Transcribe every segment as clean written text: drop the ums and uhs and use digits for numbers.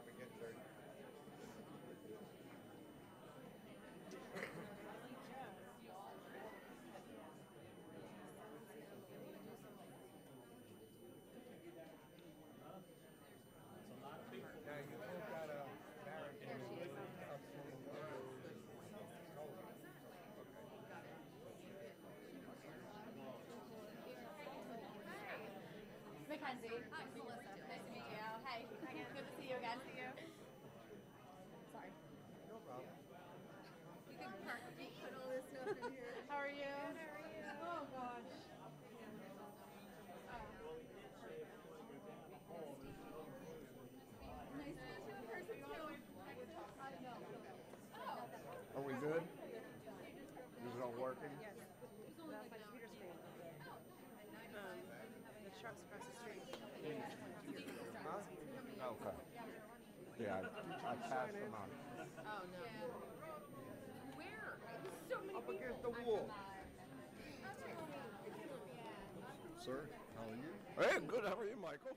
carpet gets dirty. Now you look at a barricade. Mackenzie. Hi, Melissa. Nice to meet you. Hey. Good to see you again. Sorry. No problem. You can put all this stuff in here. How are you? Good, how are you? Oh, gosh. Nice to meet you in person, too. I know. Oh. Are we good? Is it all working? Yes. That's my computer screen. The truck's across the street. Huh? Okay. Yeah, I passed them on. Oh, no. Where? So many Up against the wall. Sir, how are you? Hey, good. How are you, Michael?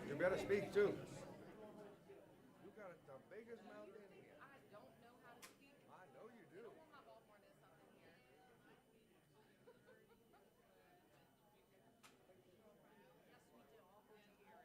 You better speak too. You got the biggest mouth in here. I don't know how to speak. I know you do. We'll have all more than something here. Yes, we do. All those earrings.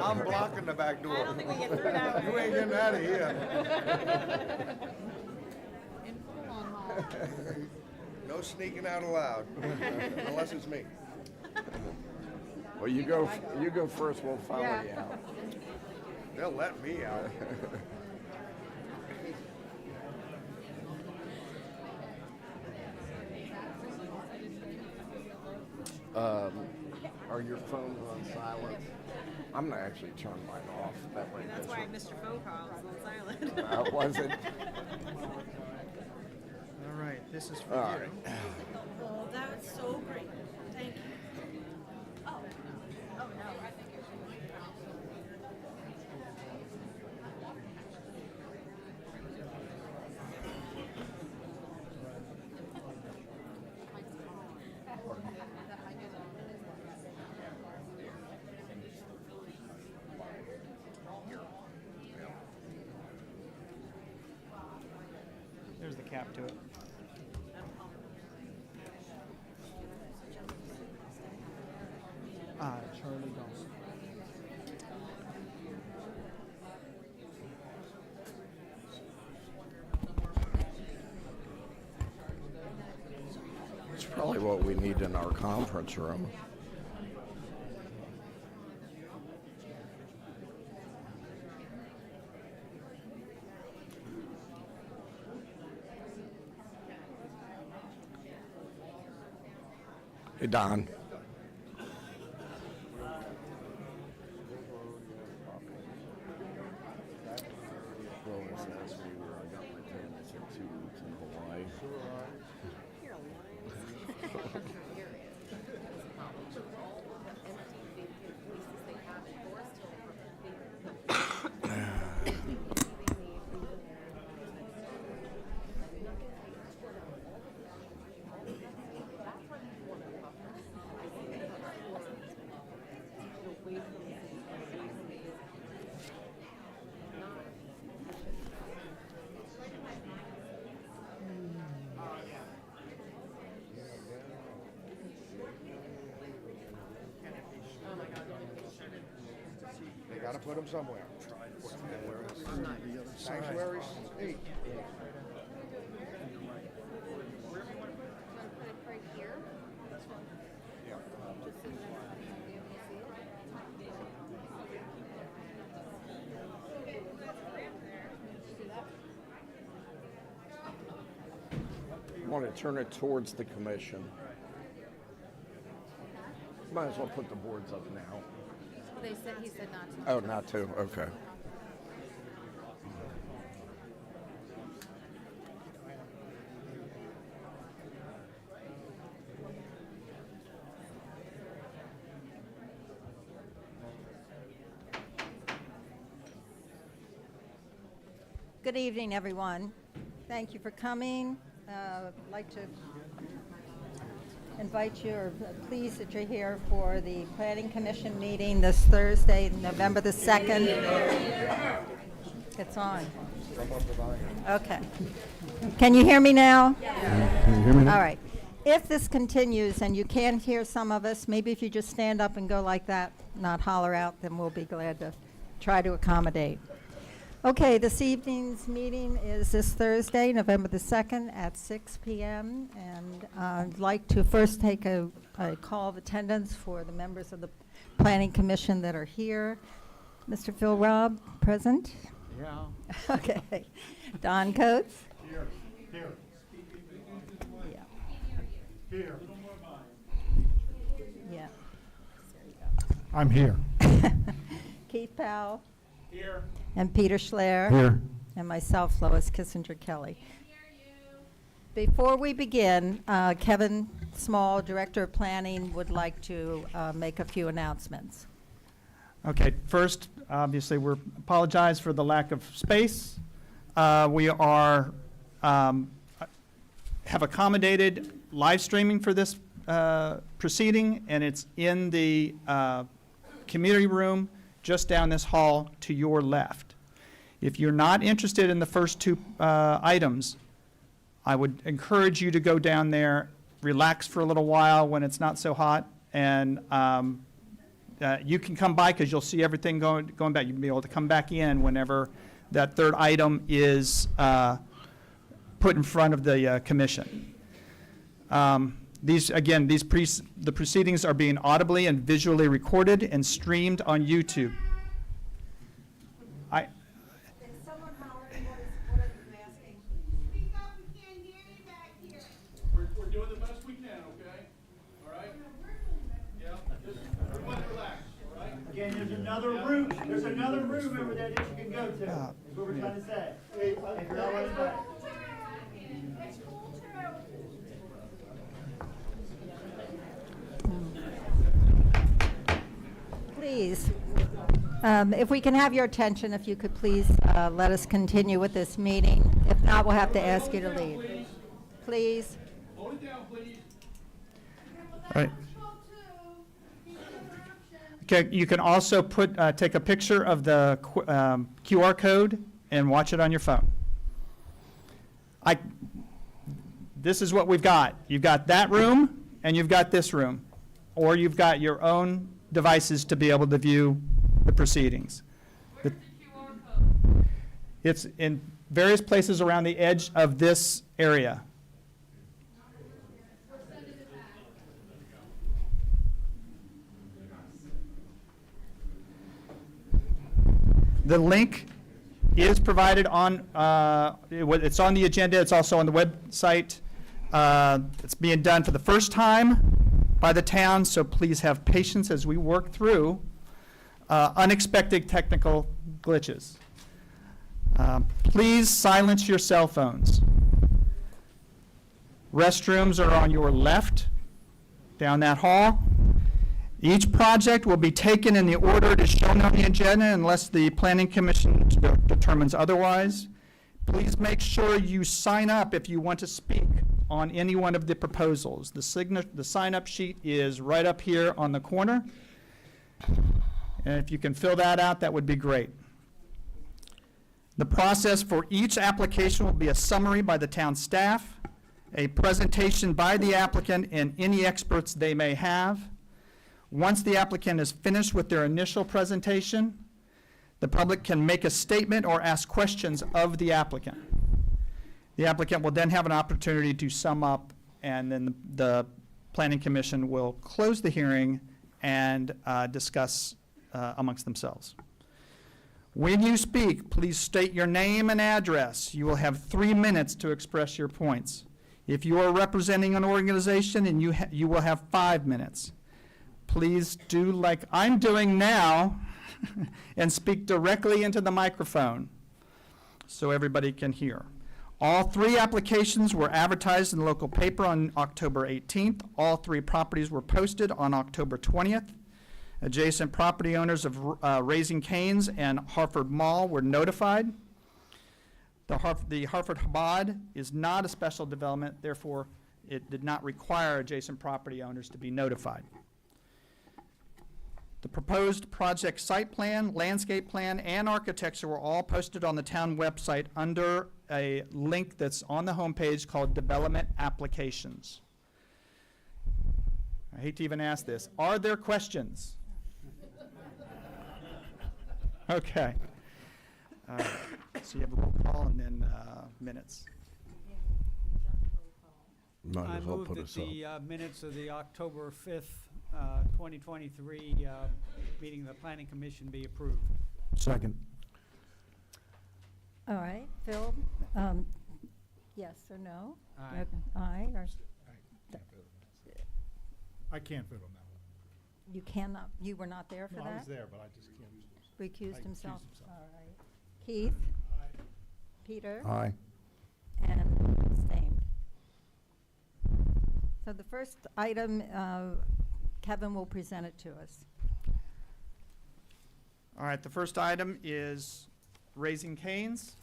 I'm blocking the back door. I don't think we get through that way. You ain't getting out of here. In full on mall. No sneaking out allowed, unless it's me. Well, you go first, we'll follow Yeah. you out. They'll let me out. Are your phones on silent? I'm gonna actually turn mine off. That way. That's why Mr. Phone Call is on silent. Was it? All right, this is for All you. right. Oh, that's so great. Thank you. There's the cap to it. Charlie Dawson. It's probably what we need in our conference room. Hey, Don. They gotta put them somewhere. Sanctuaries, 8. Put it right here. Yeah. Just so that everybody will be able to see it. Do that. You want to turn it towards the commission. Might as well put the boards up now. They said, he said not to. Oh, not to. Okay. Good evening, everyone. Thank you for coming. I'd like to invite you, or pleased that you're here for the Planning Commission meeting this Thursday, November the 2nd. It's on. Okay. Can you hear me now? Can you hear me? All right. If this continues and you can't hear some of us, maybe if you just stand up and go like that, not holler out, then we'll be glad to try to accommodate. Okay, this evening's meeting is this Thursday, November the 2nd at 6 p.m. And I'd like to first take a call of attendance for the members of the Planning Commission that are here. Mr. Phil Robb, present? Yeah. Okay. Don Coates? Here. Here. Yeah. Here. Yeah. I'm here. Keith Powell? Here. And Peter Schler? Here. And myself, Lois Kissinger-Kelly. Before we begin, Kevin Small, Director of Planning, would like to make a few announcements. Okay, first, obviously, we apologize for the lack of space. We are, have accommodated live streaming for this proceeding, and it's in the community room just down this hall to your left. If you're not interested in the first two items, I would encourage you to go down there, relax for a little while when it's not so hot, and you can come by because you'll see everything going back. You'll be able to come back in whenever that third item is put in front of the commission. The proceedings are being audibly and visually recorded and streamed on YouTube. Someone hollering, what are you asking? Speak up, we can't hear you back here. We're doing the best we can, okay? All right? Yeah, just everybody relax, all right? Again, there's another room over there that you can go to, is what we're trying to say. If you're not running back. It's cool too. Please, if we can have your attention, if you could please let us continue with this meeting. If not, we'll have to ask you to leave. Please. Hold it down, please. All right. Okay, you can also take a picture of the QR code and watch it on your phone. This is what we've got. You've got that room and you've got this room, or you've got your own devices to be able to view the proceedings. Where's the QR code? It's in various places around the edge of this area. We're sending it back. The link is provided on, it's on the agenda, it's also on the website. It's being done for the first time by the town, so please have patience as we work through unexpected technical glitches. Please silence your cell phones. Restrooms are on your left, down that hall. Each project will be taken in the order it is shown on the agenda unless the Planning Commission determines otherwise. Please make sure you sign up if you want to speak on any one of the proposals. The sign-up sheet is right up here on the corner. And if you can fill that out, that would be great. The process for each application will be a summary by the town staff, a presentation by the applicant and any experts they may have. Once the applicant is finished with their initial presentation, the public can make a statement or ask questions of the applicant. The applicant will then have an opportunity to sum up, and then the Planning Commission will close the hearing and discuss amongst themselves. When you speak, please state your name and address. You will have 3 minutes to express your points. If you are representing an organization, and you will have 5 minutes. Please do like I'm doing now and speak directly into the microphone so everybody can hear. All 3 applications were advertised in the local paper on October 18th. All 3 properties were posted on October 20th. Adjacent property owners of Raising Cane's and Harford Mall were notified. The Harford Habad is not a special development, therefore it did not require adjacent property owners to be notified. The proposed project site plan, landscape plan, and architecture were all posted on the town website under a link that's on the homepage called Development Applications. I hate to even ask this. Are there questions? Okay. So you have a roll call and then minutes. Might I as well move put that us up. the minutes of the October 5th, 2023 meeting of the Planning Commission be approved. Second. All right, Phil, yes or no? Aye. Aye, or I can't vote on that one. you cannot, you were not there for No, that? I was there, but I just can't. Recused I himself? recused himself. All right. Keith? Peter? Aye. And abstained. So the first item, Kevin will present it to us. All right, the first item is Raising Cane's.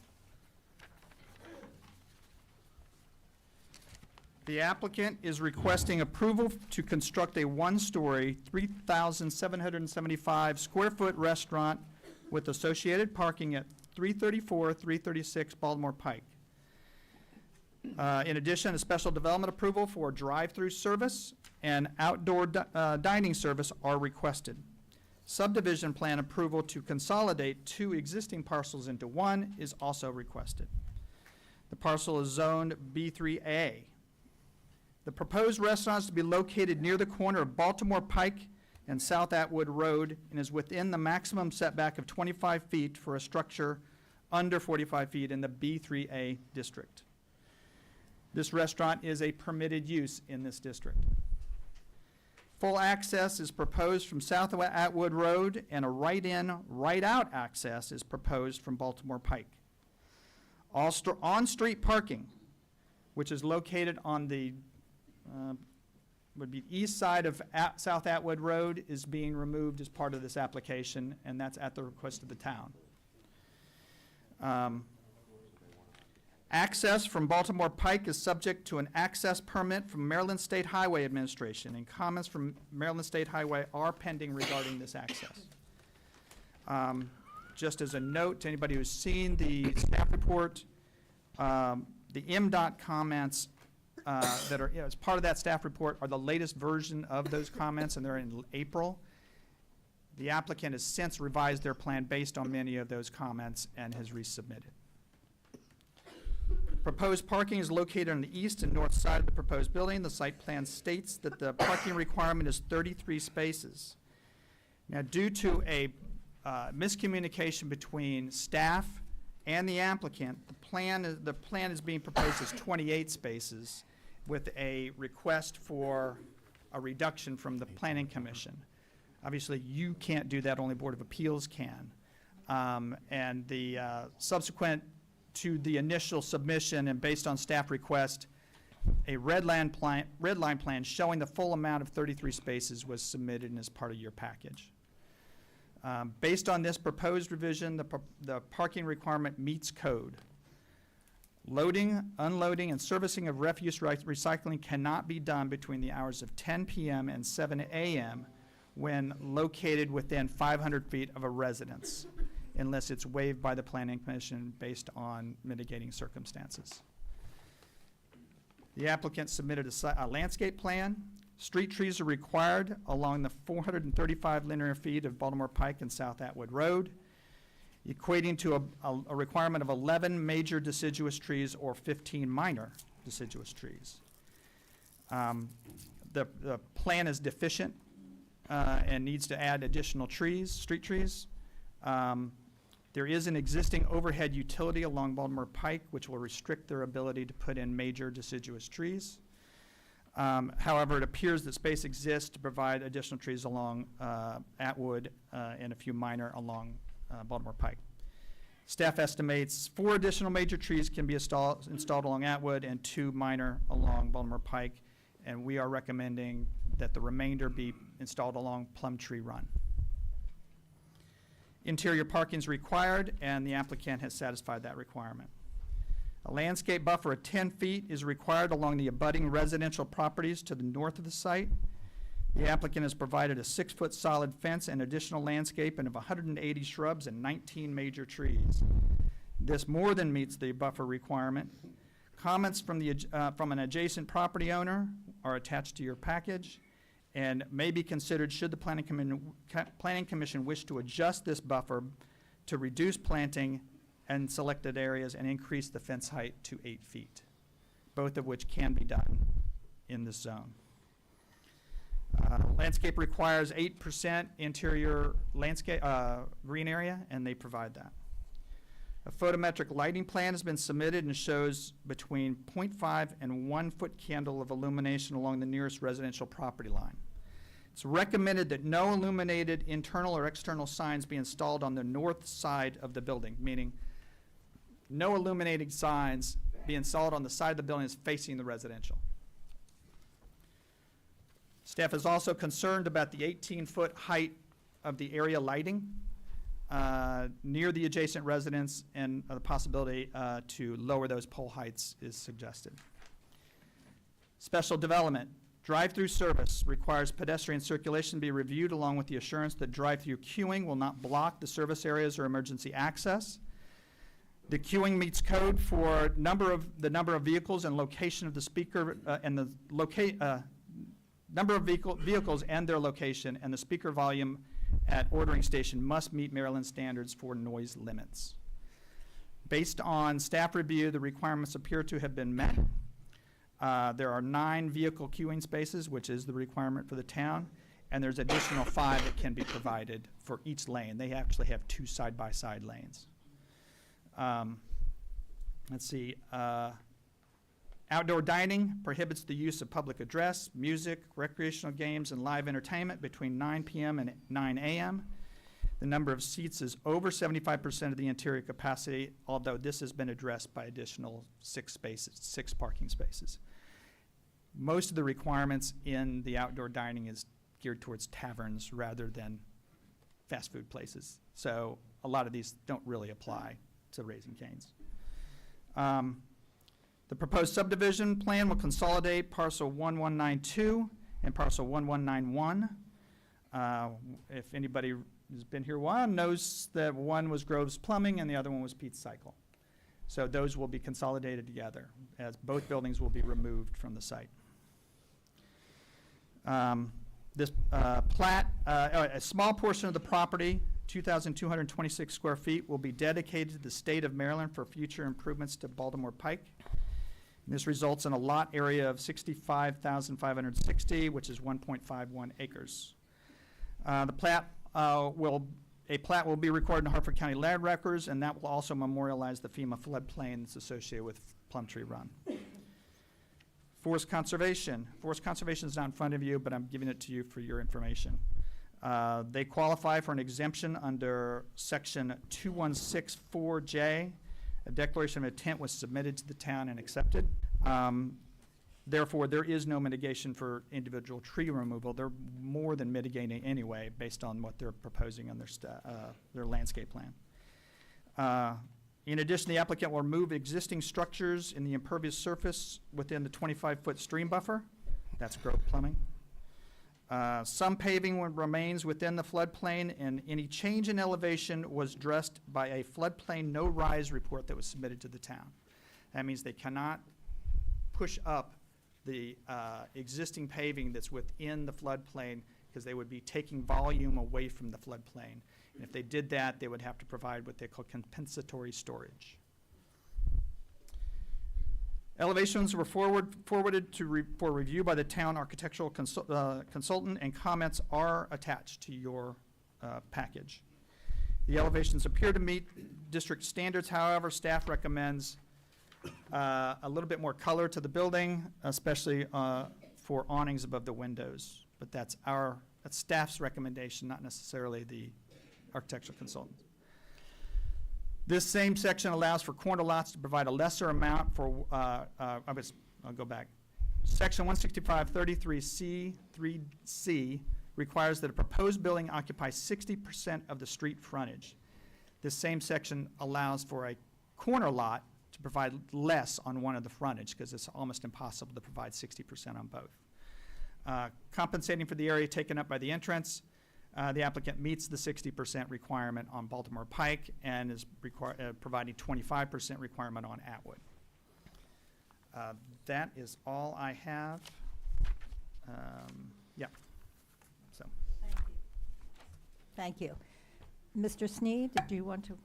The applicant is requesting approval to construct a one-story, 3,775 square foot restaurant with associated parking at 334, 336 Baltimore Pike. In addition, a special development approval for drive-through service and outdoor dining service are requested. Subdivision plan approval to consolidate 2 existing parcels into one is also requested. The parcel is zoned B3A. The proposed restaurant is to be located near the corner of Baltimore Pike and South Atwood Road and is within the maximum setback of 25 feet for a structure under 45 feet in the B3A district. This restaurant is a permitted use in this district. Full access is proposed from South Atwood Road, and a right-in, right-out access is proposed from Baltimore Pike. All on-street parking, which is located on the would be east side of South Atwood Road, is being removed as part of this application, and that's at the request of the town. Access from Baltimore Pike is subject to an access permit from Maryland State Highway Administration, and comments from Maryland State Highway are pending regarding this access. Just as a note to anybody who's seen the staff report, the MDOT comments that are, as part of that staff report are the latest version of those comments, and they're in April. The applicant has since revised their plan based on many of those comments and has resubmitted. Proposed parking is located on the east and north side of the proposed building. The site plan states that the parking requirement is 33 spaces. Now, due to a miscommunication between staff and the applicant, the plan is being proposed as 28 spaces with a request for a reduction from the Planning Commission. Obviously, you can't do that, only Board of Appeals can. And the subsequent to the initial submission and based on staff request, a red line plan showing the full amount of 33 spaces was submitted and is part of your package. Based on this proposed revision, the parking requirement meets code. Loading, unloading, and servicing of refuse recycling cannot be done between the hours of 10 p.m. and 7 a.m. when located within 500 feet of a residence, unless it's waived by the Planning Commission based on mitigating circumstances. The applicant submitted a landscape plan. Street trees are required along the 435 linear feet of Baltimore Pike and South Atwood Road, equating to a requirement of 11 major deciduous trees or 15 minor deciduous trees. The plan is deficient and needs to add additional trees, street trees. There is an existing overhead utility along Baltimore Pike which will restrict their ability to put in major deciduous trees. However, it appears that space exists to provide additional trees along Atwood and a few minor along Baltimore Pike. Staff estimates 4 additional major trees can be installed along Atwood and 2 minor along Baltimore Pike, and we are recommending that the remainder be installed along Plumtree Run. Interior parking is required, and the applicant has satisfied that requirement. A landscape buffer of 10 feet is required along the abutting residential properties to the north of the site. The applicant has provided a 6-foot solid fence and additional landscaping of 180 shrubs and 19 major trees. This more than meets the buffer requirement. Comments from an adjacent property owner are attached to your package and may be considered should the Planning Commission wish to adjust this buffer to reduce planting in selected areas and increase the fence height to 8 feet, both of which can be done in this zone. Landscape requires 8% interior landscape green area, and they provide that. A photometric lighting plan has been submitted and shows between 0.5 and 1 foot candle of illumination along the nearest residential property line. It's recommended that no illuminated internal or external signs be installed on the north side of the building, meaning no illuminating signs be installed on the side of the building that's facing the residential. Staff is also concerned about the 18-foot height of the area lighting near the adjacent residence, and the possibility to lower those pole heights is suggested. Special development. Drive-through service requires pedestrian circulation be reviewed along with the assurance that drive-through queuing will not block the service areas or emergency access. The queuing meets code for the number of vehicles and location of the speaker and the number of vehicles and their location, and the speaker volume at ordering station must meet Maryland standards for noise limits. Based on staff review, the requirements appear to have been met. There are 9 vehicle queuing spaces, which is the requirement for the town, and there's additional 5 that can be provided for each lane. They actually have 2 side-by-side lanes. Let's see. Outdoor dining prohibits the use of public address, music, recreational games, and live entertainment between 9 p.m. and 9 a.m. The number of seats is over 75% of the interior capacity, although this has been addressed by additional 6 parking spaces. Most of the requirements in the outdoor dining is geared towards taverns rather than fast food places. So a lot of these don't really apply to Raising Cane's. The proposed subdivision plan will consolidate parcel 1192 and parcel 1191. If anybody has been here a while knows that one was Groves Plumbing and the other one was Pete's Cycle. So those will be consolidated together as both buildings will be removed from the site. This plat, a small portion of the property, 2,226 square feet, will be dedicated to the state of Maryland for future improvements to Baltimore Pike. This results in a lot area of 65,560, which is 1.51 acres. A plat will be recorded in Harford County Land Records, and that will also memorialize the FEMA floodplain that's associated with Plumtree Run. Forest conservation. Forest conservation is not in front of you, but I'm giving it to you for your information. They qualify for an exemption under section 2164J. A declaration of intent was submitted to the town and accepted. Therefore, there is no mitigation for individual tree removal. They're more than mitigating anyway, based on what they're proposing on their landscape plan. In addition, the applicant will remove existing structures in the impervious surface within the 25-foot stream buffer. That's Grove Plumbing. Some paving remains within the floodplain, and any change in elevation was addressed by a floodplain no-rise report that was submitted to the town. That means they cannot push up the existing paving that's within the floodplain because they would be taking volume away from the floodplain. And if they did that, they would have to provide what they call compensatory storage. Elevations were forwarded for review by the town architectural consultant, and comments are attached to your package. The elevations appear to meet district standards. However, staff recommends a little bit more color to the building, especially for awnings above the windows. But that's staff's recommendation, not necessarily the architectural consultant. This same section allows for corner lots to provide a lesser amount for, I'll go back. Section 165.33C, 3C requires that a proposed building occupy 60% of the street frontage. This same section allows for a corner lot to provide less on one of the frontage because it's almost impossible to provide 60% on both. Compensating for the area taken up by the entrance, the applicant meets the 60% requirement on Baltimore Pike and is providing 25% requirement on Atwood. That is all I have. Yeah. So. Thank you. Mr. Sneed, did you want to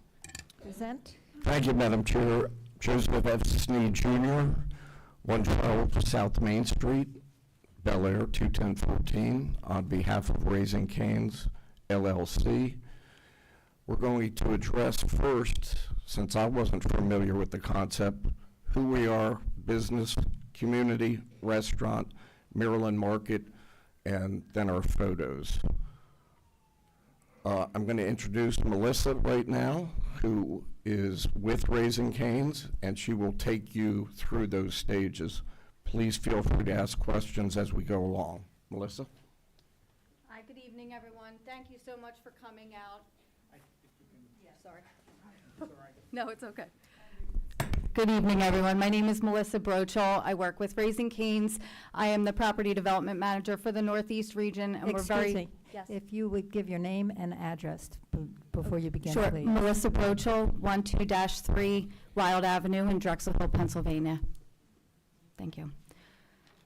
present? Thank you, Madam Chair. Joseph F. Sneed Jr., 112 South Main Street, Bel Air, 21014, on behalf of Raising Cane's, LLC. We're going to address first, since I wasn't familiar with the concept, who we are, business, community, restaurant, Maryland Market, and then our photos. I'm going to introduce Melissa right now, who is with Raising Cane's, and she will take you through those stages. Please feel free to ask questions as we go along. Melissa? Hi, good evening, everyone. Thank you so much for coming out. Sorry. No, it's okay. Good evening, everyone. My name is Melissa Brochel. I work with Raising Cane's. I am the property development manager for the Northeast region, and we're very... Excuse me. Yes. If you would give your name and address before you begin, Sure. please. Melissa Brochel, 12-3 Wild Avenue in Drexel Hill, Pennsylvania. Thank you.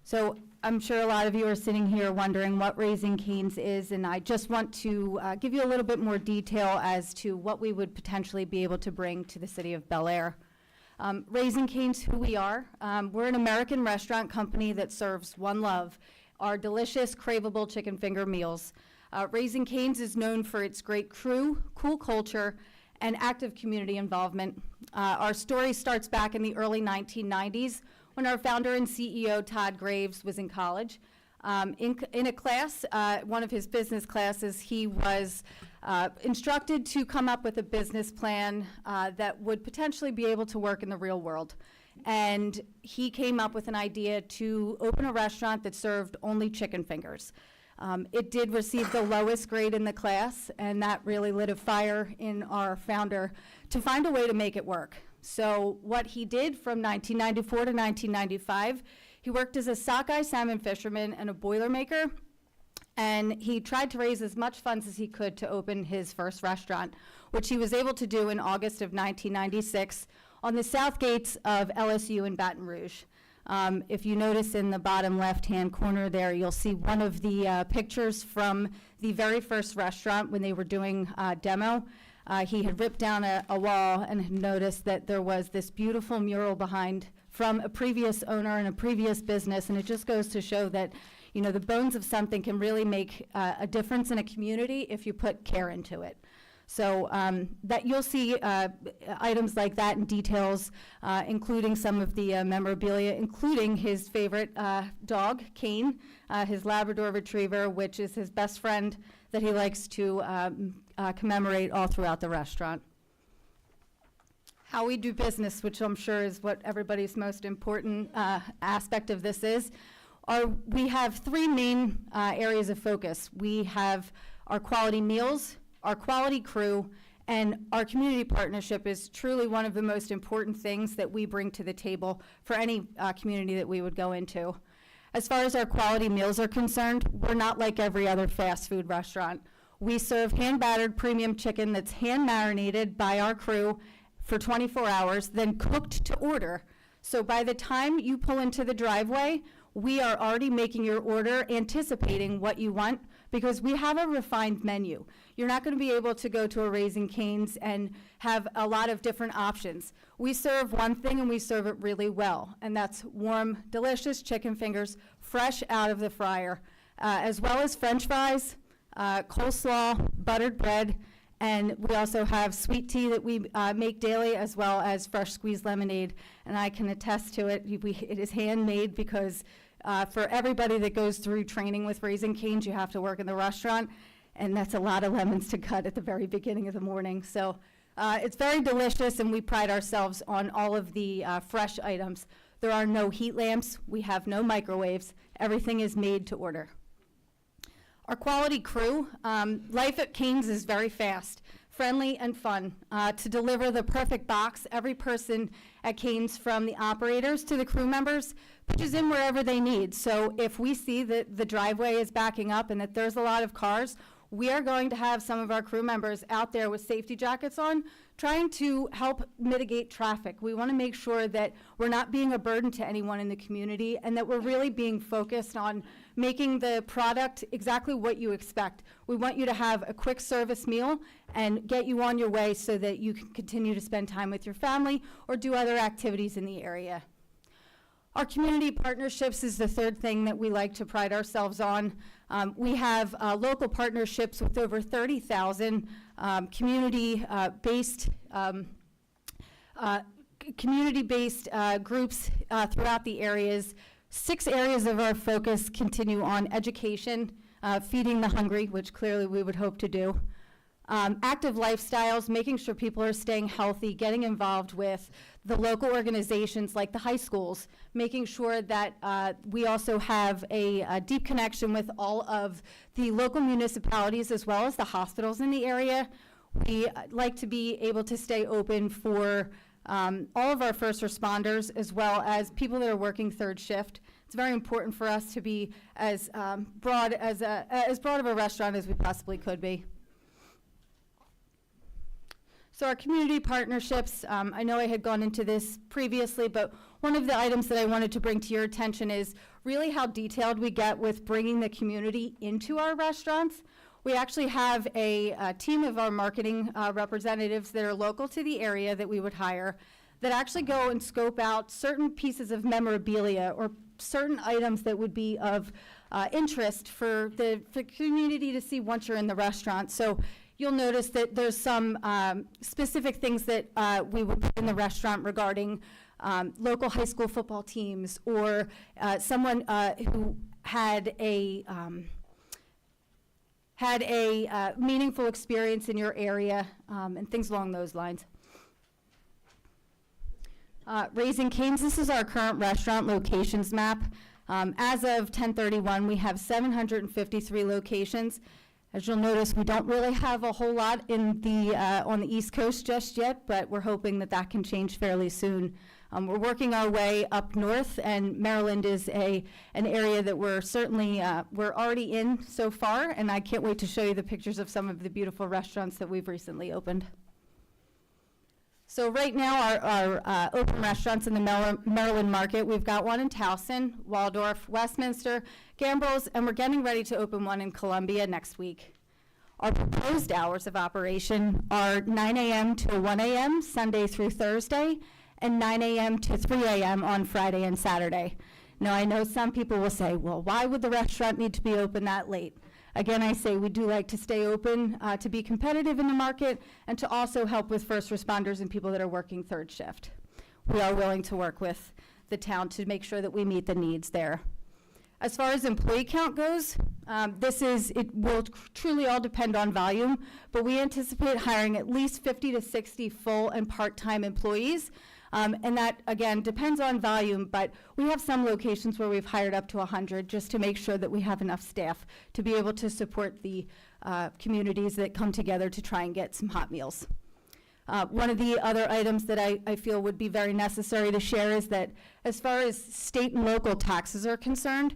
So I'm sure a lot of you are sitting here wondering what Raising Cane's is, and I just want to give you a little bit more detail as to what we would potentially be able to bring to the city of Bel Air. Raising Cane's, who we are. We're an American restaurant company that serves one love, our delicious, craveable chicken finger meals. Raising Cane's is known for its great crew, cool culture, and active community involvement. Our story starts back in the early 1990s when our founder and CEO, Todd Graves, was in college. In a class, one of his business classes, he was instructed to come up with a business plan that would potentially be able to work in the real world. And he came up with an idea to open a restaurant that served only chicken fingers. It did receive the lowest grade in the class, and that really lit a fire in our founder to find a way to make it work. So what he did from 1994 to 1995, he worked as a sockeye salmon fisherman and a Boilermaker, and he tried to raise as much funds as he could to open his first restaurant, which he was able to do in August of 1996 on the south gates of LSU in Baton Rouge. If you notice in the bottom left-hand corner there, you'll see one of the pictures from the very first restaurant when they were doing demo. He had ripped down a wall and had noticed that there was this beautiful mural behind from a previous owner and a previous business, and it just goes to show that, you know, the bones of something can really make a difference in a community if you put care into it. So that you'll see items like that and details, including some of the memorabilia, including his favorite dog, Kane, his Labrador Retriever, which is his best friend that he likes to commemorate all throughout the restaurant. How we do business, which I'm sure is what everybody's most important aspect of this is, we have three main areas of focus. We have our quality meals, our quality crew, and our community partnership is truly one of the most important things that we bring to the table for any community that we would go into. As far as our quality meals are concerned, we're not like every other fast food restaurant. We serve hand-battered premium chicken that's hand-marinated by our crew for 24 hours, then cooked to order. So by the time you pull into the driveway, we are already making your order, anticipating what you want, because we have a refined menu. You're not going to be able to go to a Raising Cane's and have a lot of different options. We serve one thing and we serve it really well, and that's warm, delicious chicken fingers, fresh out of the fryer, as well as French fries, coleslaw, buttered bread, and we also have sweet tea that we make daily, as well as fresh squeezed lemonade, and I can attest to it. It is handmade because for everybody that goes through training with Raising Cane's, you have to work in the restaurant, and that's a lot of lemons to cut at the very beginning of the morning. So it's very delicious, and we pride ourselves on all of the fresh items. There are no heat lamps. We have no microwaves. Everything is made to order. Our quality crew, life at Cane's is very fast, friendly, and fun. To deliver the perfect box, every person at Cane's, from the operators to the crew members, pitches in wherever they need. So if we see that the driveway is backing up and that there's a lot of cars, we are going to have some of our crew members out there with safety jackets on, trying to help mitigate traffic. We want to make sure that we're not being a burden to anyone in the community, and that we're really being focused on making the product exactly what you expect. We want you to have a quick service meal and get you on your way so that you can continue to spend time with your family or do other activities in the area. Our community partnerships is the third thing that we like to pride ourselves on. We have local partnerships with over 30,000 community-based groups throughout the areas. 6 areas of our focus continue on education, feeding the hungry, which clearly we would hope to do. Active lifestyles, making sure people are staying healthy, getting involved with the local organizations like the high schools, making sure that we also have a deep connection with all of the local municipalities as well as the hospitals in the area. We like to be able to stay open for all of our first responders as well as people that are working third shift. It's very important for us to be as broad of a restaurant as we possibly could be. So our community partnerships, I know I had gone into this previously, but one of the items that I wanted to bring to your attention is really how detailed we get with bringing the community into our restaurants. We actually have a team of our marketing representatives that are local to the area that we would hire that actually go and scope out certain pieces of memorabilia or certain items that would be of interest for the community to see once you're in the restaurant. So you'll notice that there's some specific things that we would put in the restaurant regarding local high school football teams or someone who had a meaningful experience in your area and things along those lines. Raising Cane's, this is our current restaurant locations map. As of 10/31, we have 753 locations. As you'll notice, we don't really have a whole lot in the on the East Coast just yet, but we're hoping that that can change fairly soon. We're working our way up north, and Maryland is an area that we're certainly we're already in so far, and I can't wait to show you the pictures of some of the beautiful restaurants that we've recently opened. So right now, our open restaurants in the Maryland market, we've got one in Towson, Waldorf, Westminster, Gambrills, and we're getting ready to open one in Columbia next week. Our proposed hours of operation are 9 a.m. to 1 a.m. Sunday through Thursday, and 9 a.m. to 3 a.m. on Friday and Saturday. Now, I know some people will say, well, why would the restaurant need to be open that late? Again, I say we do like to stay open to be competitive in the market and to also help with first responders and people that are working third shift. We are willing to work with the town to make sure that we meet the needs there. As far as employee count goes, it will truly all depend on volume, but we anticipate hiring at least 50 to 60 full and part-time employees. And that, again, depends on volume, but we have some locations where we've hired up to 100 just to make sure that we have enough staff to be able to support the communities that come together to try and get some hot meals. One of the other items that I feel would be very necessary to share is that as far as state and local taxes are concerned,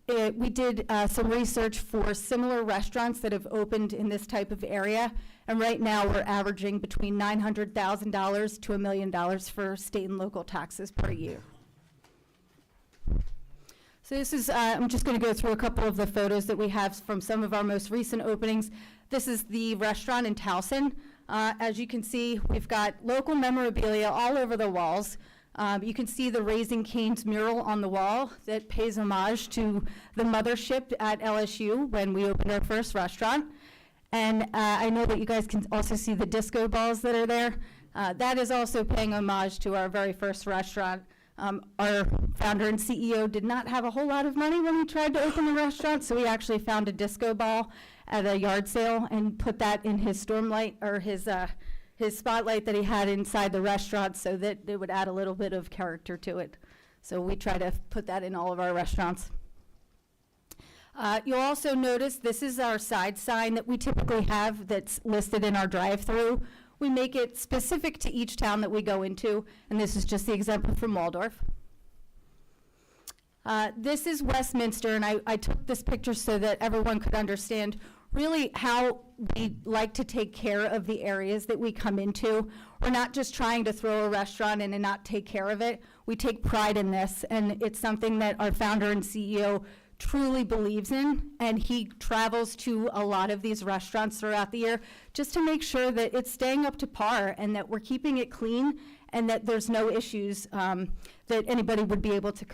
we did some research for similar restaurants that have opened in this type of area, and right now we're averaging between $900,000 to $1 million for state and local taxes per year. So this is, I'm just going to go through a couple of the photos that we have from some of our most recent openings. This is the restaurant in Towson. As you can see, we've got local memorabilia all over the walls. You can see the Raising Cane's mural on the wall that pays homage to the mothership at LSU when we opened our first restaurant. And I know that you guys can also see the disco balls that are there. That is also paying homage to our very first restaurant. Our founder and CEO did not have a whole lot of money when we tried to open the restaurant, so we actually found a disco ball at a yard sale and put that in his stormlight, or his spotlight that he had inside the restaurant, so that it would add a little bit of character to it. So we try to put that in all of our restaurants. You'll also notice this is our side sign that we typically have that's listed in our drive-through. We make it specific to each town that we go into, and this is just the example from Waldorf. This is Westminster, and I took this picture so that everyone could understand really how we like to take care of the areas that we come into. We're not just trying to throw a restaurant in and not take care of it. We take pride in this, and it's something that our founder and CEO truly believes in, and he travels to a lot of these restaurants throughout the year just to make sure that it's staying up to par and that we're keeping it clean and that there's no issues that anybody would be able to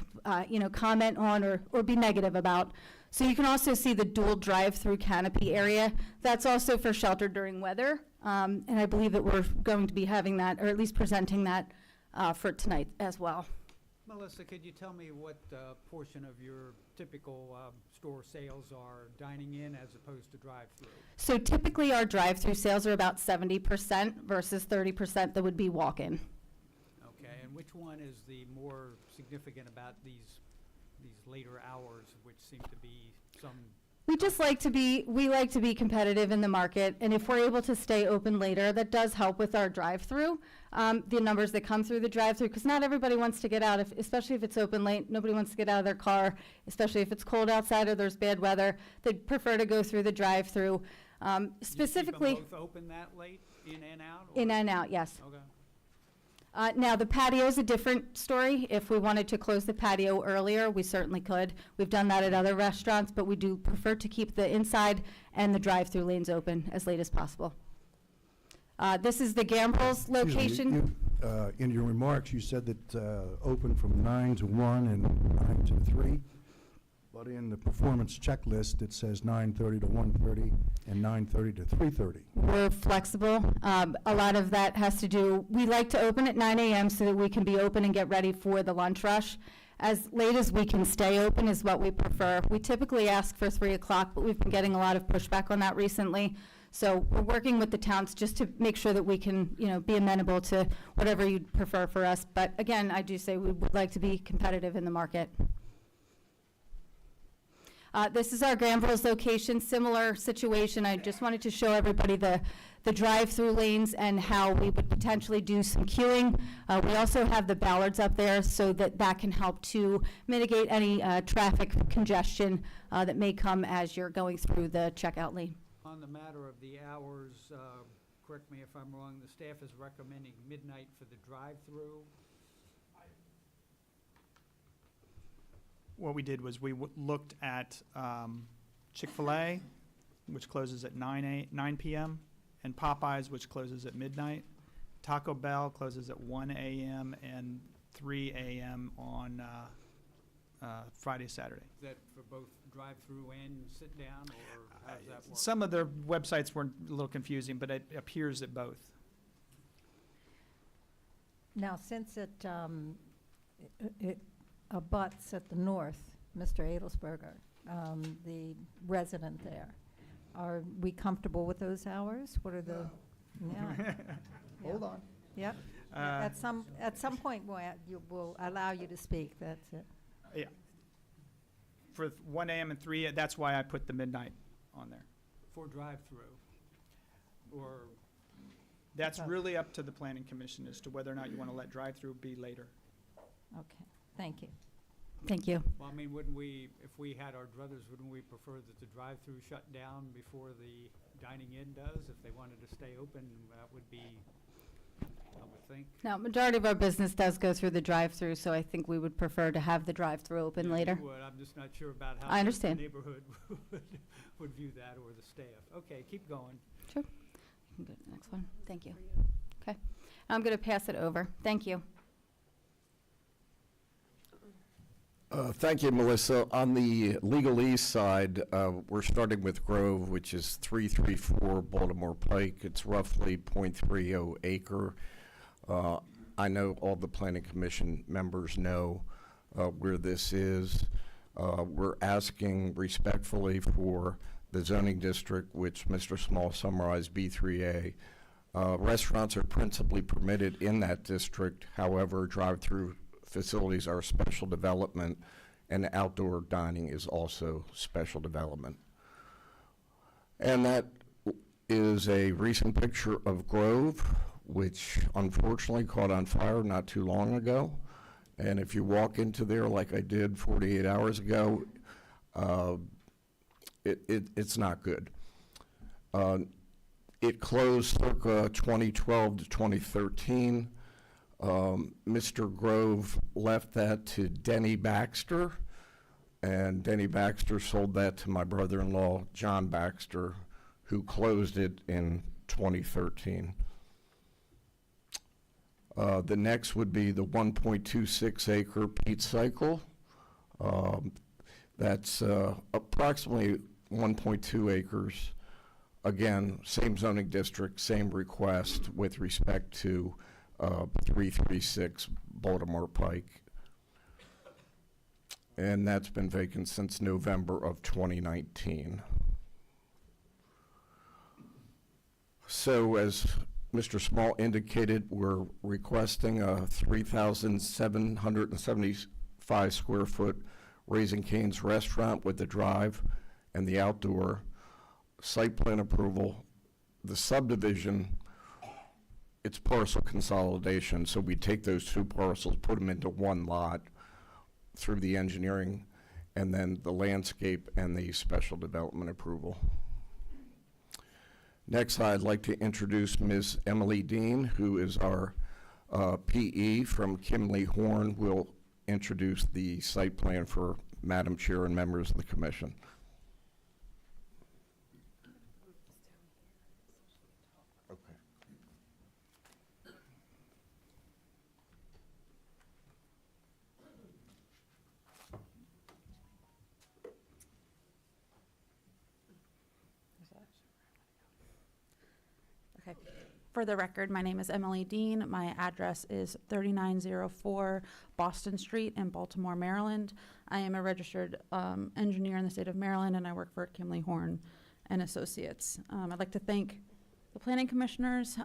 comment on or be negative about. So you can also see the dual drive-through canopy area. That's also for shelter during weather, and I believe that we're going to be having that, or at least presenting that for tonight as well. Melissa, could you tell me what portion of your typical store sales are dining in as opposed to drive-through? So typically our drive-through sales are about 70% versus 30% that would be walk-in. Okay, and which one is the more significant about these later hours, which seem to be some? We like to be competitive in the market, and if we're able to stay open later, that does help with our drive-through, the numbers that come through the drive-through, because not everybody wants to get out, especially if it's open late. Nobody wants to get out of their car, especially if it's cold outside or there's bad weather. They'd prefer to go through the drive-through. Specifically, You keep them both open that late in and out? or- In and out, yes. Okay. Now, the patio's a different story. If we wanted to close the patio earlier, we certainly could. We've done that at other restaurants, but we do prefer to keep the inside and the drive-through lanes open as late as possible. This is the Gambril's location. In your remarks, you said that open from 9 to 1 and 9 to 3, but in the performance checklist, it says 9:30 to 1:30 and 9:30 to 3:30. We're flexible. A lot of that has to do, we like to open at 9 a.m. so that we can be open and get ready for the lunch rush. As late as we can stay open is what we prefer. We typically ask for 3 o'clock, but we've been getting a lot of pushback on that recently. So we're working with the towns just to make sure that we can, be amenable to whatever you'd prefer for us. But again, I do say we would like to be competitive in the market. This is our Granville's location, similar situation. I just wanted to show everybody the drive-through lanes and how we would potentially do some queuing. We also have the ballards up there so that can help to mitigate any traffic congestion that may come as you're going through the checkout lane. On the matter of the hours, correct me if I'm wrong, the staff is recommending midnight for the drive-through. What we did was we looked at Chick-fil-A, which closes at 9 p.m., and Popeyes, which closes at midnight. Taco Bell closes at 1 a.m. and 3 a.m. on Friday, Saturday. Is that for both drive-through and sit-down, or how does that work? Some of their websites were a little confusing, but it appears at both. Now, since it abuts at the north, Mr. Adelsberger, the resident there, are we comfortable with those hours? What are the? Yeah. Hold on. Yep. At some point, we'll allow you to speak. That's it. Yeah. For 1 a.m. and 3, that's why I put the midnight on there. For drive-through, or, That's really up to the planning commission as to whether or not you want to let drive-through be later. Okay. Thank you. Thank you. well, I mean, wouldn't we, if we had our druthers, wouldn't we prefer that the drive-through shut down before the dining-in does? If they wanted to stay open, that would be, I would think. Now, majority of our business does go through the drive-through, so I think we would prefer to have the drive-through open Yeah, later. you would. I'm just not sure about how I understand. the neighborhood would view that, or the staff. Okay, keep going. Sure. You can go to the next one. Thank you. Okay. I'm going to pass it over. Thank you. Thank you, Melissa. On the legalese side, we're starting with Grove, which is 334 Baltimore Pike. It's roughly .30 acre. I know all the planning commission members know where this is. We're asking respectfully for the zoning district, which Mr. Small summarized, B3A. Restaurants are principally permitted in that district. However, drive-through facilities are special development, and outdoor dining is also special development. And that is a recent picture of Grove, which unfortunately caught on fire not too long ago. And if you walk into there like I did 48 hours ago, it's not good. It closed circa 2012 to 2013. Mr. Grove left that to Denny Baxter, and Denny Baxter sold that to my brother-in-law, John Baxter, who closed it in 2013. The next would be the 1.26 acre Pete's Cycle. That's approximately 1.2 acres. Again, same zoning district, same request with respect to 336 Baltimore Pike. And that's been vacant since November of 2019. So as Mr. Small indicated, we're requesting a 3,775 square foot Raising Cane's restaurant with the drive and the outdoor, site plan approval. The subdivision, it's parcel consolidation, so we take those two parcels, put them into one lot through the engineering, and then the landscape and the special development approval. Next, I'd like to introduce Ms. Emily Dean, who is our PE from Kimley Horn, will introduce the site plan for Madam Chair and members of the commission. Okay. Okay. For the record, my name is Emily Dean. My address is 3904 Boston Street in Baltimore, Maryland. I am a registered engineer in the state of Maryland, and I work for Kimley Horn and Associates. I'd like to thank the planning commissioners,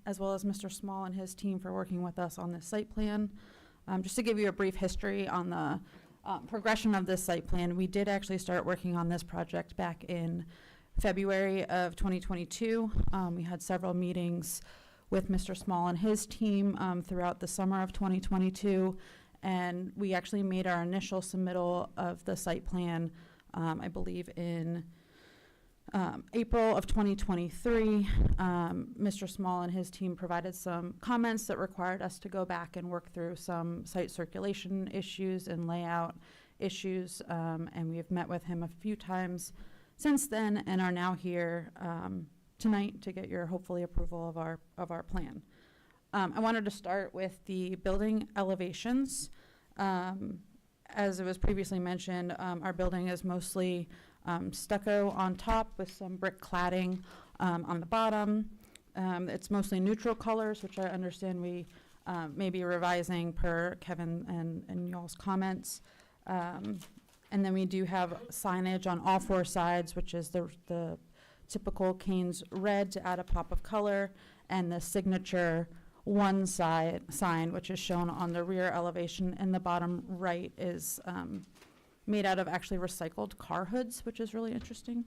as well as Mr. Small and his team for working with us on this site plan. Just to give you a brief history on the progression of this site plan, we did actually start working on this project back in February of 2022. We had several meetings with Mr. Small and his team throughout the summer of 2022, and we actually made our initial submittal of the site plan, I believe in April of 2023. Mr. Small and his team provided some comments that required us to go back and work through some site circulation issues and layout issues, and we have met with him a few times since then, and are now here tonight to get your hopefully approval of our plan. I wanted to start with the building elevations. As it was previously mentioned, our building is mostly stucco on top with some brick cladding on the bottom. It's mostly neutral colors, which I understand we may be revising per Kevin and y'all's comments. And then we do have signage on all four sides, which is the typical Kane's red to add a pop of color, and the signature one side sign, which is shown on the rear elevation in the bottom right, is made out of actually recycled car hoods, which is really interesting.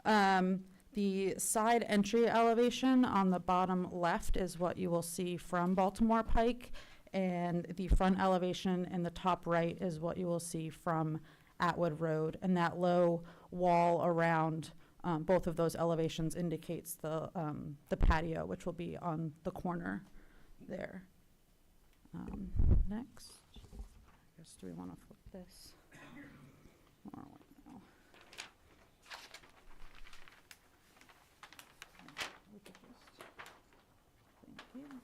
The side entry elevation on the bottom left is what you will see from Baltimore Pike, and the front elevation in the top right is what you will see from Atwood Road, and that low wall around both of those elevations indicates the patio, which will be on the corner there. Next, I guess, do we want to flip this? Or what now? We could just- Thank you.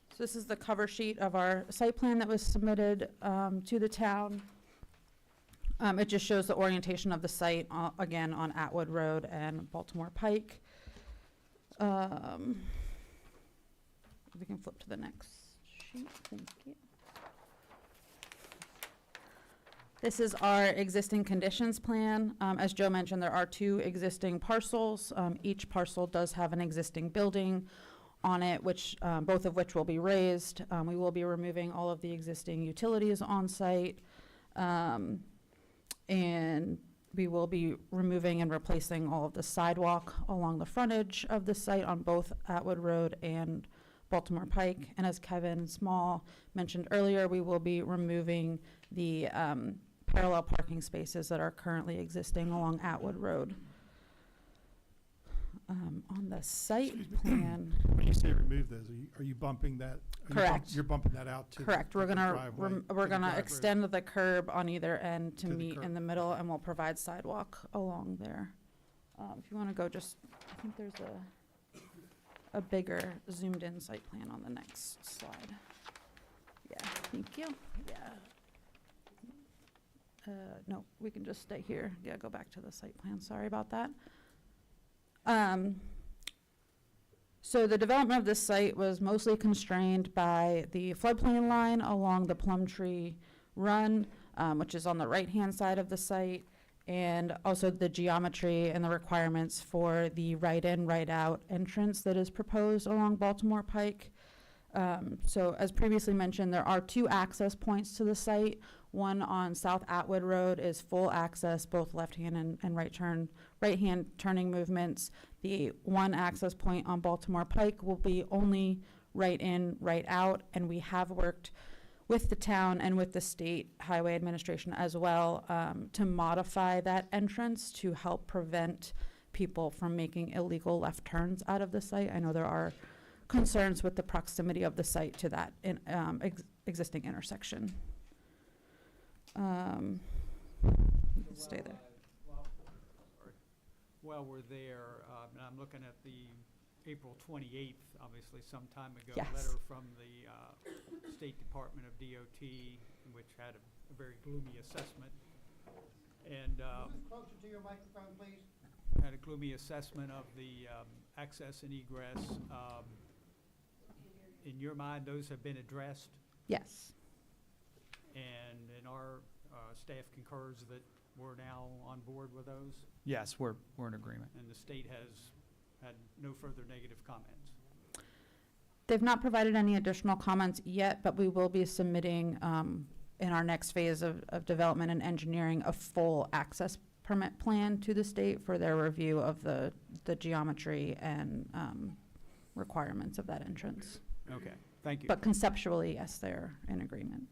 So this is the cover sheet of our site plan that was submitted to the town. It just shows the orientation of the site, again, on Atwood Road and Baltimore Pike. We can flip to the next sheet. Thank you. This is our existing conditions plan. As Joe mentioned, there are two existing parcels. Each parcel does have an existing building on it, which both of which will be raised. We will be removing all of the existing utilities on site, and we will be removing and replacing all of the sidewalk along the frontage of the site on both Atwood Road and Baltimore Pike. And as Kevin Small mentioned earlier, we will be removing the parallel parking spaces that are currently existing along Atwood Road. On the site plan. When you say remove those, are you bumping that? Correct. You're bumping that out to. Correct. We're the gonna driveway, we're to the gonna driveway. extend the curb on either end to To the meet curb. in the middle, and we'll provide sidewalk along there. If you want to go, just I think there's a bigger zoomed in site plan on the next slide. Yeah. Thank you. Yeah. No, we can just stay here. Yeah, go back to the site plan. Sorry about that. So the development of this site was mostly constrained by the floodplain line along the Plumtree Run, which is on the right-hand side of the site, and also the geometry and the requirements for the right-in, right-out entrance that is proposed along Baltimore Pike. So as previously mentioned, there are two access points to the site. One on South Atwood Road is full access, both left-hand and right-hand turning movements. The one access point on Baltimore Pike will be only right in, right out, and we have worked with the town and with the state highway administration as well to modify that entrance to help prevent people from making illegal left turns out of the site. I know there are concerns with the proximity of the site to that existing intersection. Stay there. While we're there, and I'm looking at the April 28th, obviously some time ago, Yes. letter from the State Department of DOT, which had a very gloomy assessment. And Closer to your microphone, please. had a gloomy assessment of the access and egress. In your mind, those have been addressed, Yes. and in our staff concurs that we're now on board with those, Yes, we're in agreement. and the state has had no further negative comments. They've not provided any additional comments yet, but we will be submitting in our next phase of development and engineering a full access permit plan to the state for their review of the geometry and requirements of that entrance. Okay, thank you. But conceptually, yes, they're in agreement.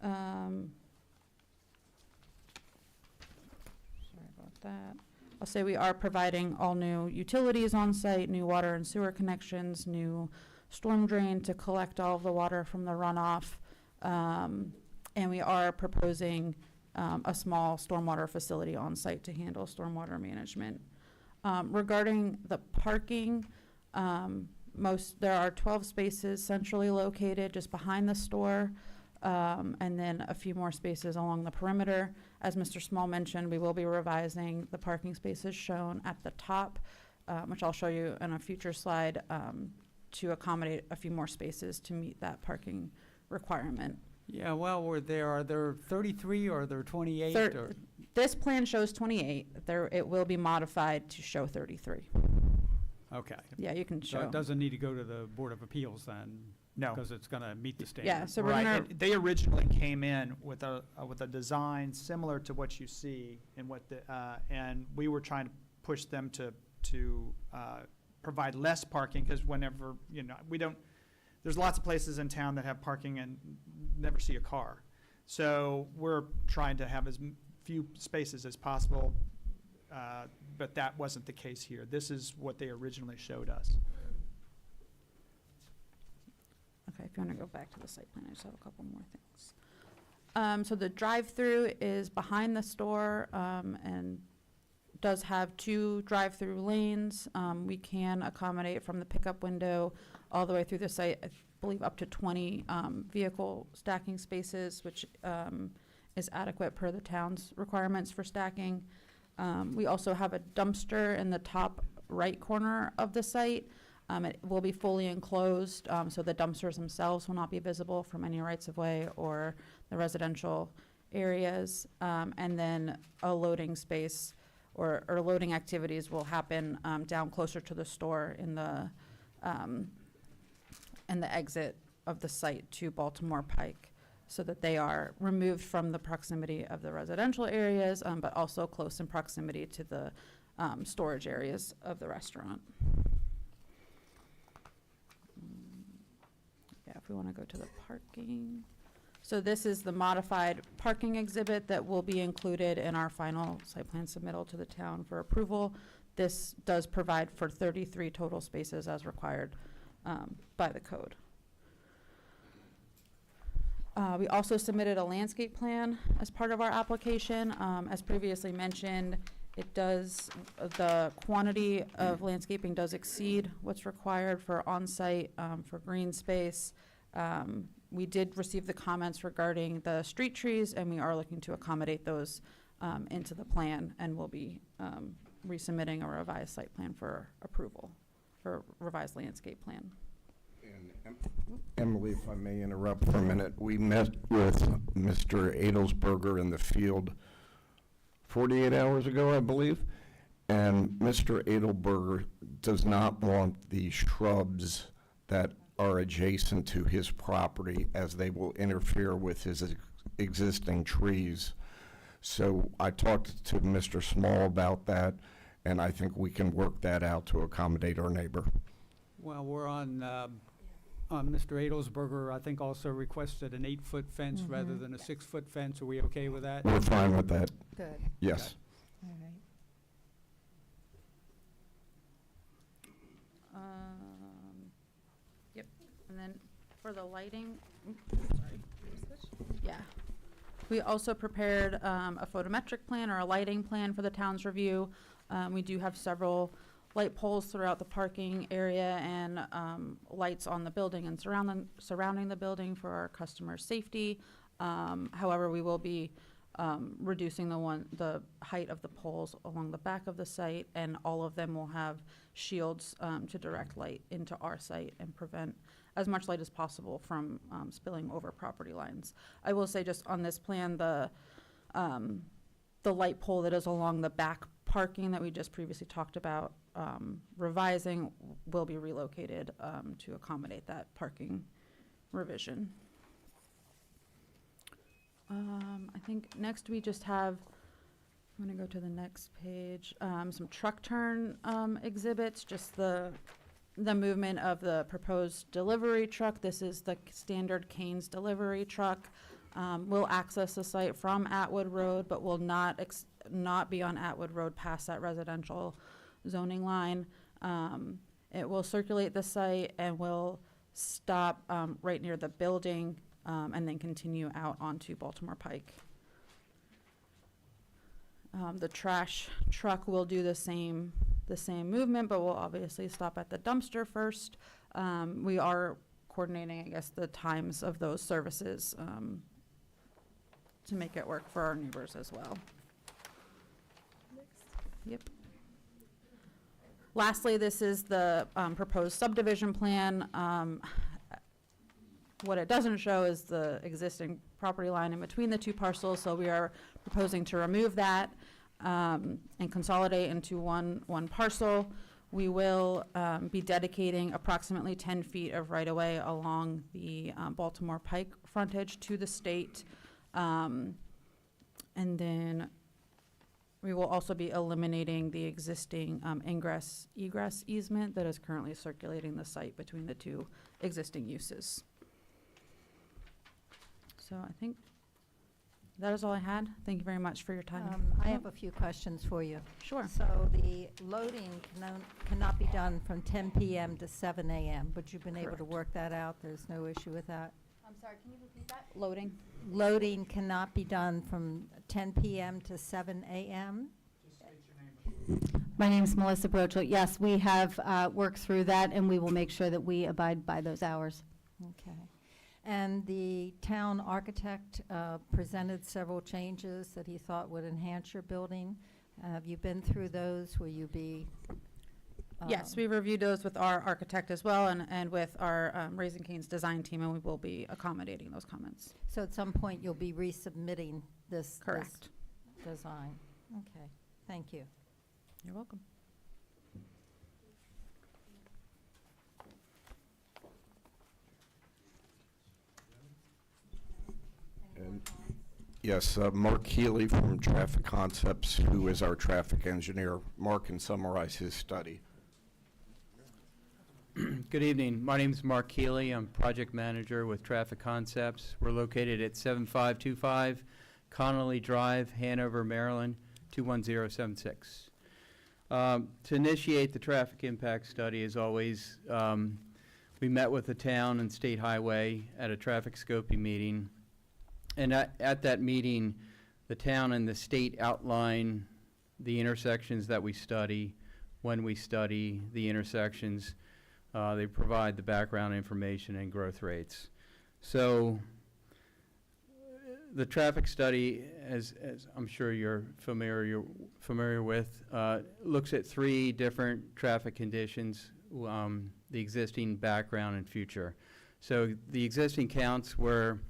Sorry about that. I'll say we are providing all new utilities on site, new water and sewer connections, new storm drain to collect all of the water from the runoff. And we are proposing a small stormwater facility on site to handle stormwater management. Regarding the parking, there are 12 spaces centrally located just behind the store, and then a few more spaces along the perimeter. As Mr. Small mentioned, we will be revising the parking spaces shown at the top, which I'll show you in a future slide, to accommodate a few more spaces to meet that parking requirement. Yeah, while we're there, are there 33 or are there 28? Or? This plan shows 28. It will be modified to show 33. Okay. Yeah, you can So show. it doesn't need to go to the Board of Appeals then? No. Because it's going to meet the standard? Yeah, so we're Right, gonna, and they originally came in with a design similar to what you see and and we were trying to push them to provide less parking, because whenever, there's lots of places in town that have parking and never see a car. So we're trying to have as few spaces as possible, but that wasn't the case here. This is what they originally showed us. okay, if you want to go back to the site plan, I just have a couple more things. So the drive-through is behind the store, and does have 2 drive-through lanes. We can accommodate from the pickup window all the way through the site, I believe up to 20 vehicle stacking spaces, which is adequate per the town's requirements for stacking. We also have a dumpster in the top right corner of the site. It will be fully enclosed, so the dumpsters themselves will not be visible from any rights-of-way or the residential areas. And then a loading space or loading activities will happen down closer to the store in the exit of the site to Baltimore Pike, so that they are removed from the proximity of the residential areas, but also close in proximity to the storage areas of the restaurant. Yeah, if we want to go to the parking. So this is the modified parking exhibit that will be included in our final site plan submittal to the town for approval. This does provide for 33 total spaces as required by the code. We also submitted a landscape plan as part of our application. As previously mentioned, the quantity of landscaping does exceed what's required for on-site, for green space. We did receive the comments regarding the street trees, and we are looking to accommodate those into the plan, and we'll be resubmitting a revised site plan for approval, or revised landscape plan. And Emily, if I may interrupt for a minute, we met with Mr. Adelsberger in the field 48 hours ago, I believe, and Mr. Adelsberger does not want the shrubs that are adjacent to his property, as they will interfere with his existing trees. So I talked to Mr. Small about that, and I think we can work that out to accommodate our neighbor. Well, we're on Mr. Adelsberger, I think also requested an 8-foot fence rather than a 6-foot fence. Are we okay with that? We're fine with that. Good. Yes. All right. For the lighting, sorry. Yeah. We also prepared a photometric plan or a lighting plan for the town's review. We do have several light poles throughout the parking area and lights on the building and surrounding the building for our customers' safety. However, we will be reducing the height of the poles along the back of the site, and all of them will have shields to direct light into our site and prevent as much light as possible from spilling over property lines. I will say, just on this plan, the light pole that is along the back parking that we just previously talked about revising will be relocated to accommodate that parking revision. I think next we just have, I'm going to go to the next page, some truck turn exhibits, just the movement of the proposed delivery truck. This is the standard Canes delivery truck. Will access the site from Atwood Road, but will not be on Atwood Road past that residential zoning line. It will circulate the site and will stop right near the building and then continue out onto Baltimore Pike. The trash truck will do the same movement, but will obviously stop at the dumpster first. We are coordinating, I guess, the times of those services to make it work for our neighbors as well. Yep. Lastly, this is the proposed subdivision plan. What it doesn't show is the existing property line in between the two parcels, so we are proposing to remove that and consolidate into one parcel. We will be dedicating approximately 10 feet of right-of-way along the Baltimore Pike frontage to the state. And then we will also be eliminating the existing egress easement that is currently circulating the site between the two existing uses. So I think that is all I had. Thank you very much for your time. I have a few questions for you. Sure. So the loading cannot be done from 10 p.m. to 7 a.m., but you've been able to Correct. work that out? There's no issue with that? I'm sorry, can you repeat that? Loading. Loading cannot be done from 10 p.m. to 7 a.m.? My name's Melissa Brochel. Yes, we have worked through that, and we will make sure that we abide by those hours. Okay. And the town architect presented several changes that he thought would enhance your building. Have you been through those? Will you be? Yes, we reviewed those with our architect as well and with our Raising Cane's design team, and we will be accommodating those comments. So at some point, you'll be resubmitting this Correct. design? Okay, thank you. You're welcome. Yes, Mark Healy from Traffic Concepts, who is our traffic engineer. Mark can summarize his study. Good evening. My name is Mark Keeley. I'm project manager with Traffic Concepts. We're located at 7525 Connolly Drive, Hanover, Maryland, 21076. To initiate the traffic impact study, as always, we met with the town and State Highway at a traffic scoping meeting. And at that meeting, the town and the state outline the intersections that we study. When we study the intersections, they provide the background information and growth rates. So the traffic study, as I'm sure you're familiar with, looks at 3 different traffic conditions, the existing, background, and future. So the existing counts were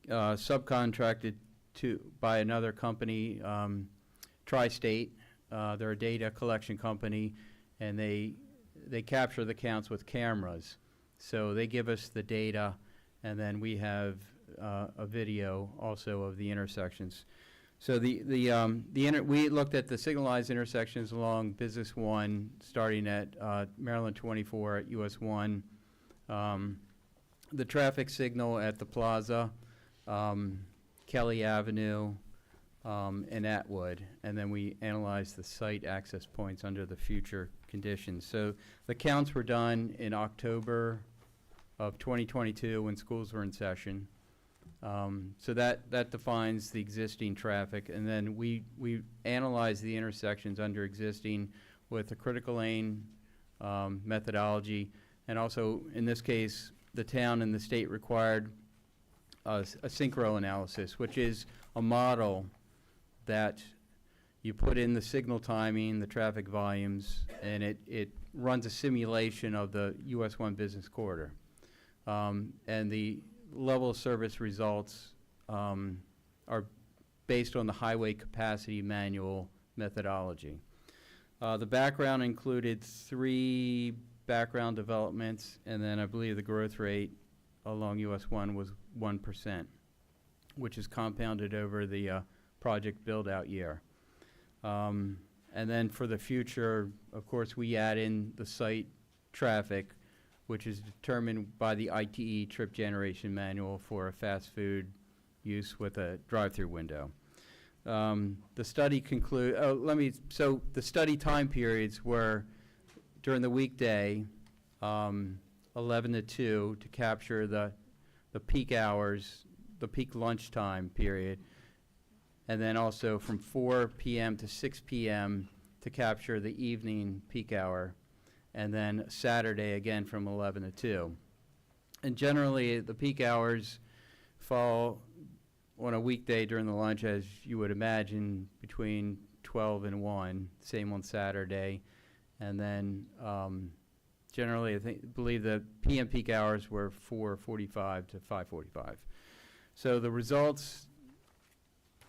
subcontracted by another company, Tri-State. They're a data collection company, and they capture the counts with cameras. So they give us the data, and then we have a video also of the intersections. So we looked at the signalized intersections along Business 1, starting at Maryland 24 at US 1, the traffic signal at the plaza, Kelly Avenue, and Atwood, and then we analyzed the site access points under the future conditions. So the counts were done in October of 2022 when schools were in session. So that defines the existing traffic, and then we analyze the intersections under existing with the critical lane methodology, and also in this case the town and the state required a synchro analysis, which is a model that you put in the signal timing, the traffic volumes, and it runs a simulation of the US 1 business corridor. And the level of service results are based on the highway capacity manual methodology. The background included 3 background developments, and then I believe the growth rate along US 1 was 1%, which is compounded over the project build-out year. And then for the future, of course, we add in the site traffic, which is determined by the ITE trip generation manual for a fast food use with a drive-through window. The study so the study time periods were during the weekday, 11 to 2 to capture the peak hours, the peak lunchtime period, and then also from 4 p.m. to 6 p.m. to capture the evening peak hour, and then Saturday again from 11 to 2. And generally, the peak hours fall on a weekday during the lunch, as you would imagine, between 12 and 1, same on Saturday. And then generally, I believe the PM peak hours were 4:45 to 5:45. So the results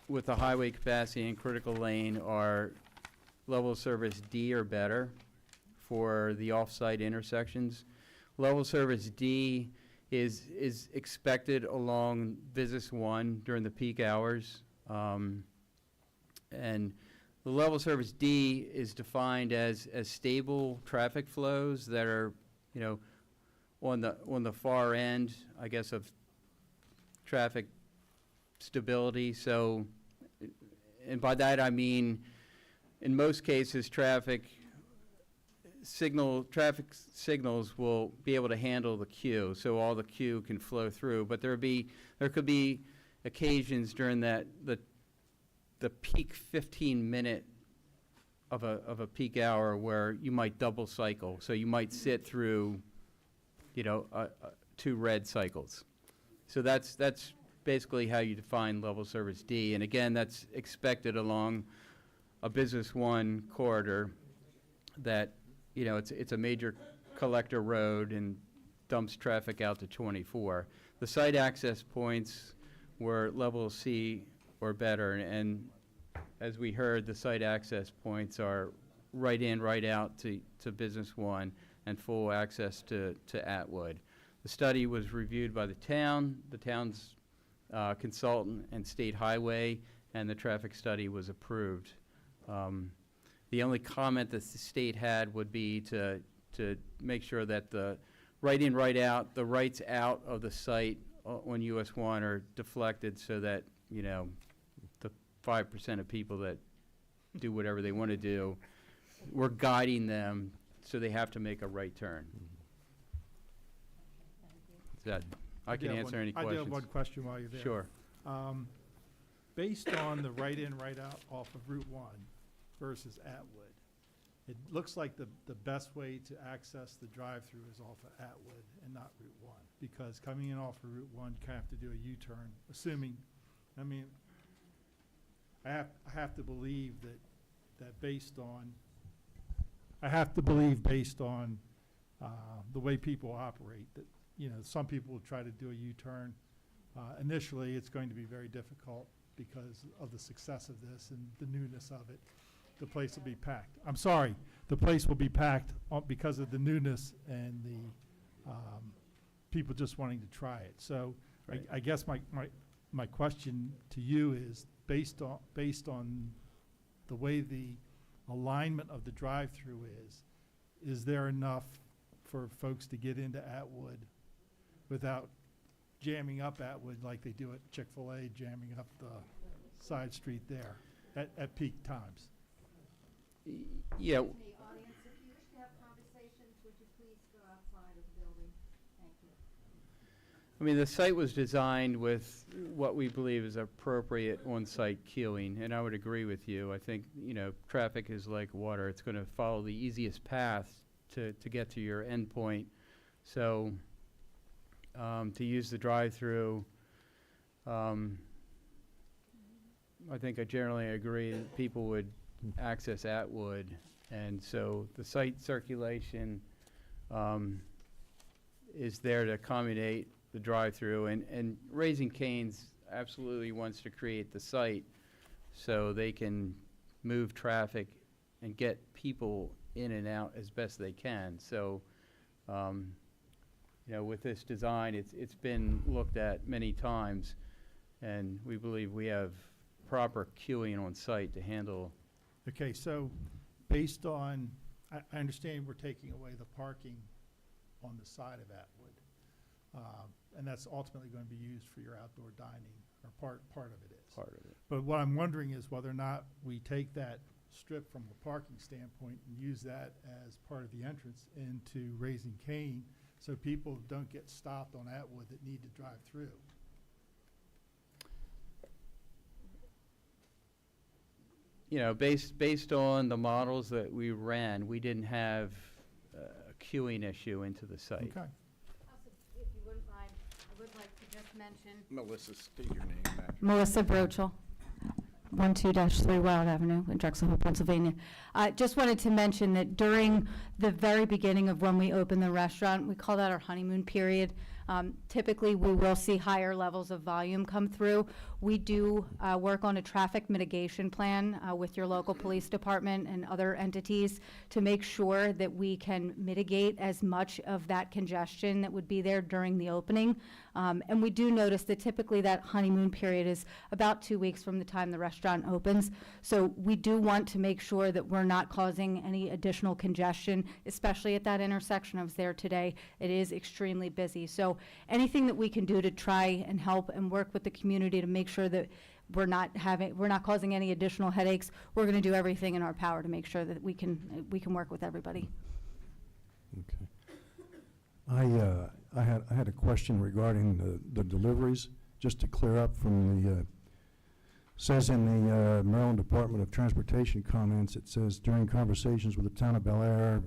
with the highway capacity and critical lane are level of service D or better for the off-site intersections. Level of service D is expected along Business 1 during the peak hours. And the level of service D is defined as stable traffic flows that are, on the far end, I guess, of traffic stability. So, and by that I mean, in most cases, traffic signals will be able to handle the queue, so all the queue can flow through. But there could be occasions during the peak 15-minute of a peak hour where you might double cycle. So you might sit through, 2 red cycles. So that's basically how you define level service D. And again, that's expected along a Business 1 corridor that, it's a major collector road and dumps traffic out to 24. The site access points were level C or better, and as we heard, the site access points are right in, right out to Business 1 and full access to Atwood. The study was reviewed by the town's consultant and State Highway, and the traffic study was approved. The only comment that the state had would be to make sure that the right in, right out, the rights out of the site on US 1 are deflected so that, the 5% of people that do whatever they want to do, we're guiding them so they have to make a right turn. I can answer any questions. I do have one question while you're there. Sure. Based on the right in, right out off of Route 1 versus Atwood, it looks like the best way to access the drive-through is off of Atwood and not Route 1, because coming in off of Route 1, you have to do a U-turn, I have to believe that based on the way people operate, that some people will try to do a U-turn. Initially, it's going to be very difficult because of the success of this and the newness of it. The place will be packed. I'm sorry, the place will be packed because of the newness and the people just wanting to try it. So Right. I guess my question to you is, based on the way the alignment of the drive-through is there enough for folks to get into Atwood without jamming up Atwood like they do at Chick-fil-A, jamming up the side street there at peak times? Yeah. Excuse me, audience, if you wish to have conversations, would you please go outside of the building? Thank you. I mean, the site was designed with what we believe is appropriate on-site queuing, and I would agree with you. I think, you know, traffic is like water. It's going to follow the easiest path to get to your endpoint. So to use the drive-through, I think I generally agree that people would access Atwood, and so the site circulation is there to accommodate the drive-through, and Raising Cane's absolutely wants to create the site so they can move traffic and get people in and out as best they can. So, you know, with this design, it's been looked at many times, and we believe we have proper queuing on site to handle. Okay, so based on, I understand we're taking away the parking on the side of Atwood, and that's ultimately going to be used for your outdoor dining, or part of it is. Part of it. But what I'm wondering is whether or not we take that strip from a parking standpoint and use that as part of the entrance into Raising Cane, so people don't get stopped on Atwood that need to drive through. You know, based on the models that we ran, we didn't have a queuing issue into the site. Okay. Also, if you wouldn't mind, I would like to just mention. Melissa, state your name, ma'am. Melissa Brochel, 12-3 Wild Avenue in Drexel Hill, Pennsylvania. Just wanted to mention that during the very beginning of when we open the restaurant, we call that our honeymoon period. Typically, we will see higher levels of volume come through. We do work on a traffic mitigation plan with your local police department and other entities to make sure that we can mitigate as much of that congestion that would be there during the opening. And we do notice that typically that honeymoon period is about 2 weeks from the time the restaurant opens. So we do want to make sure that we're not causing any additional congestion, especially at that intersection. I was there today. It is extremely busy. So anything that we can do to try and help and work with the community to make sure that we're not causing any additional headaches, we're going to do everything in our power to make sure that we can work with everybody. Okay. I had a question regarding the deliveries, just to clear up from the, says in the Maryland Department of Transportation comments, it says during conversations with the town of Bel Air,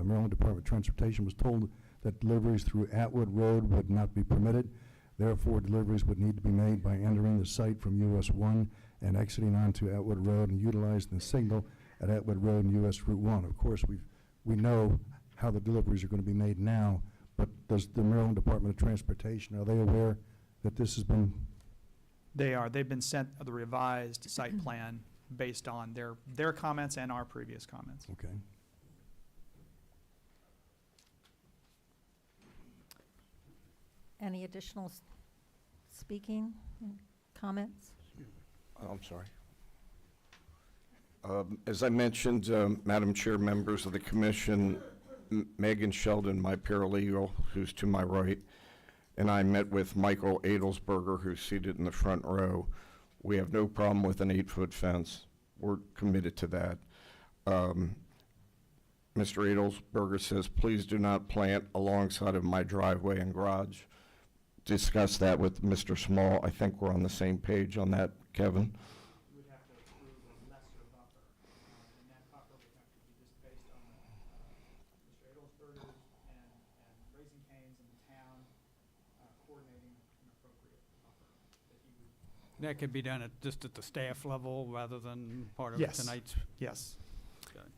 Maryland Department of Transportation was told that deliveries through Atwood Road would not be permitted. Therefore, deliveries would need to be made by entering the site from US 1 and exiting onto Atwood Road and utilizing the signal at Atwood Road and US Route 1. Of course, we know how the deliveries are going to be made now, but does the Maryland Department of Transportation, are they aware that this has been? They are. They've been sent the revised site plan based on their comments and our previous comments. Okay. Any additional speaking comments? I'm sorry. As I mentioned, Madam Chair, members of the commission, Megan Sheldon, my paralegal, who's to my right, and I met with Michael Adelsberger, who's seated in the front row. We have no problem with an 8-foot fence. We're committed to that. Mr. Adelsberger says, please do not plant alongside of my driveway and garage. Discuss that with Mr. Small. I think we're on the same page on that, Kevin. You would have to approve a lesser buffer, and that buffer would have to be just based on Mr. Adelsberger's and Raising Cane's and the town coordinating an appropriate buffer that he would. That could be done just at the staff level rather than part of Yes. tonight's. Yes.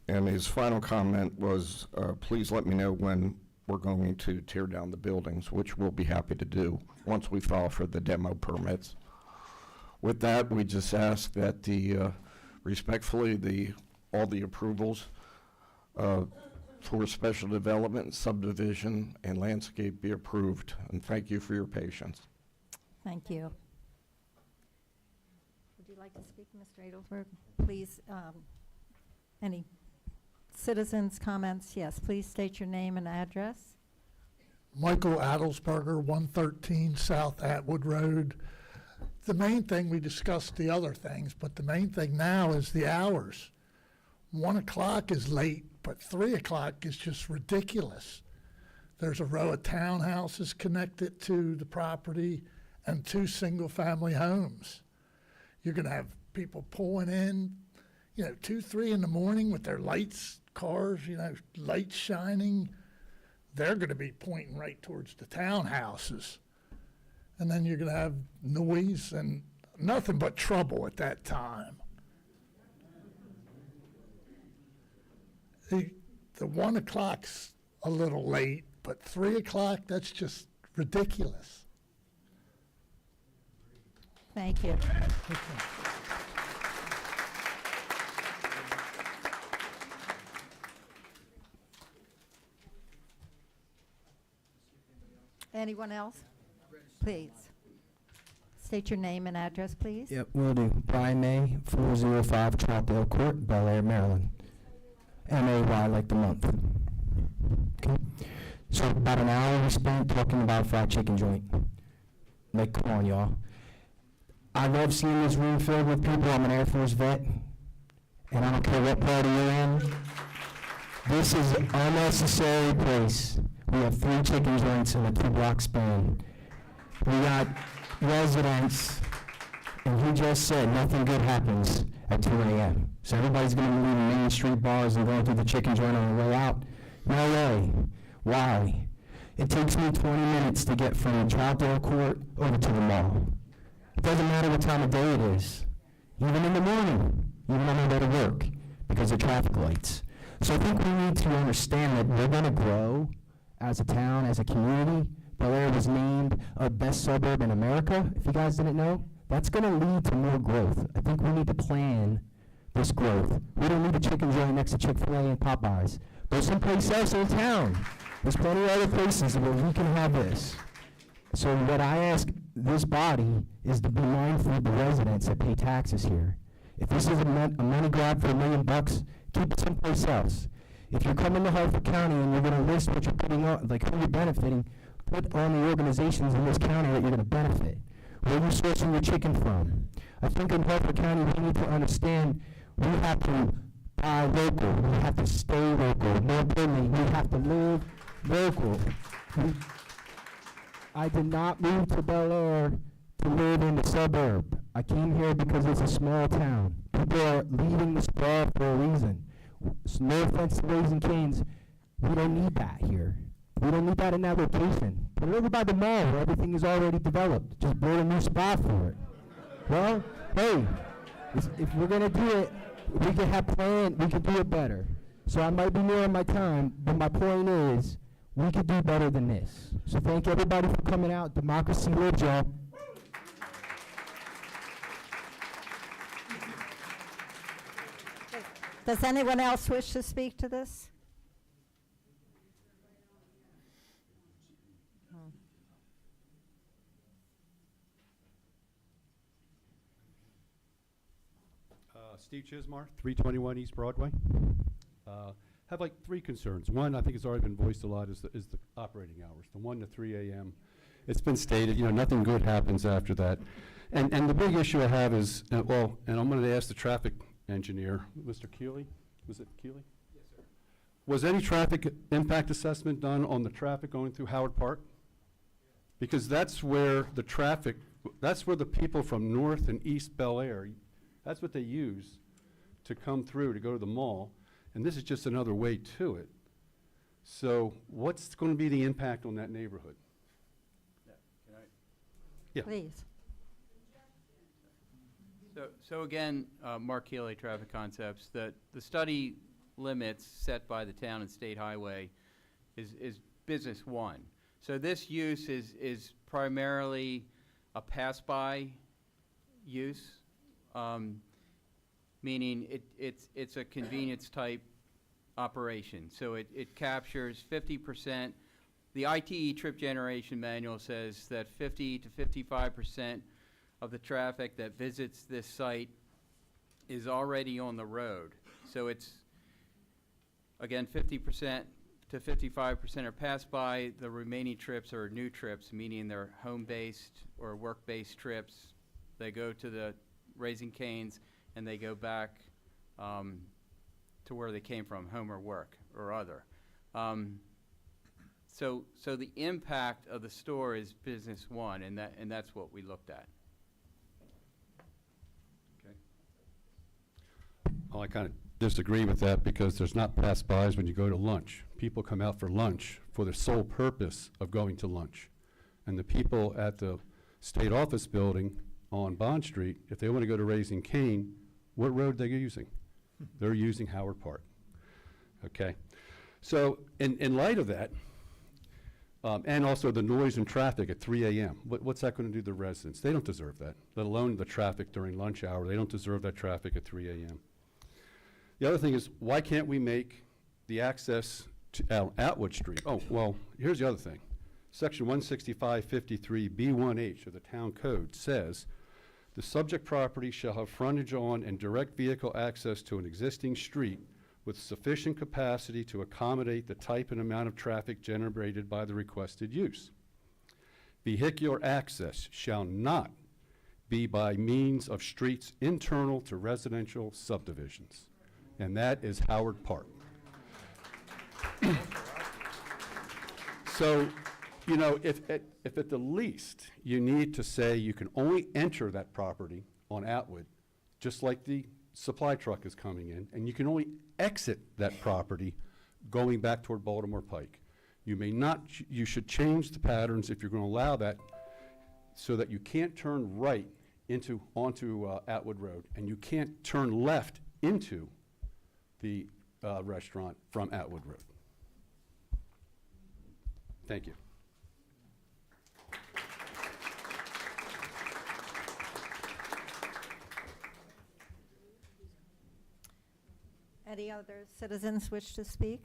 And his final comment was, please let me know when we're going to tear down the buildings, which we'll be happy to do once we file for the demo permits. With that, we just ask that respectfully, all the approvals for special development, subdivision, and landscape be approved. And thank you for your patience. Thank you. Would you like to speak, Mr. Adelsberg? Please, any citizens' comments? Yes, please state your name and address. Michael Adelsberger, 113 South Atwood Road. The main thing, we discussed the other things, but the main thing now is the hours. 1 o'clock is late, but 3 o'clock is just ridiculous. There's a row of townhouses connected to the property and 2 single-family homes. You're going to have people pulling in, 2, 3 in the morning with their lights, cars, lights shining. They're going to be pointing right towards the townhouses. And then you're going to have noise and nothing but trouble at that time. The 1 o'clock's a little late, but 3 o'clock, that's just ridiculous. Thank you. Anyone else? Please. State your name and address, please. Yep, will do. Brian May, 405 Troutdale Court, Bel Air, Maryland. MAY like the month. Okay. So about an hour we spent talking about fried chicken joint. Like, come on, y'all. I love seeing this room filled with people. I'm an Air Force vet, and I don't care what party you're in. This is an unnecessary place. We have 3 chicken joints in a 2-block span. We got residents, and he just said nothing good happens at 2 a.m. So everybody's going to be leaving Main Street bars and going through the chicken joint on the way out. No way. Why? It takes me 20 minutes to get from Troutdale Court over to the mall. It doesn't matter what time of day it is, even in the morning, even on my way to work, because of traffic lights. So I think we need to understand that we're going to grow as a town, as a community. Bel Air was named a best suburb in America, if you guys didn't know. That's going to lead to more growth. I think we need to plan this growth. We don't need a chicken joint next to Chick-fil-A and Popeyes. Go someplace else in town. There's plenty of other places where we can have this. So what I ask this body is to be mindful of the residents that pay taxes here. If this is a money grab for $1 million, keep it someplace else. If you're coming to Harford County and you're going to list what you're putting on, like who you're benefiting, put on the organizations in this county that you're going to benefit. Where you're sourcing your chicken from. I think in Harford County we need to understand we have to buy local, we have to stay local. More importantly, we have to live local. I did not move to Bel Air to live in the suburb. I came here because it's a small town. People are leaving the spa for a reason. No offense to Raising Cane's, we don't need that here. We don't need that in that location. Put it over by the mall where everything is already developed. Just build a new spot for it. Well, hey, if we're gonna do it, we can have plan. We can do it better. So I might be near my time, but my point is, we could do better than this. So thank everybody for coming out. Democracy lives, y'all. Does anyone else wish to speak to this? Steve Chismar, 321 East Broadway. Have like 3 concerns. One, I think it's already been voiced a lot, is the operating hours, the 1 to 3 a.m. It's been stated, nothing good happens after that. And the big issue I have is, and I'm going to ask the traffic engineer, Mr. Keeley, was it Keeley? Yes, sir. Was any traffic impact assessment done on the traffic going through Howard Park? Because that's where the traffic, that's where the people from North and East Bel Air, that's what they use to come through to go to the mall, and this is just another way to it. So what's going to be the impact on that neighborhood? Yeah. Please. So again, Mark Healy, Traffic Concepts, the study limits set by the town and state highway is business 1. So this use is primarily a pass-by use. Meaning it's a convenience type operation. So it captures 50%. The ITE trip generation manual says that 50 to 55% of the traffic that visits this site is already on the road. So it's, again, 50% to 55% are pass by. The remaining trips are new trips, meaning they're home-based or work-based trips. They go to the Raising Cane's and they go back to where they came from, home or work or other. So the impact of the store is business one, and that's what we looked at. Well, I kind of disagree with that because there's not pass-bys when you go to lunch. People come out for lunch for the sole purpose of going to lunch. And the people at the state office building on Bond Street, if they want to go to Raising Cane, what road are they using? They're using Howard Park. Okay? So in light of that, and also the noise and traffic at 3 a.m., what's that going to do to the residents? They don't deserve that, let alone the traffic during lunch hour. They don't deserve that traffic at 3 a.m. The other thing is, why can't we make the access to Atwood Street? Oh, well, here's the other thing. Section 16553B1H of the Town Code says, the subject property shall have frontage on and direct vehicle access to an existing street with sufficient capacity to accommodate the type and amount of traffic generated by the requested use. Vehicular access shall not be by means of streets internal to residential subdivisions. And that is Howard Park. So, you know, if at the least you need to say you can only enter that property on Atwood, just like the supply truck is coming in, and you can only exit that property going back toward Baltimore Pike. You may not, you should change the patterns if you're going to allow that so that you can't turn right onto Atwood Road, and you can't turn left into the restaurant from Atwood Road. Thank you. Any other citizens wish to speak?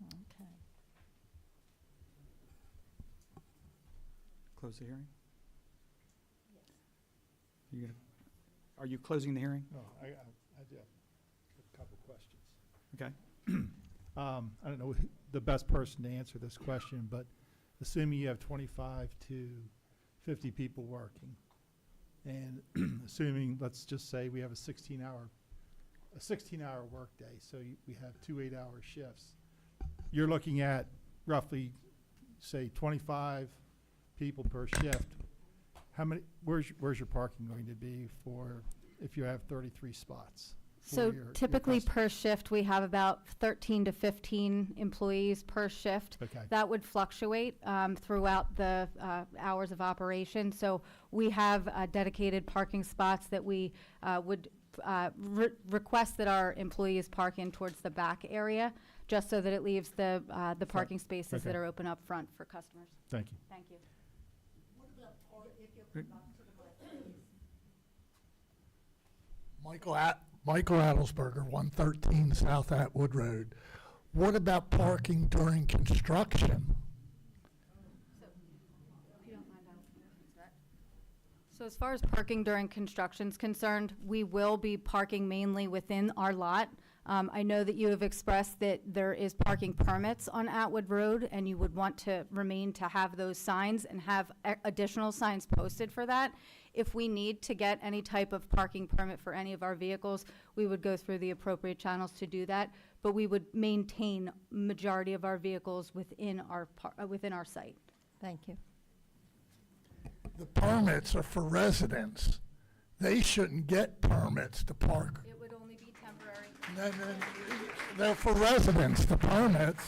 Okay. Close the hearing? Are you closing the hearing? No, I do have a couple questions. Okay. I don't know the best person to answer this question, but assuming you have 25 to 50 people working, and assuming, let's just say we have a 16-hour workday, so we have 2 8-hour shifts. You're looking at roughly, say, 25 people per shift. How many? Where's your parking going to be for if you have 33 spots? So typically per shift, we have about 13 to 15 employees per shift. Okay. That would fluctuate throughout the hours of operation. So we have dedicated parking spots that we would request that our employees park in towards the back area, just so that it leaves the parking spaces that are open up front for customers. Thank you. Thank you. Michael Adelsberger, 113 South Atwood Road. What about parking during construction? So as far as parking during construction is concerned, we will be parking mainly within our lot. I know that you have expressed that there is parking permits on Atwood Road, and you would want to remain to have those signs and have additional signs posted for that. If we need to get any type of parking permit for any of our vehicles, we would go through the appropriate channels to do that, but we would maintain majority of our vehicles within our site. Thank you. The permits are for residents. They shouldn't get permits to park. It would only be temporary. No, they're for residents, the permits.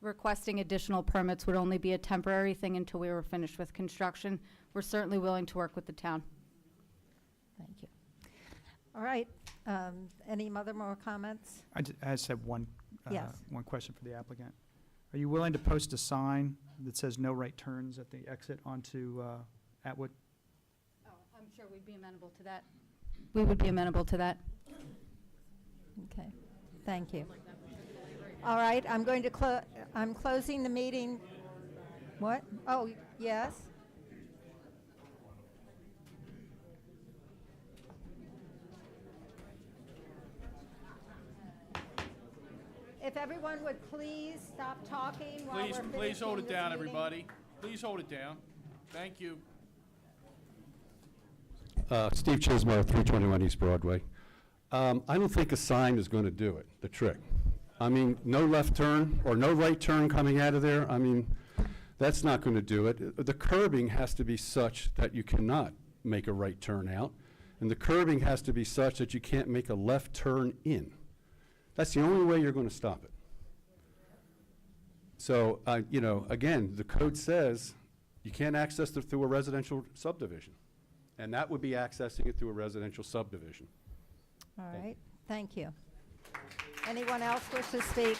Requesting additional permits would only be a temporary thing until we were finished with construction. We're certainly willing to work with the town. Thank you. All right. Any other more comments? I just have one Yes. one question for the applicant. Are you willing to post a sign that says no right turns at the exit onto Atwood? Oh, I'm sure we'd be amenable to that. We would be amenable to that. Okay. Thank you. All right, I'm closing the meeting. What? Oh, yes. If everyone would please stop talking while we're finishing Please hold it this down, meeting. everybody. Please hold it down. Thank you. Steve Chismar, 321 East Broadway. I don't think a sign is going to do it, the trick. I mean, no left turn or no right turn coming out of there. I mean, that's not going to do it. The curbing has to be such that you cannot make a right turn out, and the curbing has to be such that you can't make a left turn in. That's the only way you're going to stop it. So, you know, again, the code says you can't access it through a residential subdivision, and that would be accessing it through a residential subdivision. All right, thank you. Anyone else wish to speak?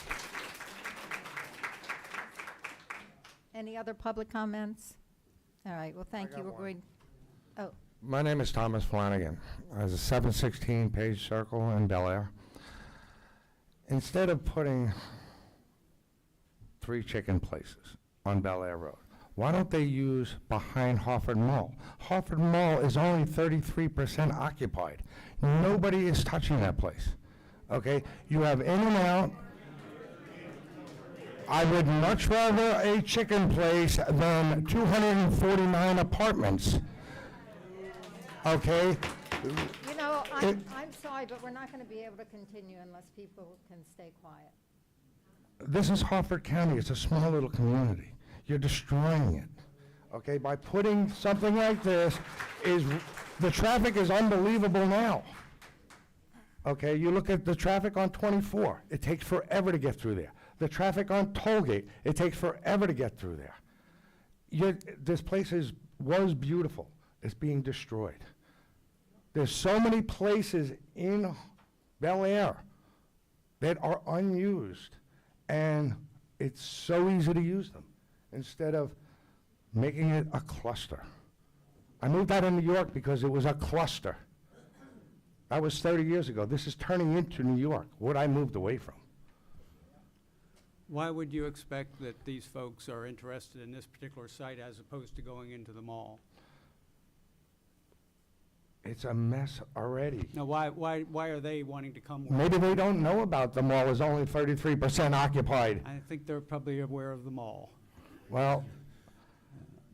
Any other public comments? All right, well, thank you. We're going, oh, My name is Thomas Flanagan. I was a 716 Page Circle in Bel Air. Instead of putting 3 chicken places on Bel Air Road, why don't they use behind Harford Mall? Harford Mall is only 33% occupied. Nobody is touching that place, okay? You have in and out. I would much rather a chicken place than 249 apartments, okay? you know, I'm sorry, but we're not going to be able to continue unless people can stay quiet. This is Harford County. It's a small little community. You're destroying it, okay? By putting something like this, the traffic is unbelievable now. Okay, you look at the traffic on 24. It takes forever to get through there. The traffic on Tollgate, it takes forever to get through there. This place was beautiful. It's being destroyed. There's so many places in Bel Air that are unused, and it's so easy to use them instead of making it a cluster. I moved out of New York because it was a cluster. That was 30 years ago. This is turning into New York, what I moved away from. Why would you expect that these folks are interested in this particular site as opposed to going into the mall? It's a mess already. Now, why are they wanting to come? Maybe they don't know about the mall is only 33% occupied. I think they're probably aware of the mall. Well,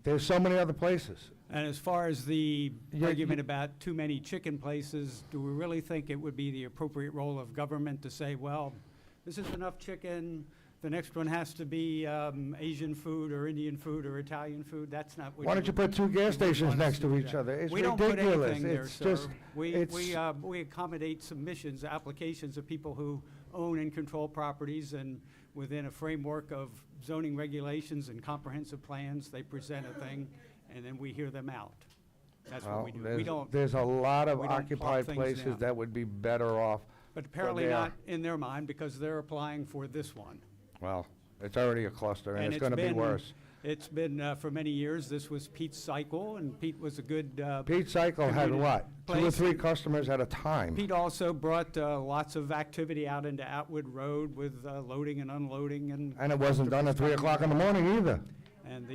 there's so many other places. And as far as the argument about too many chicken places, do we really think it would be the appropriate role of government to say, well, this is enough chicken, the next one has to be Asian food or Indian food or Italian food? That's not what. Why don't you put 2 gas stations next to each other? It's we don't ridiculous. put anything there, It's sir. just, We accommodate submissions, applications of people who own and control properties, and within a framework of zoning regulations and comprehensive plans, they present a thing, and then we hear them out. That's what we do. We don't. There's a lot of we don't occupied plop things places down. that would be better off. But apparently not in their mind, because they're applying for this one. Well, it's already a cluster, and it's going to be worse. It's been for many years. This was Pete's Cycle, and Pete was a good. Pete's Cycle had community what? 2 or place. 3 customers at a time. Pete also brought lots of activity out into Atwood Road with loading and unloading, and it wasn't done at 3 o'clock in the morning either. And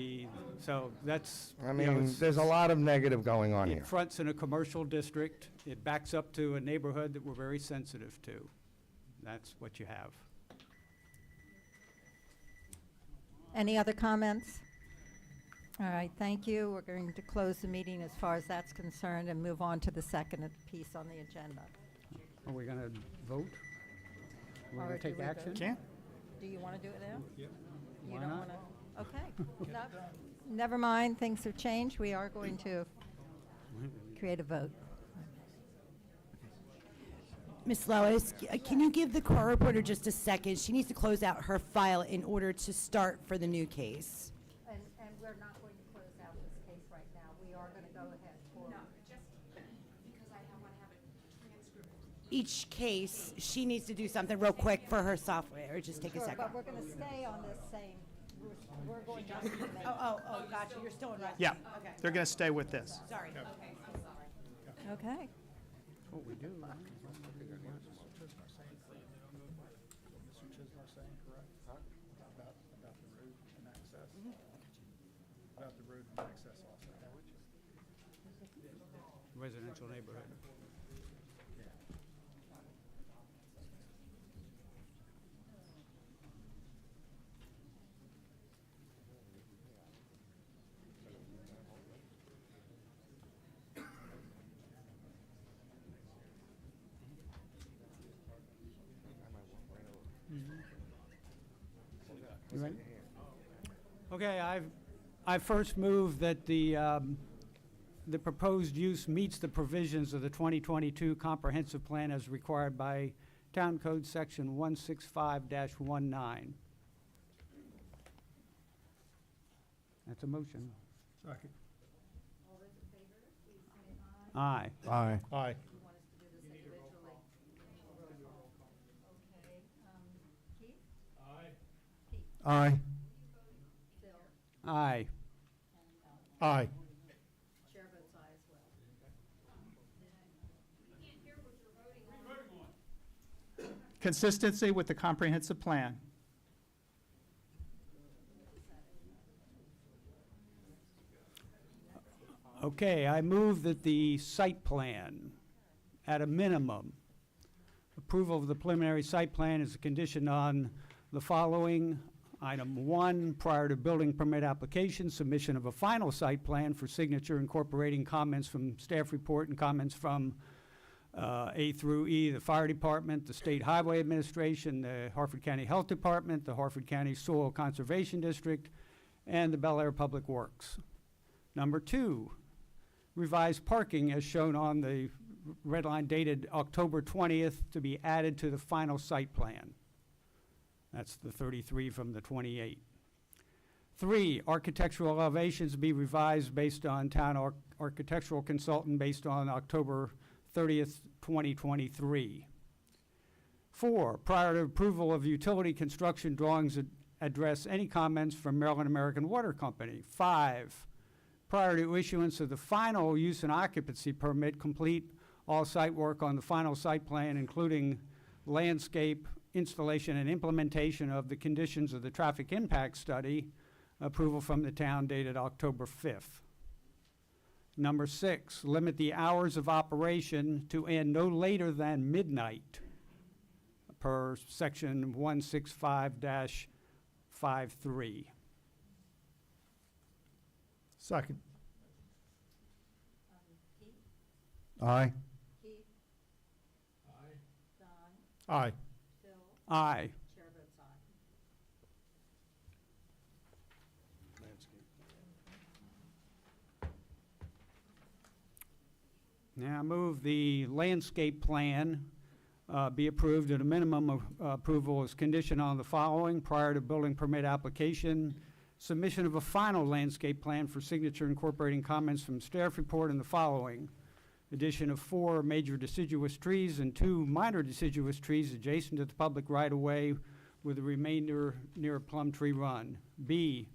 so that's. I mean, there's a lot of negative going on here. It fronts in a commercial district. It backs up to a neighborhood that we're very sensitive to. That's what you have. Any other comments? All right, thank you. We're going to close the meeting as far as that's concerned and move on to the second piece on the agenda. Are we going to vote? We're Or going to do take we action? vote? Do you want to do it now? Yep. You Why don't not? want to? Okay. No, never mind, things have changed. We are going to create a vote. Ms. Lois, can you give the court reporter just a second? She needs to close out her file in order to start for the new case. And we're not going to close out this case right now. We are going to go ahead for. No, just because I want to have a transcript. Each case, she needs to do something real quick for her software. Just take a Sure, second. but we're going to stay on this same, we're going to. Oh, gotcha. You're still in Russia. Yeah, Okay. they're going to stay with this. Sorry. Okay, I'm sorry. Okay. What we do. Residential neighborhood. You ready? Okay, I first move that the proposed use meets the provisions of the 2022 comprehensive plan as required by Town Code Section 165-19. That's a motion. Second. Aye. Aye. Aye. Aye. Aye. Aye. Chair votes aye as well. Consistency with the comprehensive plan. Okay, I move that the site plan, at a minimum, approval of the preliminary site plan is a condition on the following. Item 1, prior to building permit application, submission of a final site plan for signature incorporating comments from staff report and comments from A through E, the fire department, the state highway administration, the Harford County Health Department, the Harford County Soil Conservation District, and the Bel Air Public Works. Number 2, revised parking as shown on the red line dated October 20th to be added to the final site plan. That's the 33 from the 28. 3, architectural elevations be revised based on town architectural consultant based on October 30th, 2023. 4, prior to approval of utility construction drawings, address any comments from Maryland American Water Company. 5, prior to issuance of the final use and occupancy permit, complete all site work on the final site plan, including landscape, installation, and implementation of the conditions of the traffic impact study, approval from the town dated October 5th. Number 6, limit the hours of operation to end no later than midnight per section 165-53. Second. Aye. Aye. Aye. Chair votes aye. Now I move the landscape plan be approved at a minimum of approval is conditioned on the following: prior to building permit application, submission of a final landscape plan for signature incorporating comments from staff report and the following: addition of 4 major deciduous trees and 2 minor deciduous trees adjacent to the public right-of-way with the remainder near Plum Tree Run. B,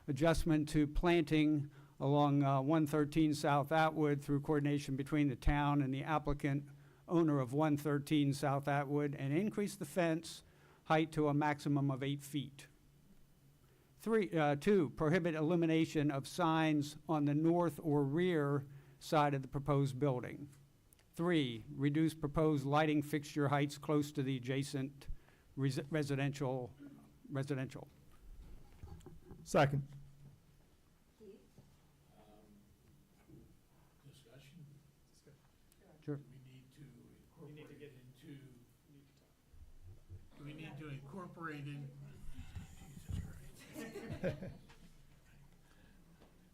adjustment to planting along 113 South Atwood through coordination between the town and the applicant, owner of 113 South Atwood, and increase the fence height to a maximum of 8 feet. 2, prohibit illumination of signs on the north or rear side of the proposed building. 3, reduce proposed lighting fixture heights close to the adjacent residential. Second. Discussion? Sure. Do we need to incorporate in?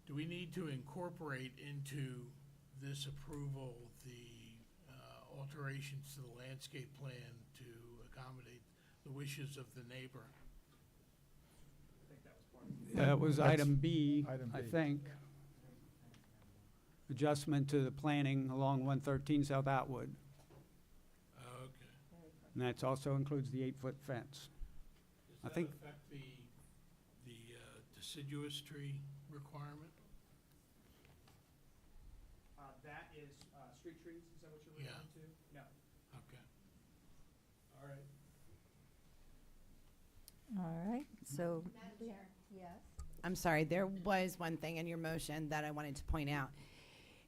Do we need to incorporate into this approval the alterations to the landscape plan to accommodate the wishes of the neighbor? That was That's item B, item I B. think. Adjustment to the planning along 113 South Atwood. Okay. And that also includes the 8-foot fence. I think- Does that affect the deciduous tree requirement? That is street trees, is that what you're referring to? No. Okay. All right. All right, so. Yes. I'm sorry, there was one thing in your motion that I wanted to point out.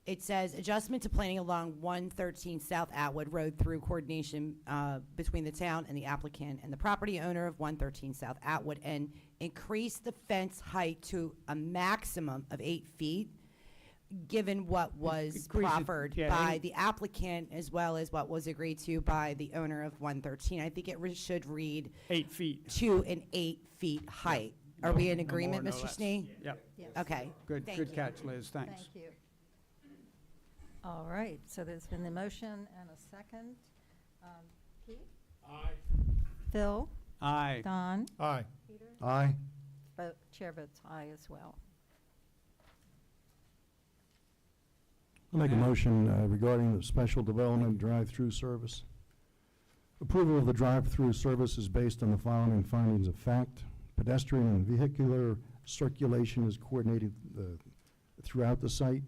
It says adjustment to planning along 113 South Atwood Road through coordination between the town and the applicant and the property owner of 113 South Atwood, and increase the fence height to a maximum of 8 feet. given what was Increase it, proffered yeah, by any- the applicant as well as what was agreed to by the owner of 113, I think it should read 8 feet. to an 8 feet height. Are we in agreement, no Mr. less. Snee? Yep. Yes. Okay. Good, Thank good you. catch, Liz, thanks. Thank you. All right, so there's been the motion and a second. Pete? Aye. Phil? Aye. Don? Aye. Peter? Aye. Chair votes aye as well. I'll make a motion regarding the special development drive-through service. Approval of the drive-through service is based on the following findings of fact. Pedestrian and vehicular circulation is coordinated throughout the site.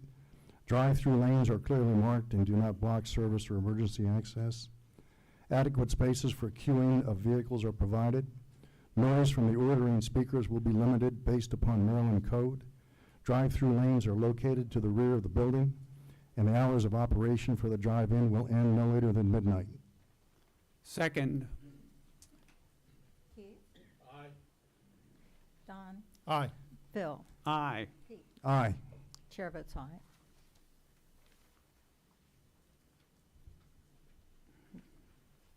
Drive-through lanes are clearly marked and do not block service or emergency access. Adequate spaces for queuing of vehicles are provided. Noise from the ordering speakers will be limited based upon Maryland code. Drive-through lanes are located to the rear of the building, and the hours of operation for the drive-in will end no later than midnight. Second. Keith? Aye. Don? Aye. Phil? Aye. Pete? Aye. Chair votes aye.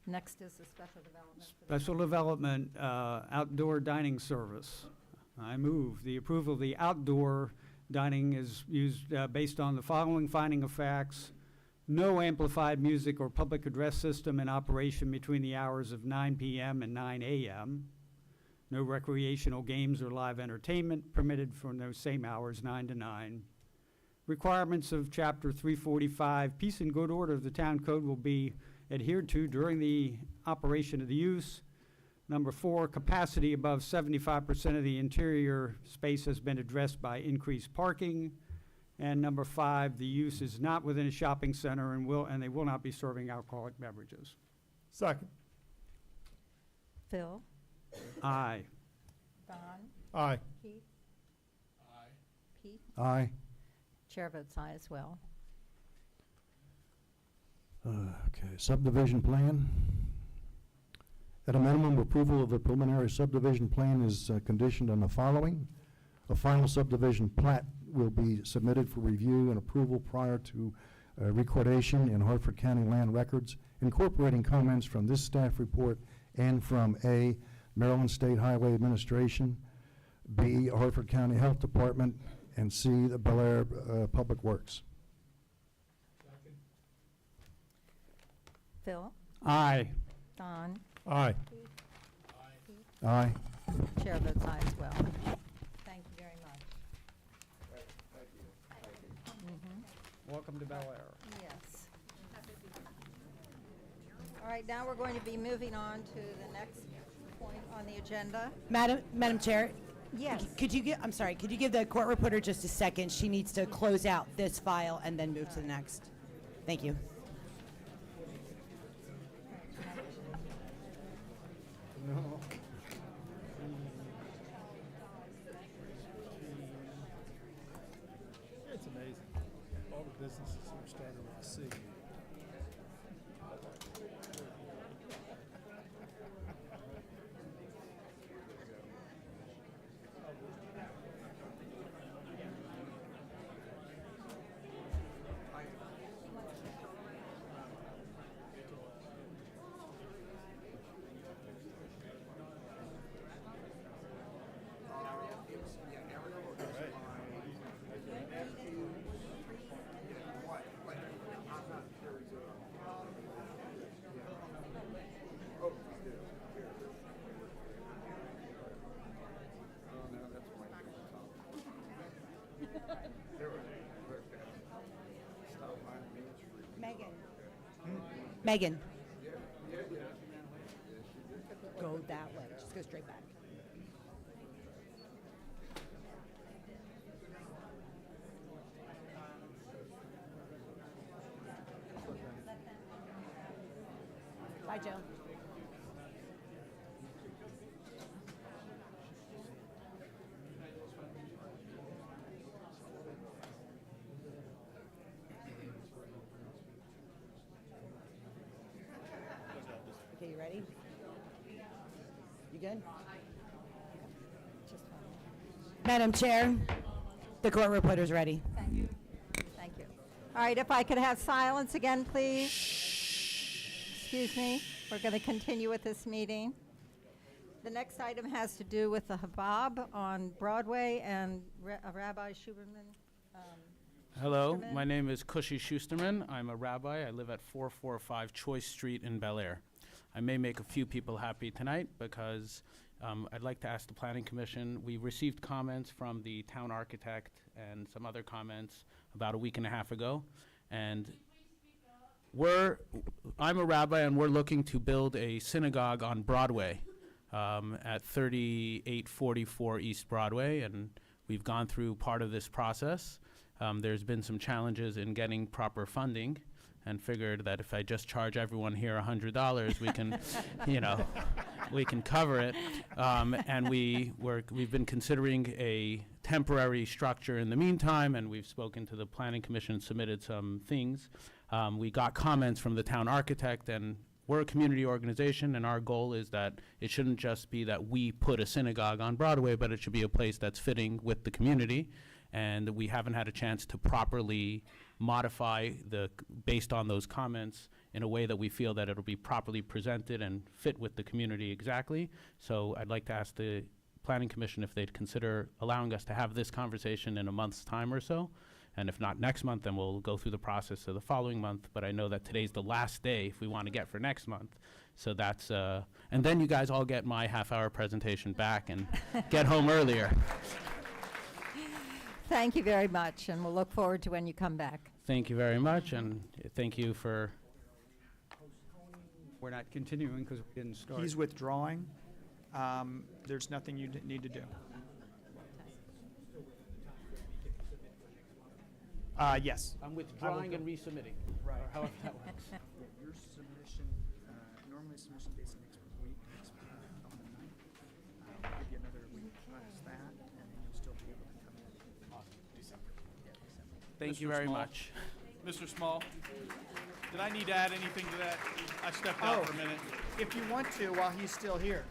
Next is the special development. for the- Special development, outdoor dining service. I move the approval of the outdoor dining is used based on the following finding of facts. No amplified music or public address system in operation between the hours of 9 p.m. and 9 a.m. No recreational games or live entertainment permitted from those same hours, 9 to 9. Requirements of Chapter 345, peace and good order of the town code will be adhered to during the operation of the use. Number 4, capacity above 75% of the interior space has been addressed by increased parking. And number 5, the use is not within a shopping center and they will not be serving alcoholic beverages. Second. Phil? Aye. Don? Aye. Keith? Aye. Pete? Aye. Chair votes aye as well. Okay, subdivision plan. At a minimum, approval of the preliminary subdivision plan is conditioned on the following. A final subdivision plat will be submitted for review and approval prior to recordation in Harford County Land Records, incorporating comments from this staff report and from A, Maryland State Highway Administration, B, Harford County Health Department, and C, the Bel Air Public Works. Second. Phil? Aye. Don? Aye. Keith? Aye. Pete? Aye. Chair votes aye as well. Thank you very much. Welcome to Bel Air. Yes. All right, now we're going to be moving on to the next point on the agenda. Madam Chair? Yes. Could you I'm sorry, could you give the court reporter just a second? She needs to close out this file and then move to the next. Thank you. It's amazing. All the businesses are starting to see. Megan. Go that way. Just go straight back. Bye, Joe. Okay, you ready? You good? Madam Chair, the court reporter's ready. Thank you. All right, if I could have silence again, please. Excuse me. We're going to continue with this meeting. The next item has to do with the Habad on Broadway and Rabbi Schuberman. Hello, Schusterman. my name is Cushy Schusterman. I'm a rabbi. I live at 445 Choice Street in Bel Air. I may make a few people happy tonight because I'd like to ask the Planning Commission. We received comments from the town architect and some other comments about a week and a half ago. And I'm a rabbi and we're looking to build a synagogue on Broadway at 3844 East Broadway. And we've gone through part of this process. There's been some challenges in getting proper funding and figured that if I just charge everyone here $100, we can, we can cover it. And we've been considering a temporary structure in the meantime, and we've spoken to the Planning Commission, submitted some things. We got comments from the town architect, and we're a community organization, and our goal is that it shouldn't just be that we put a synagogue on Broadway, but it should be a place that's fitting with the community. And we haven't had a chance to properly modify based on those comments in a way that we feel that it'll be properly presented and fit with the community exactly. So I'd like to ask the Planning Commission if they'd consider allowing us to have this conversation in a month's time or so. And if not next month, then we'll go through the process of the following month. But I know that today's the last day if we want to get for next month. So that's, and then you guys all get my half-hour presentation back and get home earlier. Thank you very much, and we'll look forward to when you come back. Thank you very much, and thank you for... We're not continuing because we didn't start. He's withdrawing. There's nothing you need to do. Yes. I'm withdrawing and resubmitting. Right. Or however that works. Your submission, normally submission dates next week, on the 9th. I'll give you another week past that, and then you'll still be able to come in. December. Yeah, December. Thank you Mr. very Small. much. Mr. Small, did I need to add anything to that? I stepped out for a minute. If you want to, while he's still here.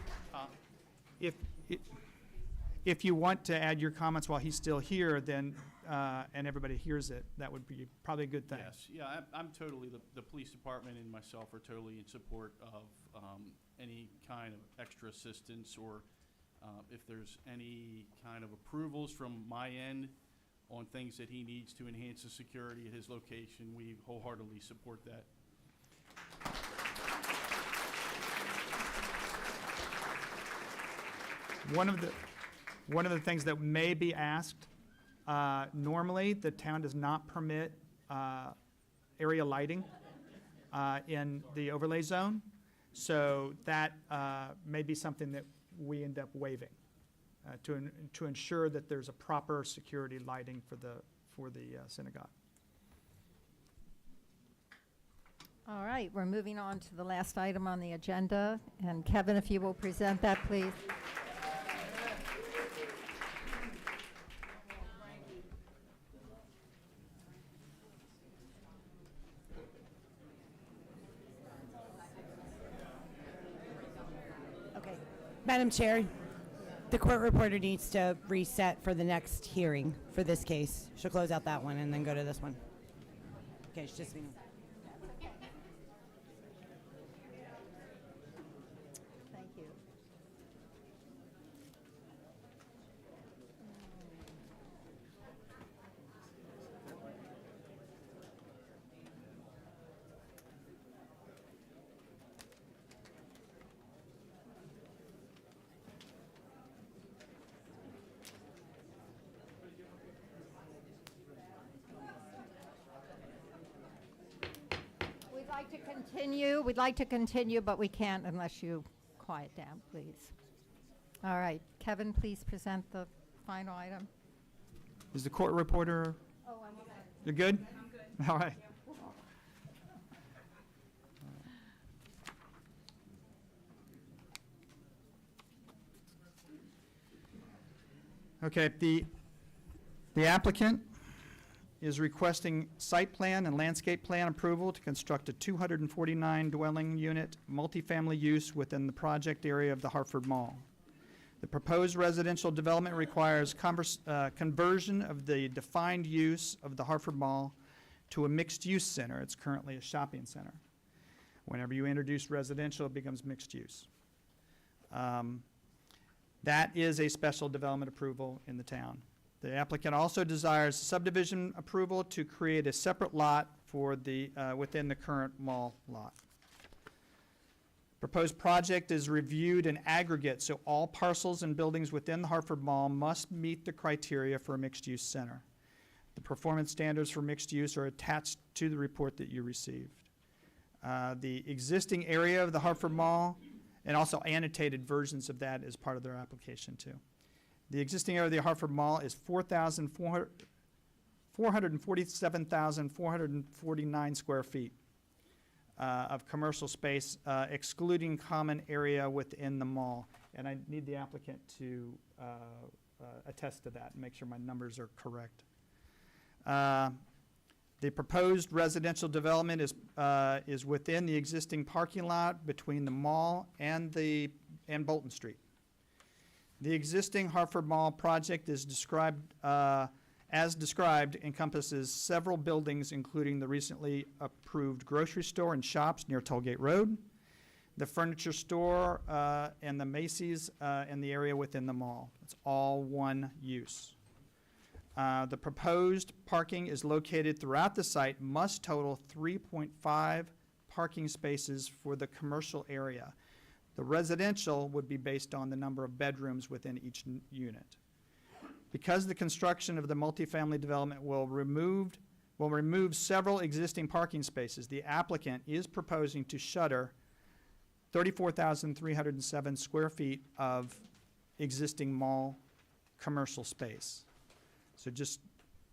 If you want to add your comments while he's still here, then, and everybody hears it, that would be probably a good thing. Yes, yeah, I'm totally, the police department and myself are totally in support of any kind of extra assistance or if there's any kind of approvals from my end on things that he needs to enhance the security at his location, we wholeheartedly support that. One of the things that may be asked, normally the town does not permit area lighting in the overlay zone, so that may be something that we end up waiving to ensure that there's a proper security lighting for the synagogue. All right, we're moving on to the last item on the agenda, and Kevin, if you will present that, please. Okay. Madam Chair, the court reporter needs to reset for the next hearing for this case. She'll close out that one and then go to this one. Okay, it's just me. Thank you. We'd like to continue, but we can't unless you quiet down, please. All right, Kevin, please present the final item. Is the court reporter? Oh, I'm good. You're good? I'm good. All right. Okay, the applicant is requesting site plan and landscape plan approval to construct a 249 dwelling unit multifamily use within the project area of the Harford Mall. The proposed residential development requires conversion of the defined use of the Harford Mall to a mixed-use center. It's currently a shopping center. Whenever you introduce residential, it becomes mixed use. That is a special development approval in the town. The applicant also desires subdivision approval to create a separate lot for the, within the current mall lot. Proposed project is reviewed in aggregate, so all parcels and buildings within the Harford Mall must meet the criteria for a mixed-use center. The performance standards for mixed use are attached to the report that you received. The existing area of the Harford Mall, and also annotated versions of that as part of their application too. The existing area of the Harford Mall is 447,449 square feet of commercial space, excluding common area within the mall. And I need the applicant to attest to that and make sure my numbers are correct. The proposed residential development is within the existing parking lot between the mall and Bolton Street. The existing Harford Mall project is described, as described, encompasses several buildings, including the recently approved grocery store and shops near Tollgate Road, the furniture store, and the Macy's in the area within the mall. It's all one use. The proposed parking is located throughout the site, must total 3.5 parking spaces for the commercial area. The residential would be based on the number of bedrooms within each unit. Because the construction of the multifamily development will remove several existing parking spaces, the applicant is proposing to shutter 34,307 square feet of existing mall commercial space. So just.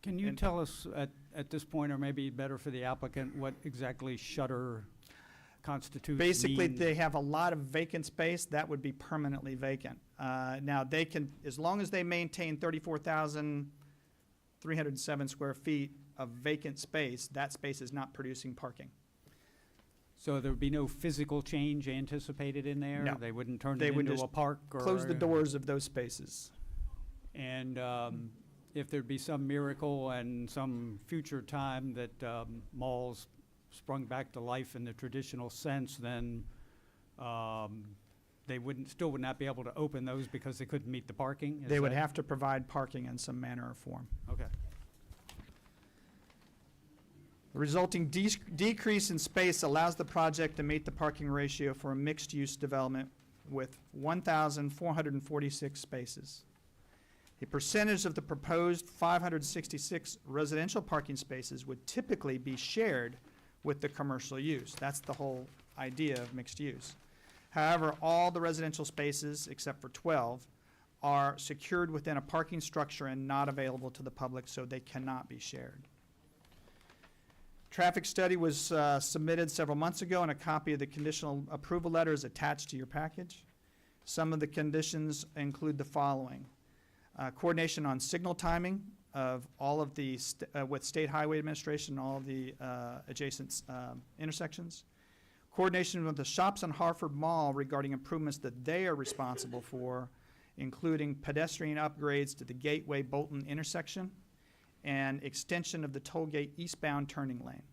Can you tell us at this point, or maybe better for the applicant, what exactly shutter constitutes? Basically, mean? they have a lot of vacant space that would be permanently vacant. Now, they can, as long as they maintain 34,307 square feet of vacant space, that space is not producing parking. So there would be no physical change anticipated in there? No. They wouldn't turn They it would into just a park? Or close the doors of those spaces. And if there'd be some miracle and some future time that malls sprung back to life in the traditional sense, then they still would not be able to open those because they couldn't meet the parking? They would have to provide parking in some manner or form. Okay. The resulting decrease in space allows the project to meet the parking ratio for a mixed-use development with 1,446 spaces. A percentage of the proposed 566 residential parking spaces would typically be shared with the commercial use. That's the whole idea of mixed use. However, all the residential spaces, except for 12, are secured within a parking structure and not available to the public, so they cannot be shared. Traffic study was submitted several months ago, and a copy of the conditional approval letter is attached to your package. Some of the conditions include the following. Coordination on signal timing of all of the, with State Highway Administration, all of the adjacent intersections. Coordination with the shops on Harford Mall regarding improvements that they are responsible for, including pedestrian upgrades to the Gateway Bolton intersection and extension of the tollgate eastbound turning lane.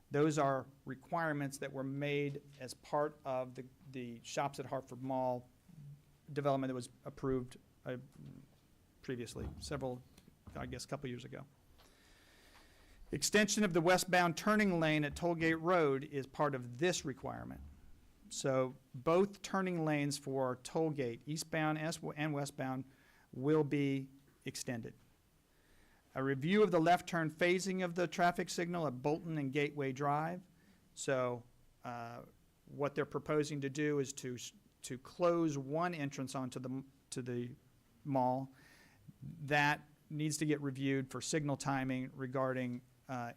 Those are requirements that were made as part of the shops at Harford Mall development that was approved previously, a couple years ago. Extension of the westbound turning lane at Tollgate Road is part of this requirement. So both turning lanes for Tollgate, eastbound and westbound, will be extended. A review of the left turn phasing of the traffic signal at Bolton and Gateway Drive. So what they're proposing to do is to close one entrance onto the mall. That needs to get reviewed for signal timing regarding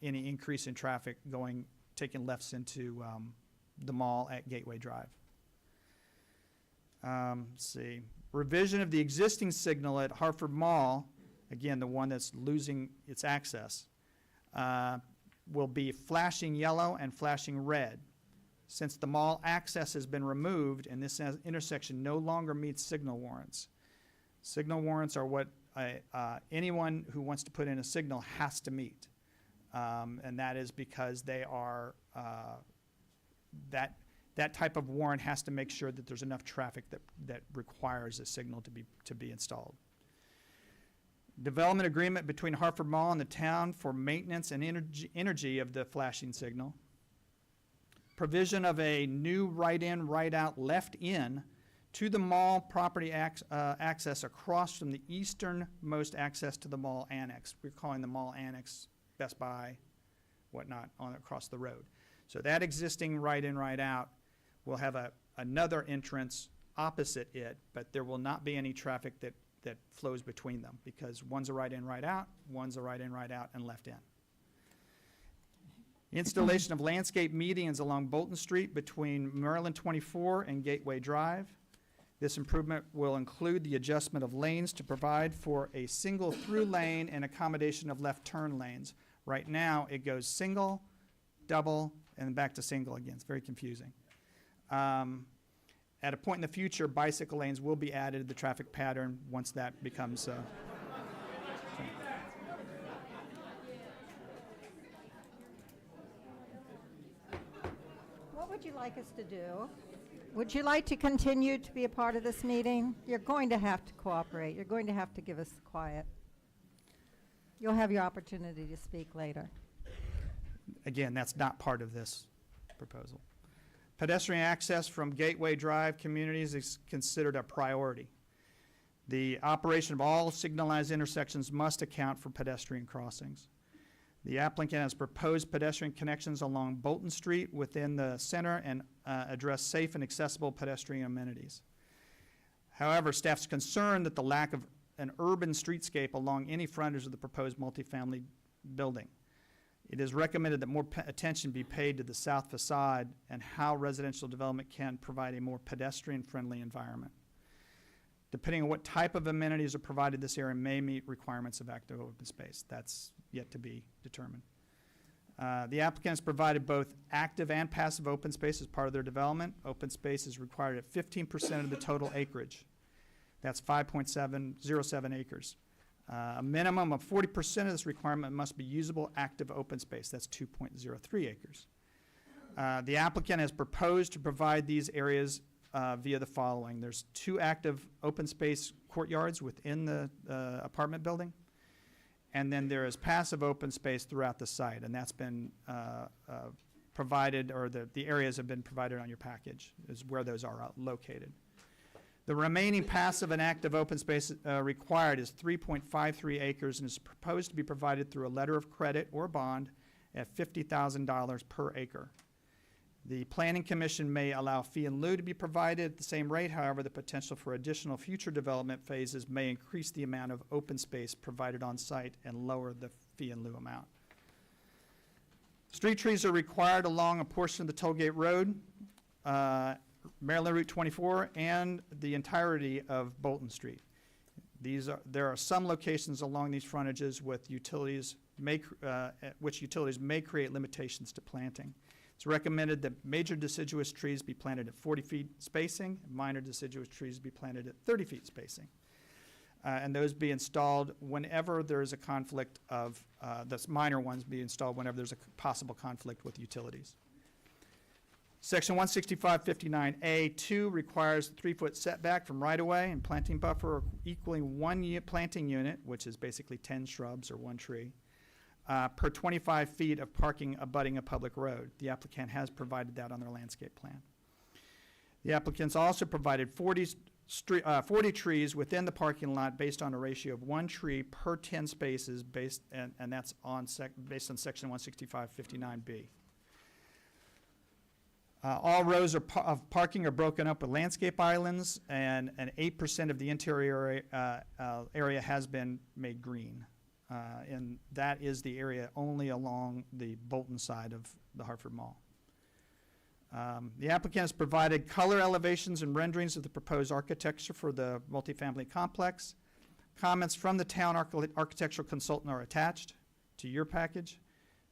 any increase in traffic taking lefts into the mall at Gateway Drive. Let's see. Revision of the existing signal at Harford Mall, again, the one that's losing its access, will be flashing yellow and flashing red. Since the mall access has been removed and this intersection no longer meets signal warrants. Signal warrants are what anyone who wants to put in a signal has to meet. And that is because they are, that type of warrant has to make sure that there's enough traffic that requires a signal to be installed. Development agreement between Harford Mall and the town for maintenance and energy of the flashing signal. Provision of a new right-in, right-out, left-in to the mall property access across from the easternmost access to the mall annex. We're calling the mall annex Best Buy, whatnot, across the road. So that existing right-in, right-out will have another entrance opposite it, but there will not be any traffic that flows between them, because one's a right-in, right-out, one's a right-in, right-out, and left-in. Installation of landscape medians along Bolton Street between Maryland 24 and Gateway Drive. This improvement will include the adjustment of lanes to provide for a single through lane and accommodation of left turn lanes. Right now, it goes single, double, and back to single again. It's very confusing. At a point in the future, bicycle lanes will be added to the traffic pattern once that becomes What would you like us to do? Would you like to continue to be a part of this meeting? You're going to have to cooperate. You're going to have to give us the quiet. You'll have your opportunity to speak later. Again, that's not part of this proposal. Pedestrian access from Gateway Drive communities is considered a priority. The operation of all signalized intersections must account for pedestrian crossings. The applicant has proposed pedestrian connections along Bolton Street within the center and address safe and accessible pedestrian amenities. However, staff's concerned that the lack of an urban streetscape along any frontage of the proposed multifamily building. It is recommended that more attention be paid to the south facade and how residential development can provide a more pedestrian-friendly environment. Depending on what type of amenities are provided, this area may meet requirements of active open space. That's yet to be determined. The applicant has provided both active and passive open space as part of their development. Open space is required at 15% of the total acreage. That's 5.707 acres. A minimum of 40% of this requirement must be usable active open space. That's 2.03 acres. The applicant has proposed to provide these areas via the following. There's 2 active open space courtyards within the apartment building, and then there is passive open space throughout the site, and that's been provided, or the areas have been provided on your package, is where those are located. The remaining passive and active open space required is 3.53 acres and is proposed to be provided through a letter of credit or bond at $50,000 per acre. The Planning Commission may allow fee in lieu to be provided at the same rate. However, the potential for additional future development phases may increase the amount of open space provided on site and lower the fee in lieu amount. Street trees are required along a portion of the Tollgate Road, Maryland Route 24, and the entirety of Bolton Street. There are some locations along these frontages with which utilities may create limitations to planting. It's recommended that major deciduous trees be planted at 40 feet spacing, and minor deciduous trees be planted at 30 feet spacing. And those be installed whenever there is a conflict of, the minor ones be installed whenever there's a possible conflict with utilities. Section 16559A2 requires a 3-foot setback from right-of-way and planting buffer equaling 1 planting unit, which is basically 10 shrubs or 1 tree, per 25 feet of parking abutting a public road. The applicant has provided that on their landscape plan. The applicants also provided 40 trees within the parking lot based on a ratio of 1 tree per 10 spaces, and that's based on section 16559B. All rows of parking are broken up with landscape islands, and 8% of the interior area has been made green. And that is the area only along the Bolton side of the Harford Mall. The applicant has provided color elevations and renderings of the proposed architecture for the multifamily complex. Comments from the town architectural consultant are attached to your package.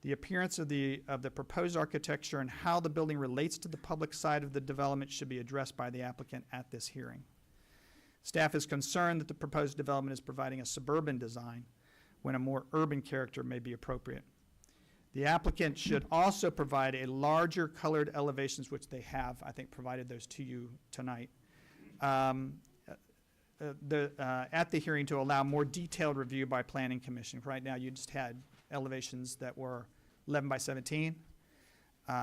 The appearance of the proposed architecture and how the building relates to the public side of the development should be addressed by the applicant at this hearing. Staff is concerned that the proposed development is providing a suburban design when a more urban character may be appropriate. The applicant should also provide a larger colored elevations, which they have, I think, provided those to you tonight, at the hearing to allow more detailed review by Planning Commission. Right now, you just had elevations that were 11 by 17.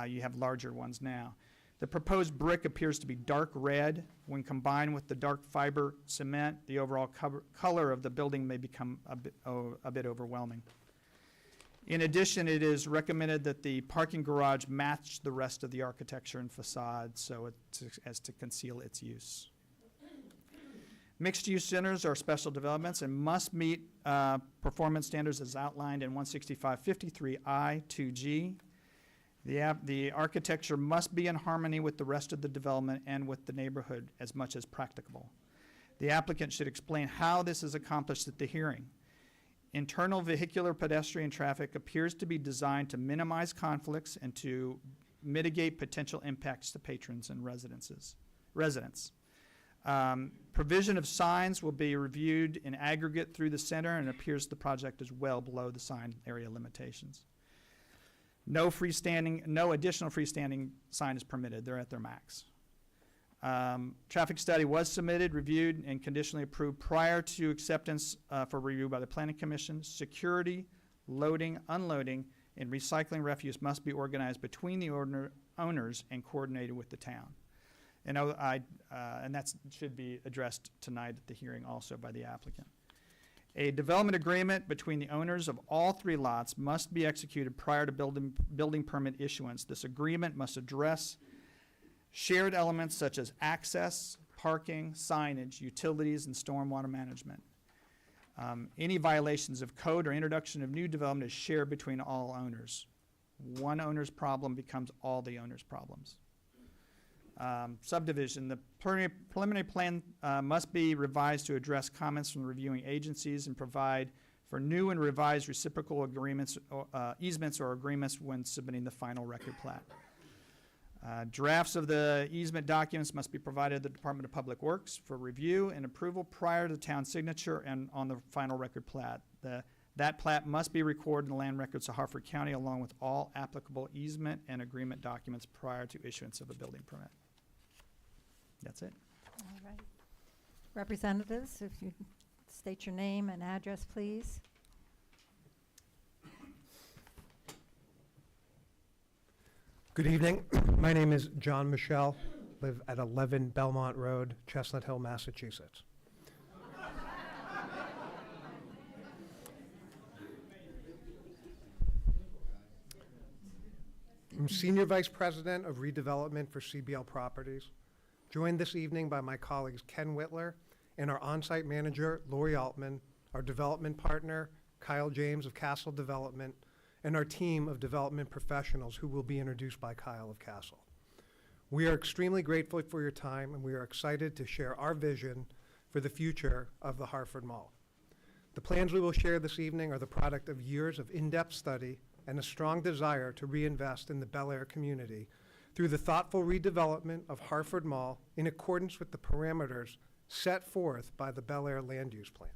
You have larger ones now. The proposed brick appears to be dark red. When combined with the dark fiber cement, the overall color of the building may become a bit overwhelming. In addition, it is recommended that the parking garage match the rest of the architecture and facade as to conceal its use. Mixed-use centers are special developments and must meet performance standards as outlined in 165-53I-2G. The architecture must be in harmony with the rest of the development and with the neighborhood as much as practicable. The applicant should explain how this is accomplished at the hearing. Internal vehicular pedestrian traffic appears to be designed to minimize conflicts and to mitigate potential impacts to patrons and residents. Provision of signs will be reviewed in aggregate through the center, and it appears the project is well below the sign area limitations. No additional freestanding sign is permitted. They're at their max. Traffic study was submitted, reviewed, and conditionally approved prior to acceptance for review by the Planning Commission. Security, loading, unloading, and recycling refuse must be organized between the owners and coordinated with the town. And that should be addressed tonight at the hearing also by the applicant. A development agreement between the owners of all three lots must be executed prior to building permit issuance. This agreement must address shared elements such as access, parking, signage, utilities, and stormwater management. Any violations of code or introduction of new development is shared between all owners. One owner's problem becomes all the owners' problems. Subdivision, the preliminary plan must be revised to address comments from the reviewing agencies and provide for new and revised reciprocal agreements, easements or agreements when submitting the final record plat. Drafts of the easement documents must be provided to the Department of Public Works for review and approval prior to the town signature and on the final record plat. That plat must be recorded in the land records of Harford County along with all applicable easement and agreement documents prior to issuance of a building permit. That's it. All right. Representatives, if you state your name and address, please. Good evening. My name is John Michelle. Live at 11 Belmont Road, Chestnut Hill, Massachusetts. I'm Senior Vice President of Redevelopment for CBL Properties, joined this evening by my colleagues Ken Whitler and our on-site manager, Lori Altman, our development partner, Kyle James of Castle Development, and our team of development professionals who will be introduced by Kyle of Castle. We are extremely grateful for your time, and we are excited to share our vision for the future of the Harford Mall. The plans we will share this evening are the product of years of in-depth study and a strong desire to reinvest in the Bel Air community through the thoughtful redevelopment of Harford Mall in accordance with the parameters set forth by the Bel Air Land Use Plan.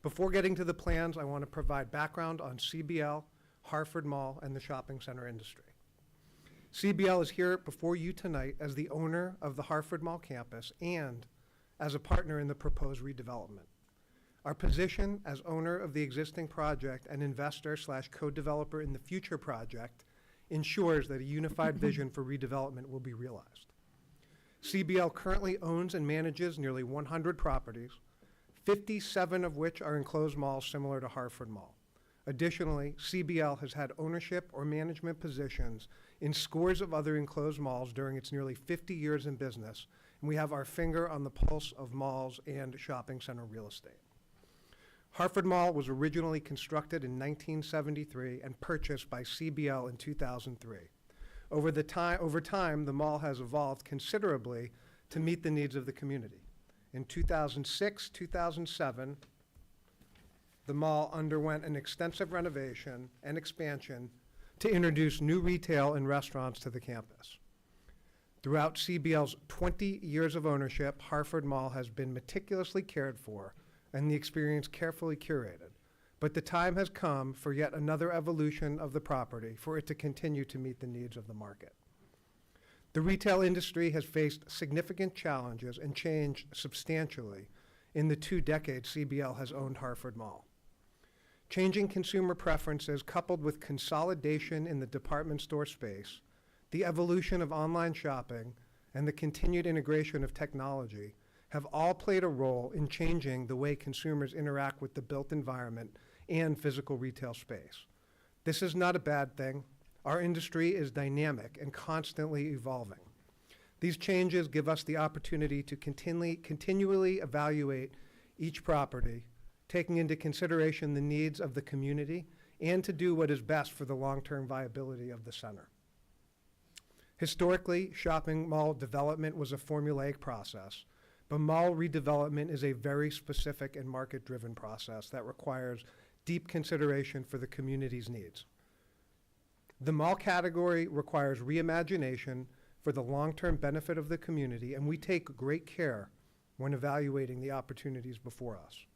Before getting to the plans, I want to provide background on CBL, Harford Mall, and the shopping center industry. CBL is here before you tonight as the owner of the Harford Mall campus and as a partner in the proposed redevelopment. Our position as owner of the existing project and investor/co-developer in the future project ensures that a unified vision for redevelopment will be realized. CBL currently owns and manages nearly 100 properties, 57 of which are enclosed malls similar to Harford Mall. Additionally, CBL has had ownership or management positions in scores of other enclosed malls during its nearly 50 years in business, and we have our finger on the pulse of malls and shopping center real estate. Harford Mall was originally constructed in 1973 and purchased by CBL in 2003. Over time, the mall has evolved considerably to meet the needs of the community. In 2006, 2007, the mall underwent an extensive renovation and expansion to introduce new retail and restaurants to the campus. Throughout CBL's 20 years of ownership, Harford Mall has been meticulously cared for and the experience carefully curated, but the time has come for yet another evolution of the property for it to continue to meet the needs of the market. The retail industry has faced significant challenges and changed substantially in the 2 decades CBL has owned Harford Mall. Changing consumer preferences coupled with consolidation in the department store space, the evolution of online shopping, and the continued integration of technology have all played a role in changing the way consumers interact with the built environment and physical retail space. This is not a bad thing. Our industry is dynamic and constantly evolving. These changes give us the opportunity to continually evaluate each property, taking into consideration the needs of the community and to do what is best for the long-term viability of the center. Historically, shopping mall development was a formulaic process, but mall redevelopment is a very specific and market-driven process that requires deep consideration for the community's needs. The mall category requires reimagination for the long-term benefit of the community, and we take great care when evaluating the opportunities before us.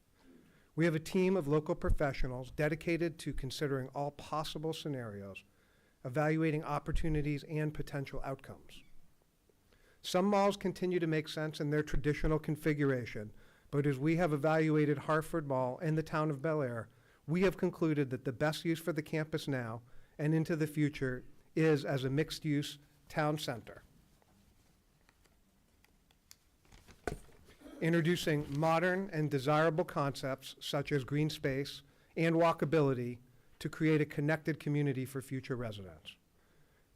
We have a team of local professionals dedicated to considering all possible scenarios, evaluating opportunities and potential outcomes. Some malls continue to make sense in their traditional configuration, but as we have evaluated Harford Mall and the town of Bel Air, we have concluded that the best use for the campus now and into the future is as a mixed-use town center. Introducing modern and desirable concepts such as green space and walkability to create a connected community for future residents.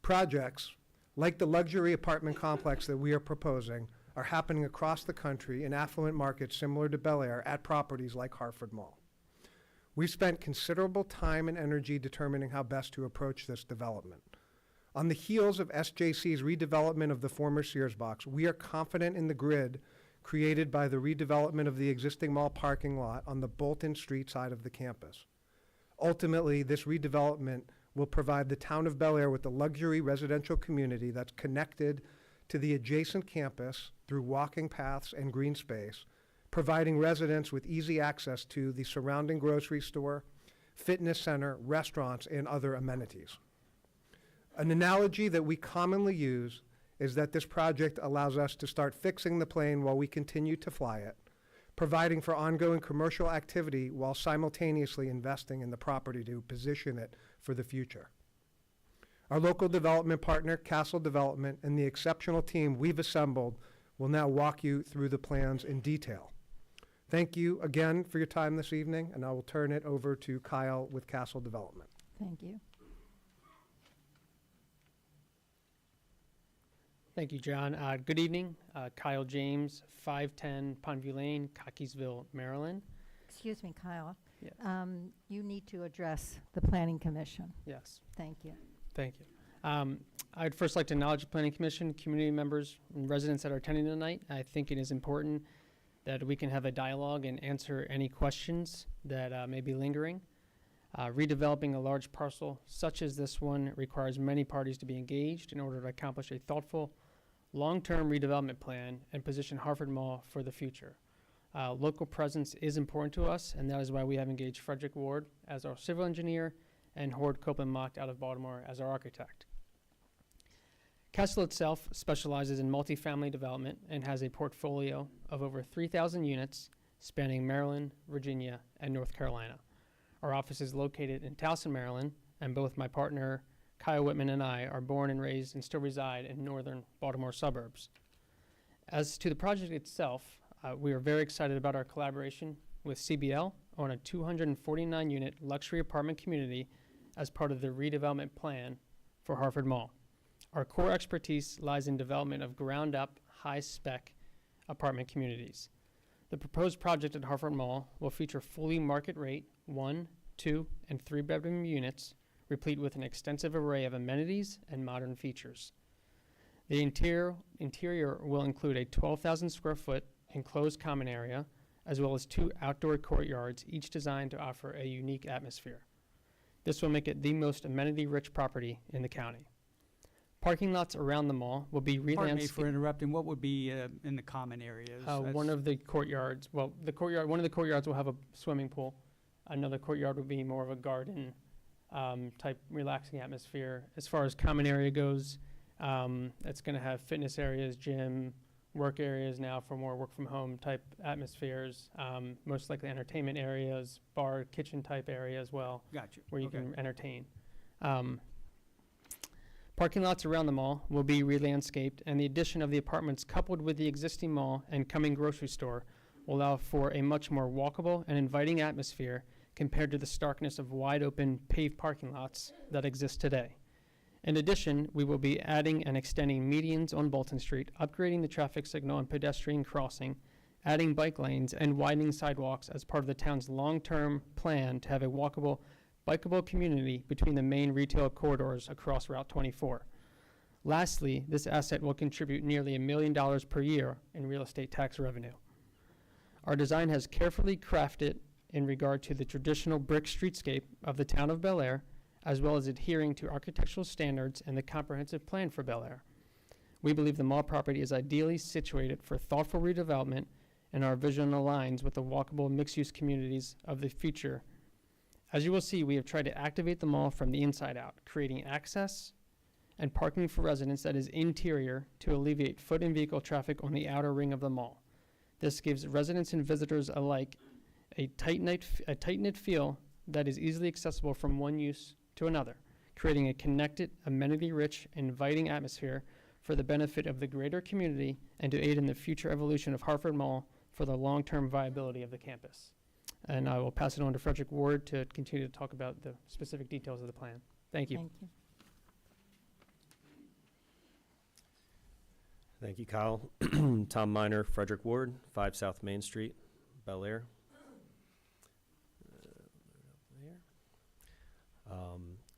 Projects like the luxury apartment complex that we are proposing are happening across the country in affluent markets similar to Bel Air at properties like Harford Mall. We've spent considerable time and energy determining how best to approach this development. On the heels of SJC's redevelopment of the former Sears box, we are confident in the grid created by the redevelopment of the existing mall parking lot on the Bolton Street side of the campus. Ultimately, this redevelopment will provide the town of Bel Air with a luxury residential community that's connected to the adjacent campus through walking paths and green space, providing residents with easy access to the surrounding grocery store, fitness center, restaurants, and other amenities. An analogy that we commonly use is that this project allows us to start fixing the plane while we continue to fly it, providing for ongoing commercial activity while simultaneously investing in the property to position it for the future. Our local development partner, Castle Development, and the exceptional team we've assembled will now walk you through the plans in detail. Thank you again for your time this evening, and I will turn it over to Kyle with Castle Development. Thank you. Thank you, John. Good evening. Kyle James, 510 Pondview Lane, Cockeysville, Maryland. Excuse me, Kyle. Yes. You need to address the Planning Commission. Yes. Thank you. Thank you. I'd first like to acknowledge the Planning Commission, community members, and residents that are attending tonight. I think it is important that we can have a dialogue and answer any questions that may be lingering. Redeveloping a large parcel such as this one requires many parties to be engaged in order to accomplish a thoughtful, long-term redevelopment plan and position Harford Mall for the future. Local presence is important to us, and that is why we have engaged Frederick Ward as our civil engineer and Howard Copeland Mock out of Baltimore as our architect. Castle itself specializes in multifamily development and has a portfolio of over 3,000 units spanning Maryland, Virginia, and North Carolina. Our office is located in Towson, Maryland, and both my partner, Kyle Whitman, and I are born and raised and still reside in northern Baltimore suburbs. As to the project itself, we are very excited about our collaboration with CBL on a 249-unit luxury apartment community as part of the redevelopment plan for Harford Mall. Our core expertise lies in development of ground-up, high-spec apartment communities. The proposed project at Harford Mall will feature fully market-rate 1, 2, and 3-bedroom units, replete with an extensive array of amenities and modern features. The interior will include a 12,000 square foot enclosed common area, as well as 2 outdoor courtyards, each designed to offer a unique atmosphere. This will make it the most amenity-rich property in the county. Parking lots around the mall will be Pardon me re-landscaped. for interrupting. What would be in the common areas? One of the courtyards, one of the courtyards will have a swimming pool. Another courtyard would be more of a garden type relaxing atmosphere. As far as common area goes, it's going to have fitness areas, gym, work areas now for more work from home type atmospheres, most likely entertainment areas, bar, kitchen type area as well. Gotcha. Where you Okay. can entertain. Parking lots around the mall will be re-landscaped, and the addition of the apartments coupled with the existing mall and coming grocery store will allow for a much more walkable and inviting atmosphere compared to the starkness of wide-open paved parking lots that exist today. In addition, we will be adding and extending medians on Bolton Street, upgrading the traffic signal and pedestrian crossing, adding bike lanes, and widening sidewalks as part of the town's long-term plan to have a walkable, bikeable community between the main retail corridors across Route 24. Lastly, this asset will contribute nearly $1 million per year in real estate tax revenue. Our design has carefully crafted in regard to the traditional brick streetscape of the town of Bel Air, as well as adhering to architectural standards and the comprehensive plan for Bel Air. We believe the mall property is ideally situated for thoughtful redevelopment, and our vision aligns with the walkable mixed-use communities of the future. As you will see, we have tried to activate the mall from the inside out, creating access and parking for residents that is interior to alleviate foot and vehicle traffic on the outer ring of the mall. This gives residents and visitors alike a tight-knit feel that is easily accessible from one use to another, creating a connected, amenity-rich, inviting atmosphere for the benefit of the greater community and to aid in the future evolution of Harford Mall for the long-term viability of the campus. And I will pass it on to Frederick Ward to continue to talk about the specific details of the plan. Thank you. Thank you. Thank you, Kyle. Tom Miner, Frederick Ward, 5 South Main Street, Bel Air.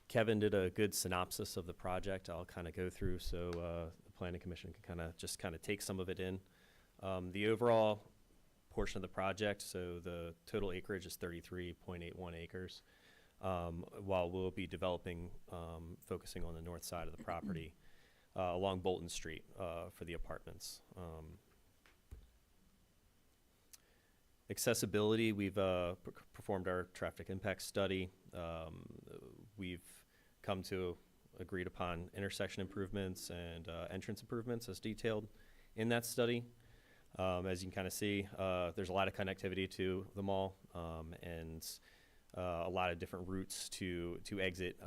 Kevin did a good synopsis of the project. I'll kind of go through so the Planning Commission can kind of take some of it in. The overall portion of the project, so the total acreage is 33.81 acres, while we'll be developing, focusing on the north side of the property along Bolton Street for the apartments. Accessibility, we've performed our traffic impact study. We've come to agreed upon intersection improvements and entrance improvements as detailed in that study. As you can kind of see, there's a lot of connectivity to the mall and a lot of different routes to exit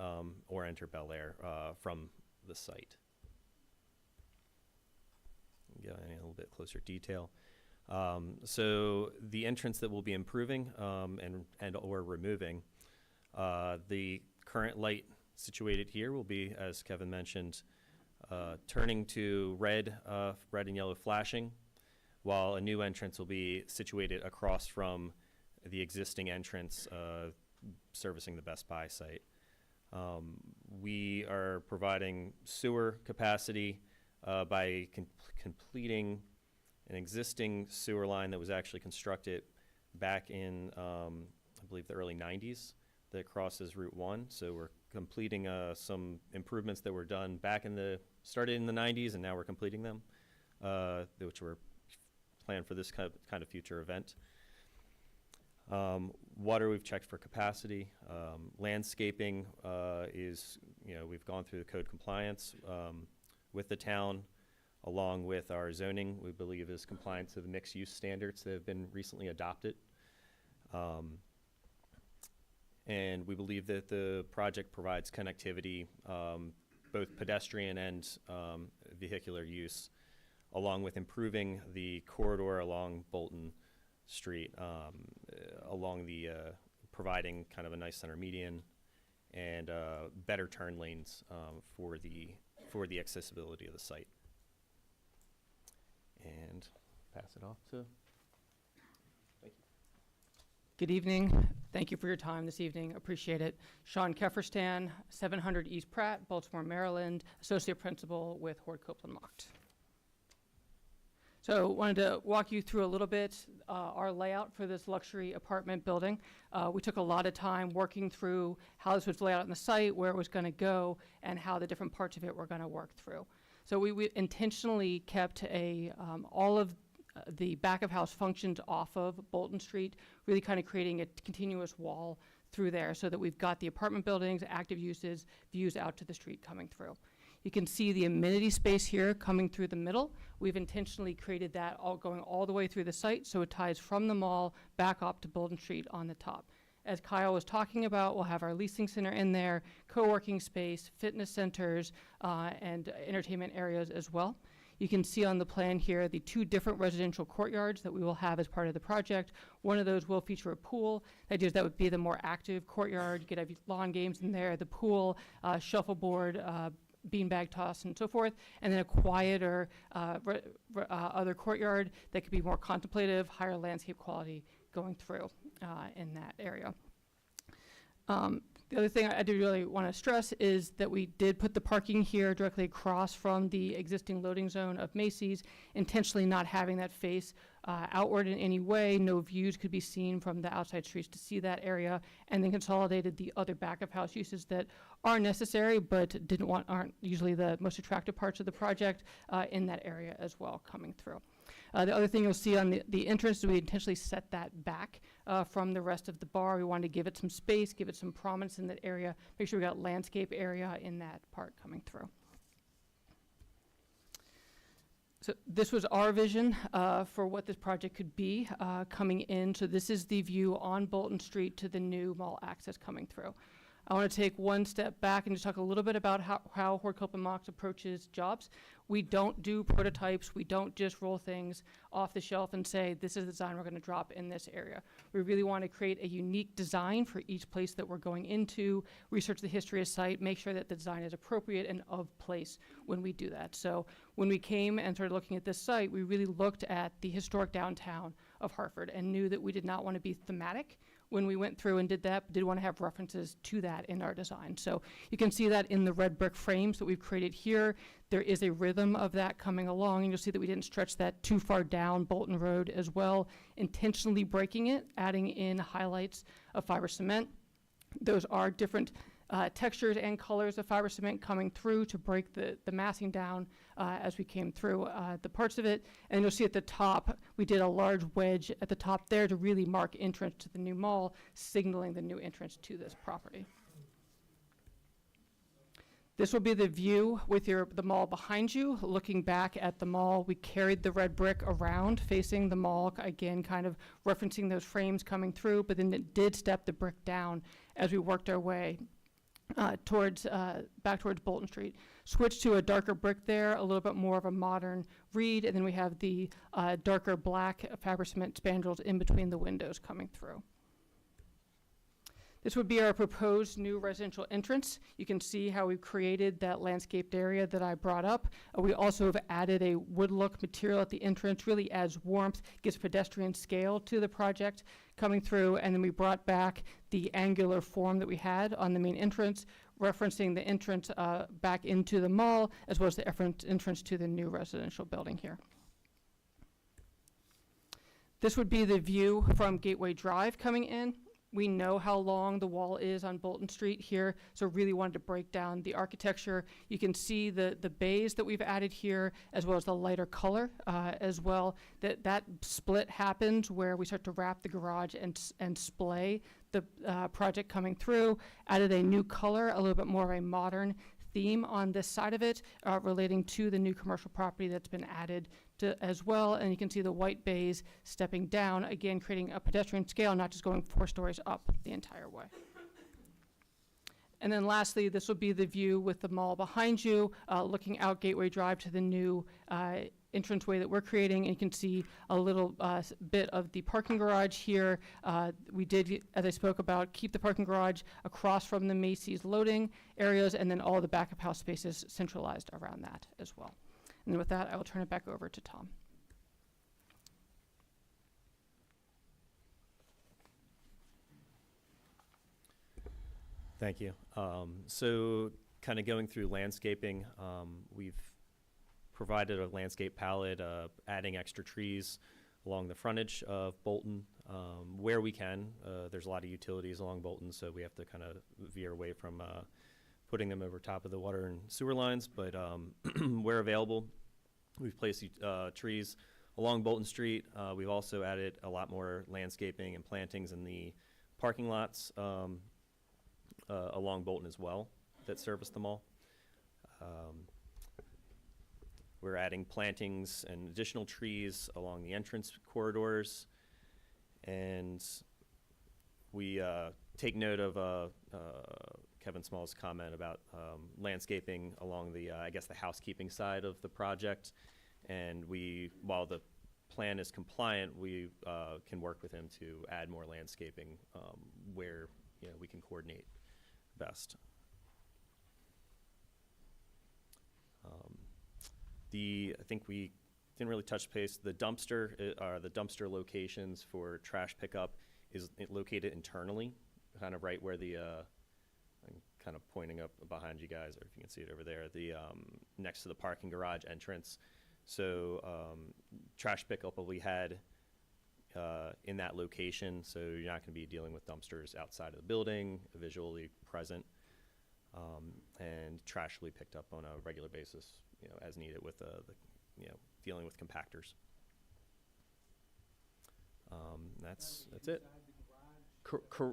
or enter Bel Air from the site. Get in a little bit closer detail. So the entrance that we'll be improving and or removing, the current light situated here will be, as Kevin mentioned, turning to red and yellow flashing, while a new entrance will be situated across from the existing entrance servicing the Best Buy site. We are providing sewer capacity by completing an existing sewer line that was actually constructed back in, I believe, the early 90s that crosses Route 1. So we're completing some improvements that were done started in the 90s, and now we're completing them, which were planned for this kind of future event. Water, we've checked for capacity. Landscaping is, we've gone through the code compliance with the town, along with our zoning, we believe is compliant to the mixed use standards that have been recently adopted. And we believe that the project provides connectivity, both pedestrian and vehicular use, along with improving the corridor along Bolton Street, along the providing kind of a nice center median and better turn lanes for the accessibility of the site. And pass it off to. Thank you. Good evening. Thank you for your time this evening. Appreciate it. Sean Kefferstan, 700 East Pratt, Baltimore, Maryland, Associate Principal with Horde Copeland Locked. So wanted to walk you through a little bit our layout for this luxury apartment building. We took a lot of time working through how this was laid out on the site, where it was going to go, and how the different parts of it were going to work through. So we intentionally kept all of the back of house functions off of Bolton Street, really kind of creating a continuous wall through there so that we've got the apartment buildings, active uses, views out to the street coming through. You can see the amenity space here coming through the middle. We've intentionally created that all going all the way through the site so it ties from the mall back up to Bolton Street on the top. As Kyle was talking about, we'll have our leasing center in there, co-working space, fitness centers, and entertainment areas as well. You can see on the plan here the 2 different residential courtyards that we will have as part of the project. One of those will feature a pool. The idea is that would be the more active courtyard. You could have lawn games in there, the pool, shuffleboard, beanbag toss, and so forth, and then a quieter other courtyard that could be more contemplative, higher landscape quality going through in that area. The other thing I do really want to stress is that we did put the parking here directly across from the existing loading zone of Macy's, intentionally not having that face outward in any way. No views could be seen from the outside streets to see that area, and then consolidated the other back of house uses that are necessary but aren't usually the most attractive parts of the project in that area as well coming through. The other thing you'll see on the entrance is we intentionally set that back from the rest of the bar. We wanted to give it some space, give it some prominence in that area, make sure we got landscape area in that part coming through. So this was our vision for what this project could be coming in. So this is the view on Bolton Street to the new mall access coming through. I want to take one step back and just talk a little bit about how Hortcope & Mox approaches jobs. We don't do prototypes. We don't just roll things off the shelf and say, this is the design we're going to drop in this area. We really want to create a unique design for each place that we're going into, research the history of site, make sure that the design is appropriate and of place when we do that. So when we came and started looking at this site, we really looked at the historic downtown of Hartford and knew that we did not want to be thematic when we went through and did that, but did want to have references to that in our design. So you can see that in the red brick frames that we've created here. There is a rhythm of that coming along, and you'll see that we didn't stretch that too far down Bolton Road as well, intentionally breaking it, adding in highlights of fiber cement. Those are different textures and colors of fiber cement coming through to break the massing down as we came through the parts of it. And you'll see at the top, we did a large wedge at the top there to really mark entrance to the new mall, signaling the new entrance to this property. This will be the view with the mall behind you. Looking back at the mall, we carried the red brick around facing the mall, again, kind of referencing those frames coming through, but then it did step the brick down as we worked our way back towards Bolton Street. Switched to a darker brick there, a little bit more of a modern read, and then we have the darker black fiber cement spandrels in between the windows coming through. This would be our proposed new residential entrance. You can see how we've created that landscaped area that I brought up. We also have added a wood look material at the entrance, really adds warmth, gives pedestrian scale to the project coming through, and then we brought back the angular form that we had on the main entrance, referencing the entrance back into the mall, as well as the entrance to the new residential building here. This would be the view from Gateway Drive coming in. We know how long the wall is on Bolton Street here, so really wanted to break down the architecture. You can see the bays that we've added here, as well as the lighter color as well. That split happens where we start to wrap the garage and splay the project coming through. Added a new color, a little bit more of a modern theme on this side of it, relating to the new commercial property that's been added to as well. And you can see the white bays stepping down, again creating a pedestrian scale, not just going 4 stories up the entire way. And then lastly, this will be the view with the mall behind you, looking out Gateway Drive to the new entranceway that we're creating. And you can see a little bit of the parking garage here. We did, as I spoke about, keep the parking garage across from the Macy's loading areas, and then all the back of house spaces centralized around that as well. And with that, I will turn it back over to Tom. Thank you. So kind of going through landscaping, we've provided a landscape palette, adding extra trees along the frontage of Bolton where we can. There's a lot of utilities along Bolton, so we have to kind of veer away from putting them over top of the water and sewer lines, but where available, we've placed trees Along Bolton Street, we've also added a lot more landscaping and plantings in the parking lots along Bolton as well that service the mall. We're adding plantings and additional trees along the entrance corridors. And we take note of Kevin Small's comment about landscaping along the, I guess, the housekeeping side of the project. And while the plan is compliant, we can work with him to add more landscaping where we can coordinate best. I think we didn't really touch base. The dumpster locations for trash pickup is located internally, kind of right where I'm kind of pointing up behind you guys, or if you can see it over there, next to the parking garage entrance. So trash pickup will be had in that location, so you're not going to be dealing with dumpsters outside of the building, visually present, and trash will be picked up on a regular basis, as needed with dealing with compactors. That's it.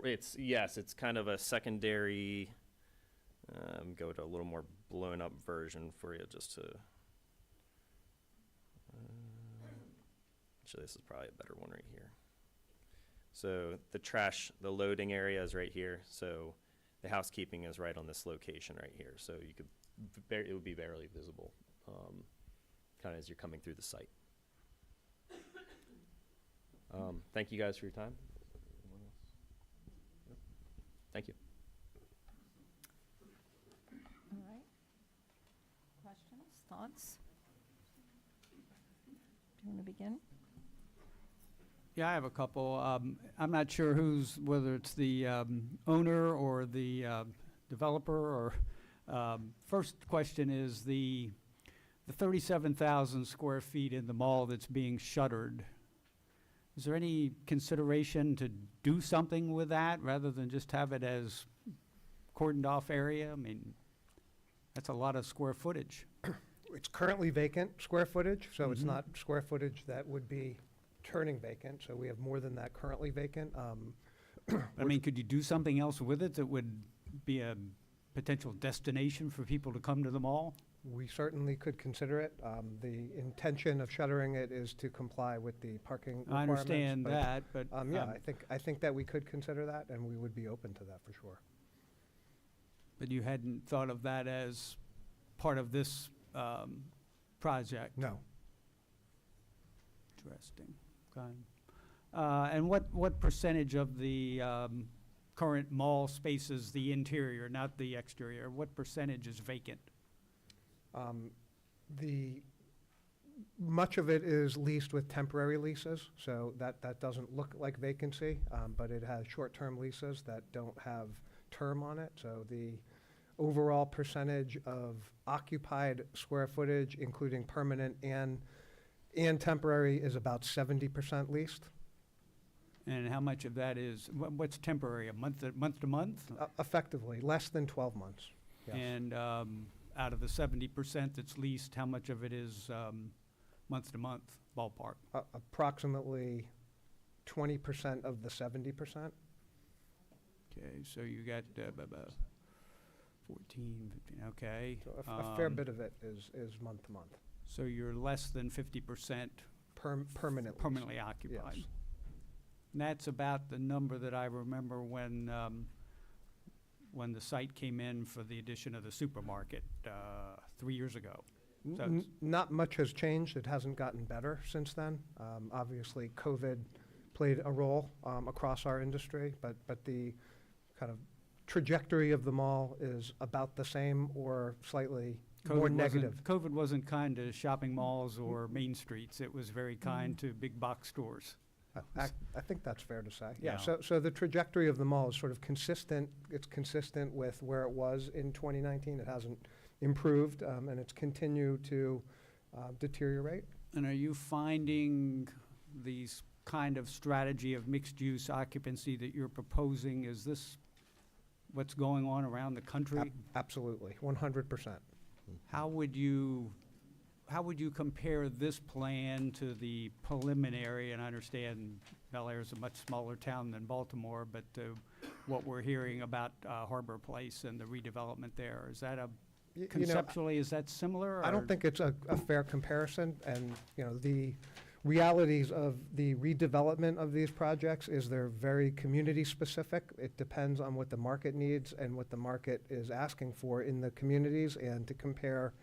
It's kind of a secondary. Go to a little more blown up version for you, just to. Actually, this is probably a better one right here. So the loading area is right here. So the housekeeping is right on this location right here. So it would be barely visible, kind of as you're coming through the site. Thank you guys for your time. Anyone else? No? Thank you. All right. Questions, thoughts? Do you want to begin? Yeah, I have a couple. I'm not sure whether it's the owner or the developer or, first question is the 37,000 square feet in the mall that's being shuttered. Is there any consideration to do something with that rather than just have it as cordoned off area? I mean, that's a lot of square footage. It's currently vacant square footage, so it's not square footage that would be turning vacant, so we have more than that currently vacant. I mean, could you do something else with it that would be a potential destination for people to come to the mall? We certainly could consider it. The intention of shuttering it is to comply with the parking requirements. I understand that, but yeah, I think that we could consider that, and we would be open to that for sure. But you hadn't thought of that as part of this project? No. Interesting. Okay. And what percentage of the current mall spaces, the interior, not the exterior, what percentage is vacant? Much of it is leased with temporary leases, so that doesn't look like vacancy, but it has short-term leases that don't have term on it. So the overall percentage of occupied square footage, including permanent and temporary, is about 70% leased. And how much of that is, what's temporary, a month to month? Effectively, less than 12 months. Yes. And out of the 70% that's leased, how much of it is month to month, ballpark? Approximately 20% of the 70%. Okay, so you got 14, 15, okay. So a fair bit of it is month to month. So you're less than 50% permanently occupied. Yes. And that's about the number that I remember when the site came in for the addition of the supermarket 3 years ago. So Not much has changed. It hasn't gotten better since then. Obviously, COVID played a role across our industry, but the kind of trajectory of the mall is about the same or slightly more negative. COVID wasn't kind to shopping malls or main streets. It was very kind to big box stores. I think that's fair to say. Yeah, Yeah. so the trajectory of the mall is sort of consistent. It's consistent with where it was in 2019. It hasn't improved, and it's continued to deteriorate. And are you finding these kind of strategy of mixed-use occupancy that you're proposing, is this what's going on around the country? Absolutely, 100%. How how would you compare this plan to the preliminary? And I understand Bel Air is a much smaller town than Baltimore, but what we're hearing about Harbor Place and the redevelopment there, is that conceptually, is that similar? I don't think it's a fair comparison, and, the realities of the redevelopment of these projects is they're very community-specific. It depends on what the market needs and what the market is asking for in the communities, and to compare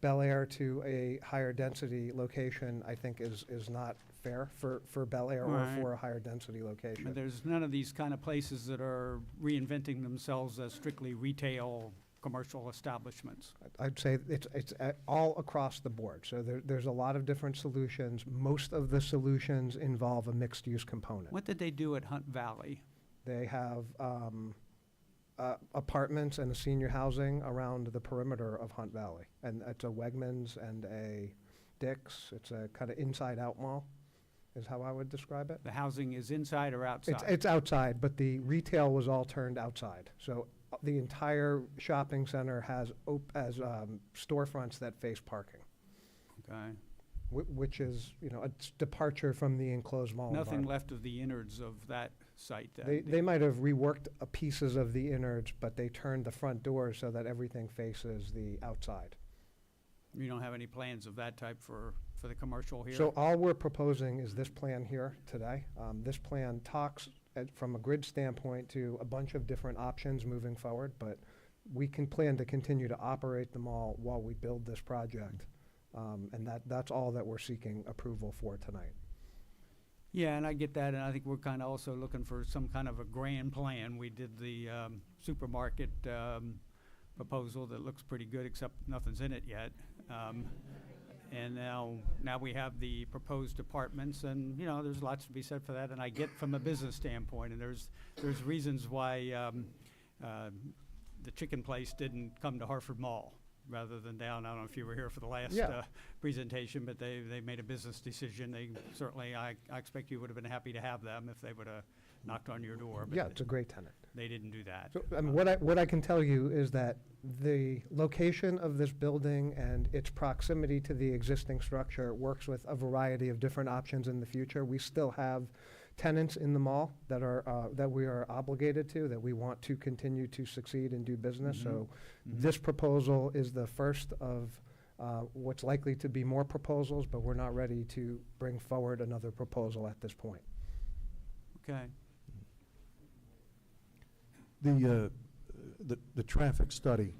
Bel Air to a higher density location, I think is not fair for Bel Air or Right. for a higher density location. And there's none of these kind of places that are reinventing themselves as strictly retail commercial establishments. I'd say it's all across the board. So there's a lot of different solutions. Most of the solutions involve a mixed-use component. What did they do at Hunt Valley? They have apartments and a senior housing around the perimeter of Hunt Valley. And it's a Wegmans and a Dick's. It's a kind of inside-out mall, is how I would describe it. The housing is inside or outside? It's outside, but the retail was all turned outside. So the entire shopping center has storefronts that face parking. Okay. Which is, a departure from the enclosed mall Nothing environment. left of the innards of that site then? They might have reworked pieces of the innards, but they turned the front doors so that everything faces the outside. You don't have any plans of that type for the commercial here? So all we're proposing is this plan here today. This plan talks from a grid standpoint to a bunch of different options moving forward, but we can plan to continue to operate the mall while we build this project. And that's all that we're seeking approval for tonight. Yeah, and I get that, and I think we're kind of also looking for some kind of a grand plan. We did the supermarket proposal that looks pretty good, except nothing's in it yet. And now we have the proposed apartments, and, there's lots to be said for that, and I get from a business standpoint, and there's reasons why the chicken place didn't come to Harford Mall rather than down. I don't know if you were here for the last presentation, but they made a business decision. They certainly, I expect you would have been happy to have them if they would have knocked on your door. But Yeah, it's a great tenant. they didn't do that. So, what I can tell you is that the location of this building and its proximity to the existing structure works with a variety of different options in the future. We still have tenants in the mall that we are obligated to, that we want to continue to succeed and do business. So this proposal is the first of what's likely to be more proposals, but we're not ready to bring forward another proposal at this point. Okay. The traffic study,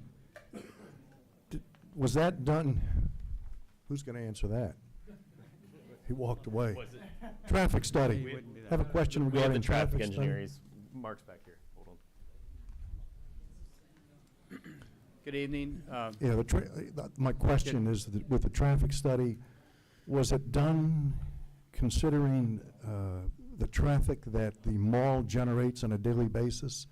was that done? Who's going to answer that? He walked away. Was it? Traffic study. We wouldn't do that. Have a question We have regarding the traffic study. engineer. Mark's back here. Hold on. Good evening. Yeah, my question is, that with the traffic study, was it done considering the traffic that the mall generates on a daily basis?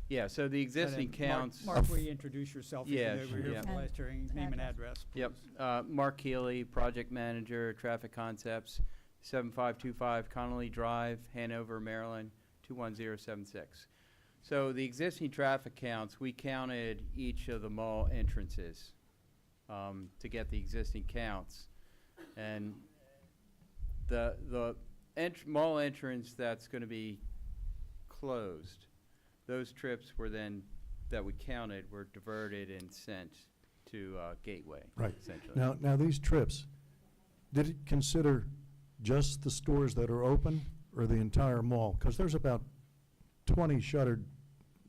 Yeah, so the existing counts. Mark, will you introduce yourself? Yeah, If you were sure, here yeah. for the last hearing, name and address, please. Yep. Mark Healy, Project Manager, Traffic Concepts, 7525 Connolly Drive, Hanover, Maryland, 21076. So the existing traffic counts, we counted each of the mall entrances to get the existing counts. And the mall entrance that's going to be closed, those trips were then, that we counted, were diverted and sent to Gateway, Right. essentially. Now these trips, did it consider just the stores that are open or the entire mall? Because there's about 20 shuttered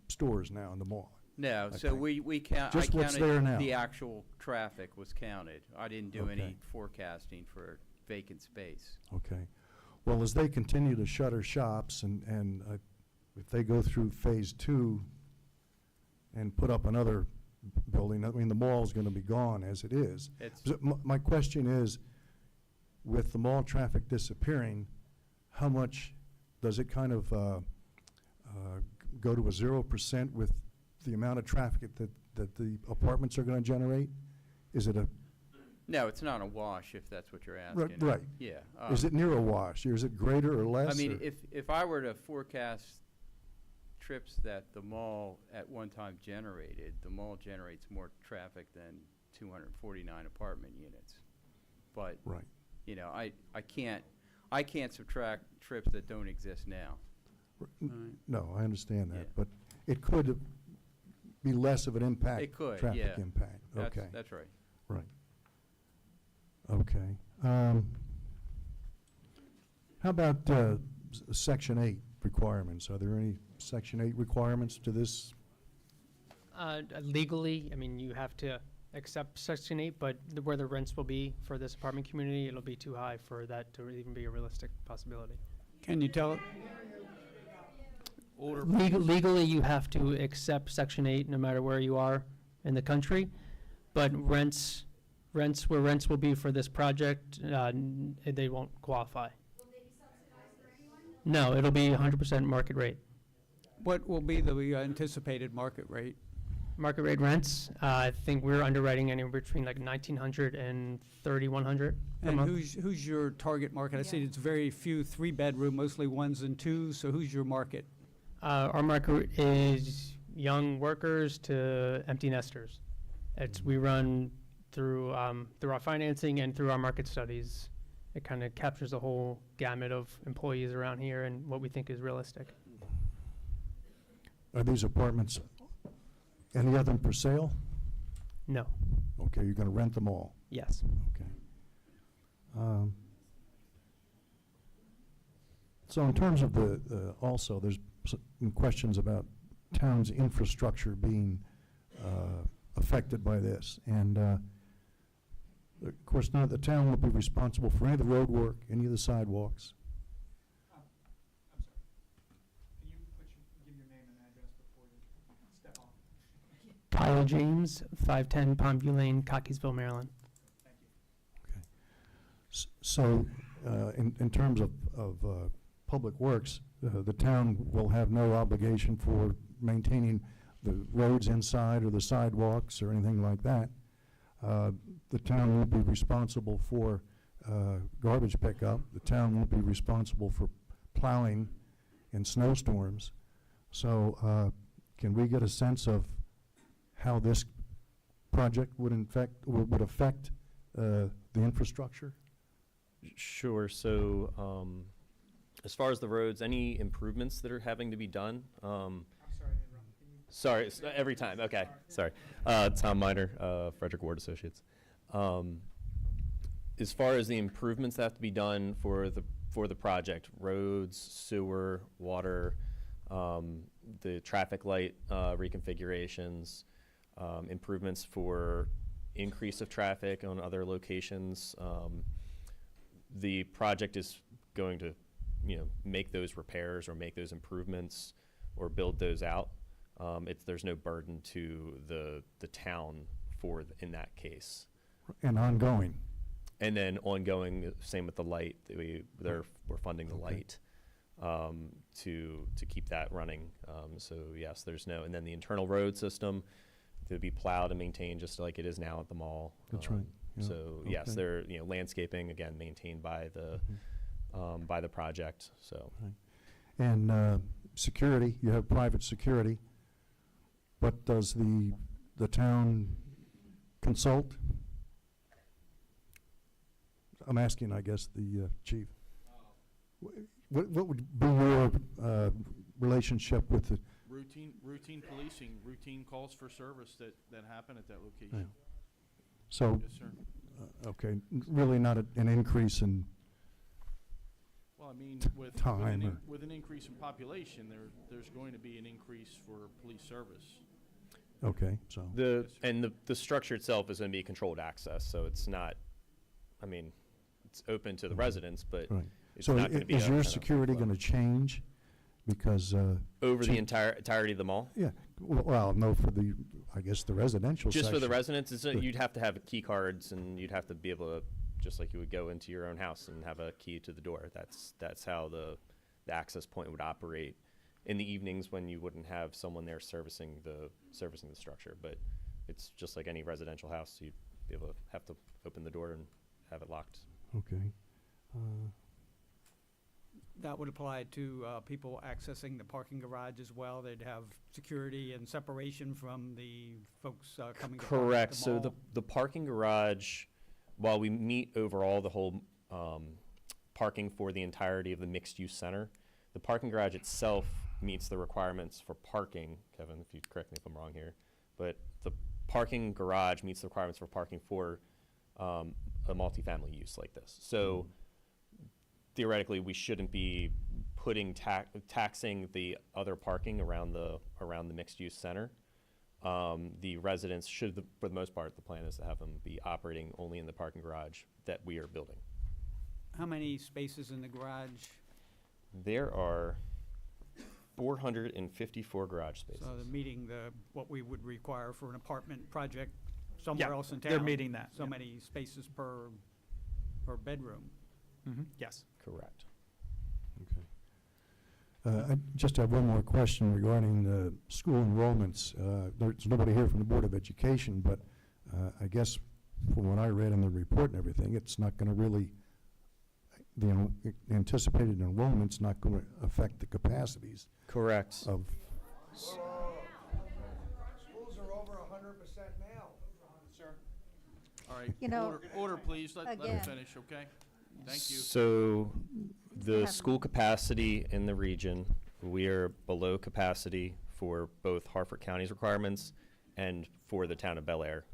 stores now in the mall. No, I so think. we count. Just I what's there now. counted the actual traffic was counted. I didn't do any Okay. forecasting for vacant space. Okay. Well, as they continue to shutter shops and if they go through phase 2 and put up another building, I mean, the mall's going to be gone as it is. It's So my question is, with the mall traffic disappearing, how much does it kind of go to a 0% with the amount of traffic that the apartments are going to generate? Is it a no, it's not a wash if that's what you're asking. right? Yeah. Is it near a wash, or is it greater or less? I mean, or- if I were to forecast trips that the mall at one time generated, the mall generates more traffic than 249 apartment units. But, Right. you know, I can't subtract trips that don't exist now. No, I understand that, Yeah. but it could be less of an impact. It could, Traffic yeah. impact, okay. That's right. Right. Okay. How about Section 8 requirements? Are there any Section 8 requirements to this? Legally, I mean, you have to accept Section 8, but where the rents will be for this apartment community, it'll be too high for that to even be a realistic possibility. Can you tell, Legally, you have to accept Section 8 no matter where you are in the country, but where rents will be for this project, they won't qualify. Will they be subsidized for anyone? No, it'll be 100% market rate. what will be the anticipated market rate? Market rate rents, I think we're underwriting anywhere between like 1,900 and 3,100 a And month. who's your target market? I see it's very few three-bedroom, mostly ones and twos, so who's your market? Our market is young workers to empty nesters. We run through our financing and through our market studies. It kind of captures the whole gamut of employees around here and what we think is realistic. Are these apartments, any of them for sale? No. Okay, you're going to rent them all? Yes. Okay. So in terms of also, there's some questions about town's infrastructure being affected by this. And of course, now the town will be responsible for any of the road work, any of the sidewalks. I'm sorry. Can you give your name and address before you step off? Kyle James, 510 Pondview Lane, Cockeysville, Maryland. Thank you. So in terms of public works, the town will have no obligation for maintaining the roads inside or the sidewalks or anything like that. The town won't be responsible for garbage pickup. The town won't be responsible for plowing in snowstorms. So can we get a sense of how this project would affect the infrastructure? Sure. So, as far as the roads, any improvements that are having to be done? I'm sorry to interrupt. Can you? Sorry, every time. Okay, sorry. Tom Miner, Frederick Ward Associates. As far as the improvements that have to be done for the project, roads, sewer, water, the traffic light reconfigurations, improvements for increase of traffic on other locations. The project is going to, make those repairs or make those improvements or build those out. There's no burden to the town in that case. And ongoing. And then ongoing, same with the light. We're funding the light to keep that running. So yes, there's no. And then the internal road system to be plowed and maintained just like it is now at the mall. That's right. Yeah. So yes, they're landscaping again maintained by the project. So. Right. And security, you have private security. But does the town consult? I'm asking, I guess, the chief. What would be your relationship with the? Routine policing, routine calls for service that happen at that location. Yeah. So, Yes, sir. Okay, really not an increase in Well, I mean, with an increase in population, there's going to be an increase for police service. Okay, so. The structure itself is going to be controlled access, so it's not, it's open to the residents, but Right. it's So not going to be is a your kind of security flow. going to change? Because. Over the entirety of the mall? Yeah, well, no, for I guess the residential Just for the section. residents, you'd have to have key cards and you'd have to be able to, just like you would go into your own house and have a key to the door. That's how the access point would operate in the evenings when you wouldn't have someone there servicing the structure. But it's just like any residential house. You'd be able to have to open the door and have it locked. Okay. That would apply to people accessing the parking garage as well. They'd have security and separation from the folks coming to park at Correct. the So mall. the parking garage, while we meet overall the whole parking for the entirety of the mixed-use center, the parking garage itself meets the requirements for parking. Kevin, if you correct me if I'm wrong here, but the parking garage meets the requirements for parking for a multifamily use like this. So theoretically, we shouldn't be putting taxing the other parking around the mixed-use center. The residents should, for the most part, the plan is to have them be operating only in the parking garage that we are building. How many spaces in the garage? There are 454 garage spaces. So they're meeting what we would require for an apartment project somewhere Yeah, else in town. they're meeting that, So yeah. many spaces per bedroom. Yes. Correct. I just have one more question regarding the school enrollments. There's nobody here from the Board of Education, but I guess from what I read in the report and everything, it's not going to really, the anticipated enrollment's not going to affect the capacities. Correct. Of Schools are over 100% now. Sir? All right, You know, order, please. Let me again- finish, okay? Thank you. So the have- school capacity in the region, we are below capacity for both Harford County's requirements and for the town of Bel Air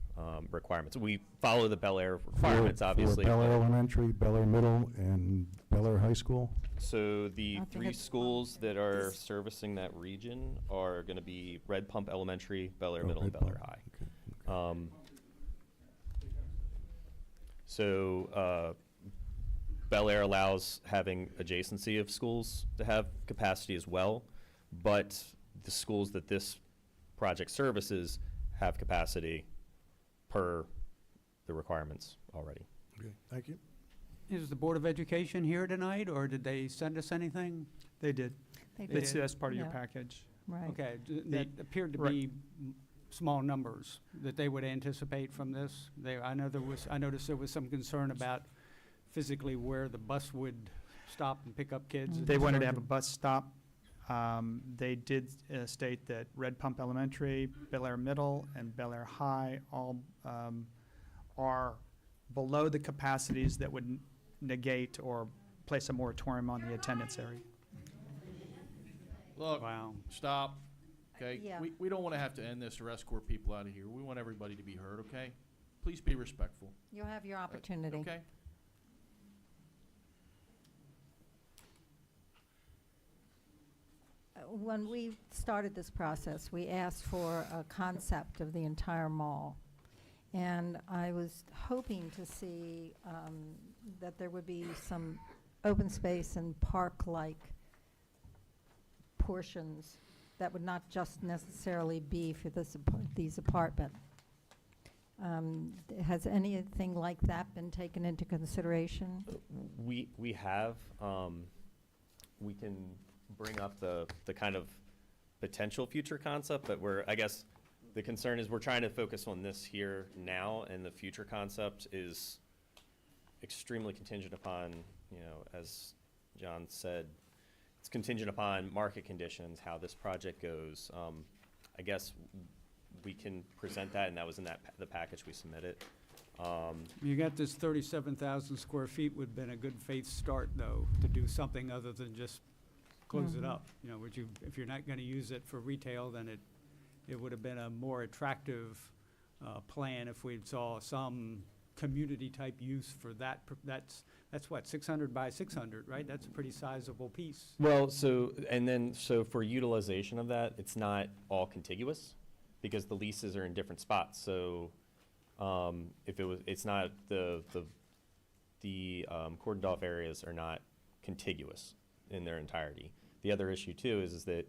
requirements. We follow the Bel Air requirements, obviously. For Bel Air but- Elementary, Bel Air Middle, and Bel Air High School? So the I think three it's schools that are servicing that region are going to be Red Pump Elementary, Bel Air Oh, Middle, and Red Bel Air Pump. High. So Bel Air allows having adjacency of schools to have capacity as well, but the schools that this project services have capacity per the requirements already. Okay, thank you. Is the Board of Education here tonight, or did they send us anything? They did. They It's did. as part of your Yeah. package. Right. Okay, that appeared to right. be small numbers that they would anticipate from this. I noticed there was some concern about physically where the bus would stop and pick up kids. They wanted to have a bus stop. They did state that Red Pump Elementary, Bel Air Middle, and Bel Air High all are below the capacities that would negate or place a moratorium on the attendance area. Look, Wow. stop, okay? Yeah. We don't want to have to end this or escort people out of here. We want everybody to be heard, okay? Please be respectful, You'll have your opportunity. okay? When we started this process, we asked for a concept of the entire mall. And I was hoping to see that there would be some open space and park-like portions that would not just necessarily be for these apartments. Has anything like that been taken into consideration? We have, we can bring up the kind of potential future concept, but I guess the concern is we're trying to focus on this here now, and the future concept is extremely contingent upon, as John said, it's contingent upon market conditions, how this project goes. I guess we can present that, and that was in the package we submitted. You got this 37,000 square feet would have been a good faith start, though, to do something other than just close it up. If you're not going to use it for retail, then it would have been a more attractive plan if we saw some community-type use for that. That's what, 600 by 600, right? That's a pretty sizable piece. Well, so for utilization of that, it's not all contiguous because the leases are in different spots. So it's not the cordoned off areas are not contiguous in their entirety. The other issue too is that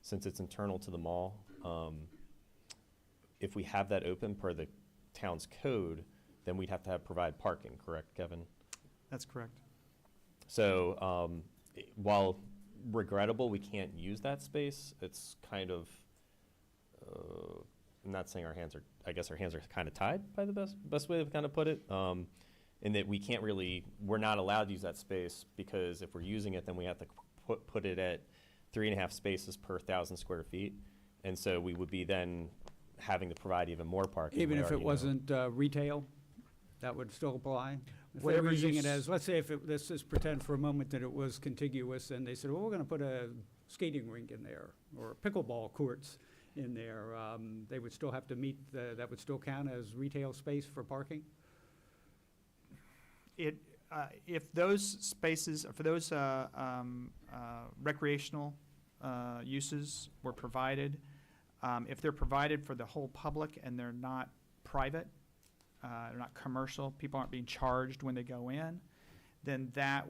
since it's internal to the mall, if we have that open per the town's code, then we'd have to provide parking, correct, Kevin? That's correct. So while regrettable, we can't use that space. It's kind of, I'm not saying I guess our hands are kind of tied by the best way to kind of put it. in that we're not allowed to use that space, because if we're using it, then we have to put it at 3.5 spaces per 1,000 square feet. And so we would be then having to provide even more parking. Even We if it already know. wasn't retail, that would still apply? If they're Whatever using you it as, let's say if it, let's just pretend for a moment that it was contiguous and they said, well, we're gonna put a skating rink in there or pickleball courts in there, they would still have to meet, that would still count as retail space for parking? If those spaces, for those recreational uses were provided, if they're provided for the whole public and they're not private, they're not commercial, people aren't being charged when they go in, then that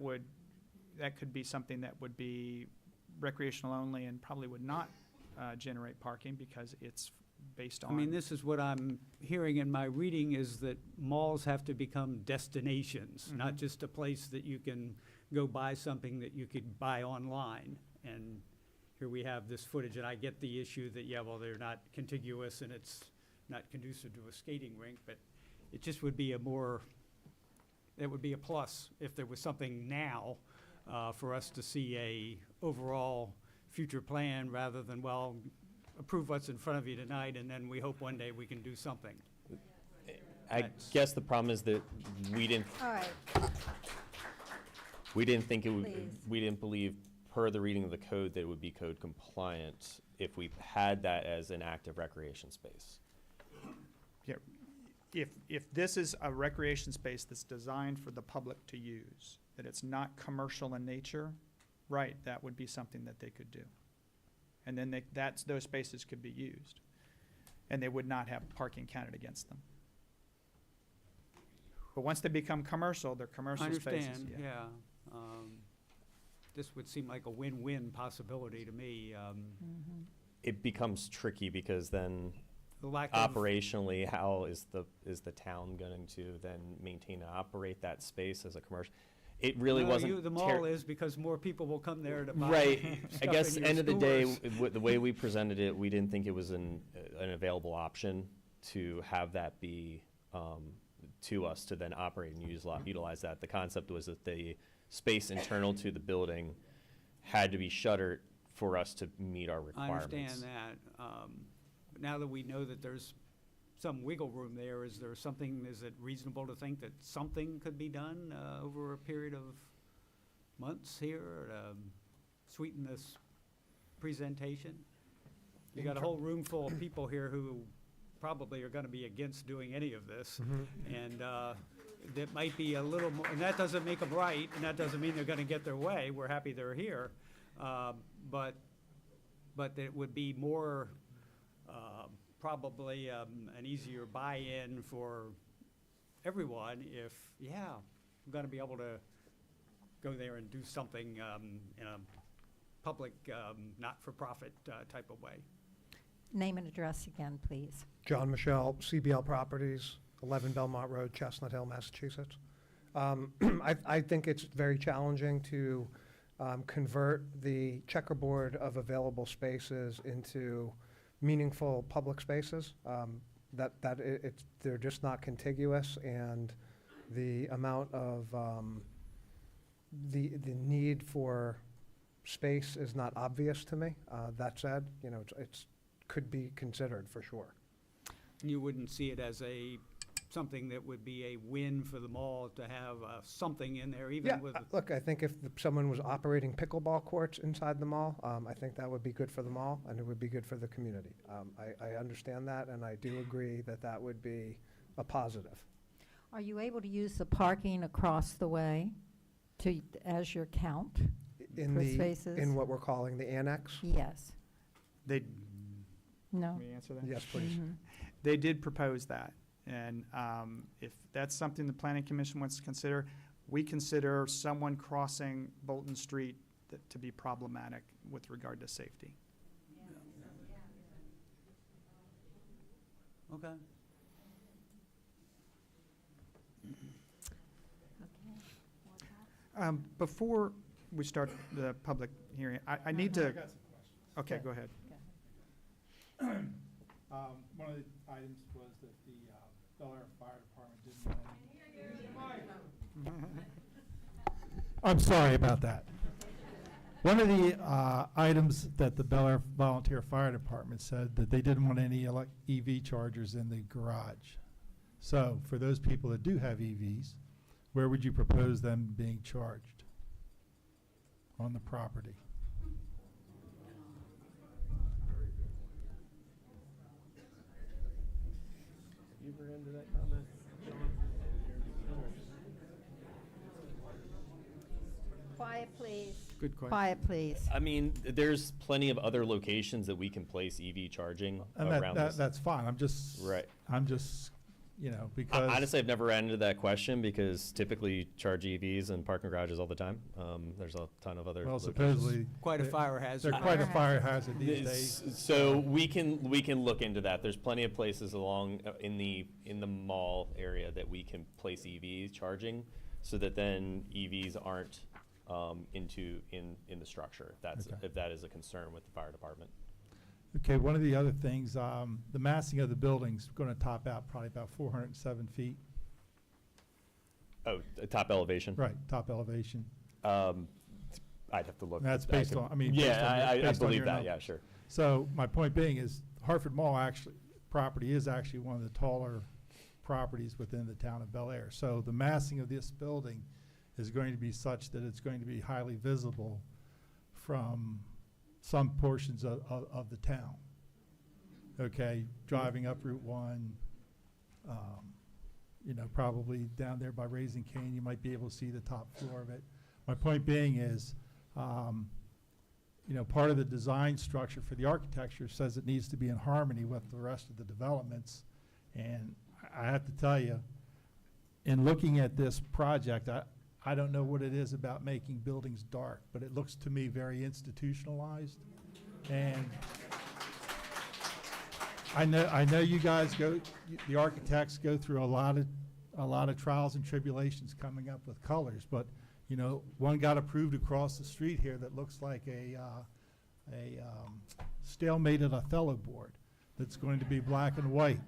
could be something that would be recreational only and probably would not generate parking because it's based on. I mean, this is what I'm hearing in my reading, is that malls have to become destinations, not just a place that you can go buy something that you could buy online. And here we have this footage, and I get the issue that, yeah, well, they're not contiguous and it's not conducive to a skating rink, but it just would be it would be a plus if there was something now for us to see a overall future plan rather than, well, approve what's in front of you tonight, and then we hope one day we can do something. I guess the problem is that we didn't All right, think it would, Please. we didn't believe, per the reading of the code, that it would be code compliant if we had that as an active recreation space. Yeah, if this is a recreation space that's designed for the public to use, that it's not commercial in nature, right, that would be something that they could do. And then those spaces could be used. And they would not have parking counted against them. But once they become commercial, they're commercial spaces. I understand, yeah. This would seem like a win-win possibility to me. It becomes tricky because then The lack of, operationally, how is the town going to then maintain and operate that space as a commercial? It really No, wasn't. the mall is because more people will come there to buy Right. I stuff guess in your end of the day, stores. the way we presented it, we didn't think it was an available option to have that be to us to then operate and utilize that. The concept was that the space internal to the building had to be shuttered for us to meet our I requirements. understand that. But now that we know that there's some wiggle room there, is it reasonable to think that something could be done over a period of months here to sweeten this presentation? You got a whole room full of people here who probably are gonna be against doing any of this. And that might be a little more, and that doesn't make them right, and that doesn't mean they're gonna get their way. We're happy they're here. But it would be more, probably an easier buy-in for everyone if, yeah, we're gonna be able to go there and do something in a public, not-for-profit type of way. name and address again, please. John Michelle, CBL Properties, 11 Belmont Road, Chestnut Hill, Massachusetts. I think it's very challenging to convert the checkerboard of available spaces into meaningful public spaces. They're just not contiguous, and the amount of the need for space is not obvious to me. That said, it's could be considered for sure. You wouldn't see it as something that would be a win for the mall to have something in there, even with. Look, I think if someone was operating pickleball courts inside the mall, I think that would be good for the mall, and it would be good for the community. I understand that, and I do agree that would be a positive. Are you able to use the parking across the way as your count for spaces? In what we're calling the annex? Yes. No. Let me answer that? Yes, please. They did propose that. And if that's something the Planning Commission wants to consider, we consider someone crossing Bolton Street to be problematic with regard to safety. Okay. Before we start the public hearing, I need to. I got some questions. Okay, go ahead. One of the items was that the Bel Air Fire Department didn't want any. I'm sorry about that. One of the items that the Bel Air Volunteer Fire Department said that they didn't want any EV chargers in the garage. So for those people that do have EVs, where would you propose them being charged on the property? You were into that comment, Quiet, please. Good question. Quiet, please. I mean, there's plenty of other locations that we can place EV charging And around this. that's fine. I'm just, because. Honestly, I've never ran into that question because typically you charge EVs in parking garages all the time. There's a ton of other. Well, locations. supposedly. Quite a fire hazard. They're quite a fire hazard these days. So we can look into that. There's plenty of places along in the mall area that we can place EV charging, so that then EVs aren't in the structure. If that is a concern with the fire department. Okay, one of the other things, the massing of the building's going to top out probably about 407 feet. Oh, top elevation. Right, top elevation. I'd have to look. That's based on, I believe that. Yeah, sure. So my point being is Harford Mall property is actually one of the taller properties within the town of Bel Air. So the massing of this building is going to be such that it's going to be highly visible from some portions of the town. Okay, driving up Route 1, probably down there by Raising Cane, you might be able to see the top floor of it. My point being is, part of the design structure for the architecture says it needs to be in harmony with the rest of the developments. And I have to tell you, in looking at this project, I don't know what it is about making buildings dark, but it looks to me very institutionalized. And I know you guys the architects go through a lot of trials and tribulations coming up with colors, but one got approved across the street here that looks like a stalemated Othello board that's going to be black and white.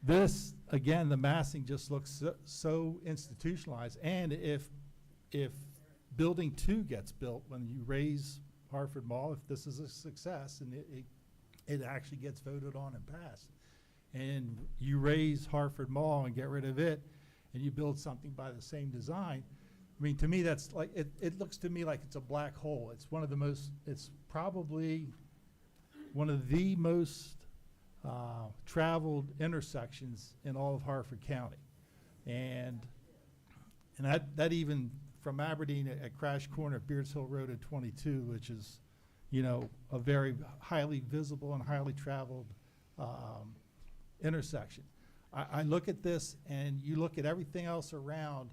This, again, the massing just looks so institutionalized. And if Building 2 gets built, when you raise Harford Mall, if this is a success and it actually gets voted on and passed, and you raise Harford Mall and get rid of it, and you build something by the same design, I mean, to me, that's like, it looks to me like it's a black hole. It's it's probably one of the most traveled intersections in all of Harford County. And that even from Aberdeen at Crash Corner, Beards Hill Road at 22, which is, a very highly visible and highly traveled intersection. I look at this, and you look at everything else around,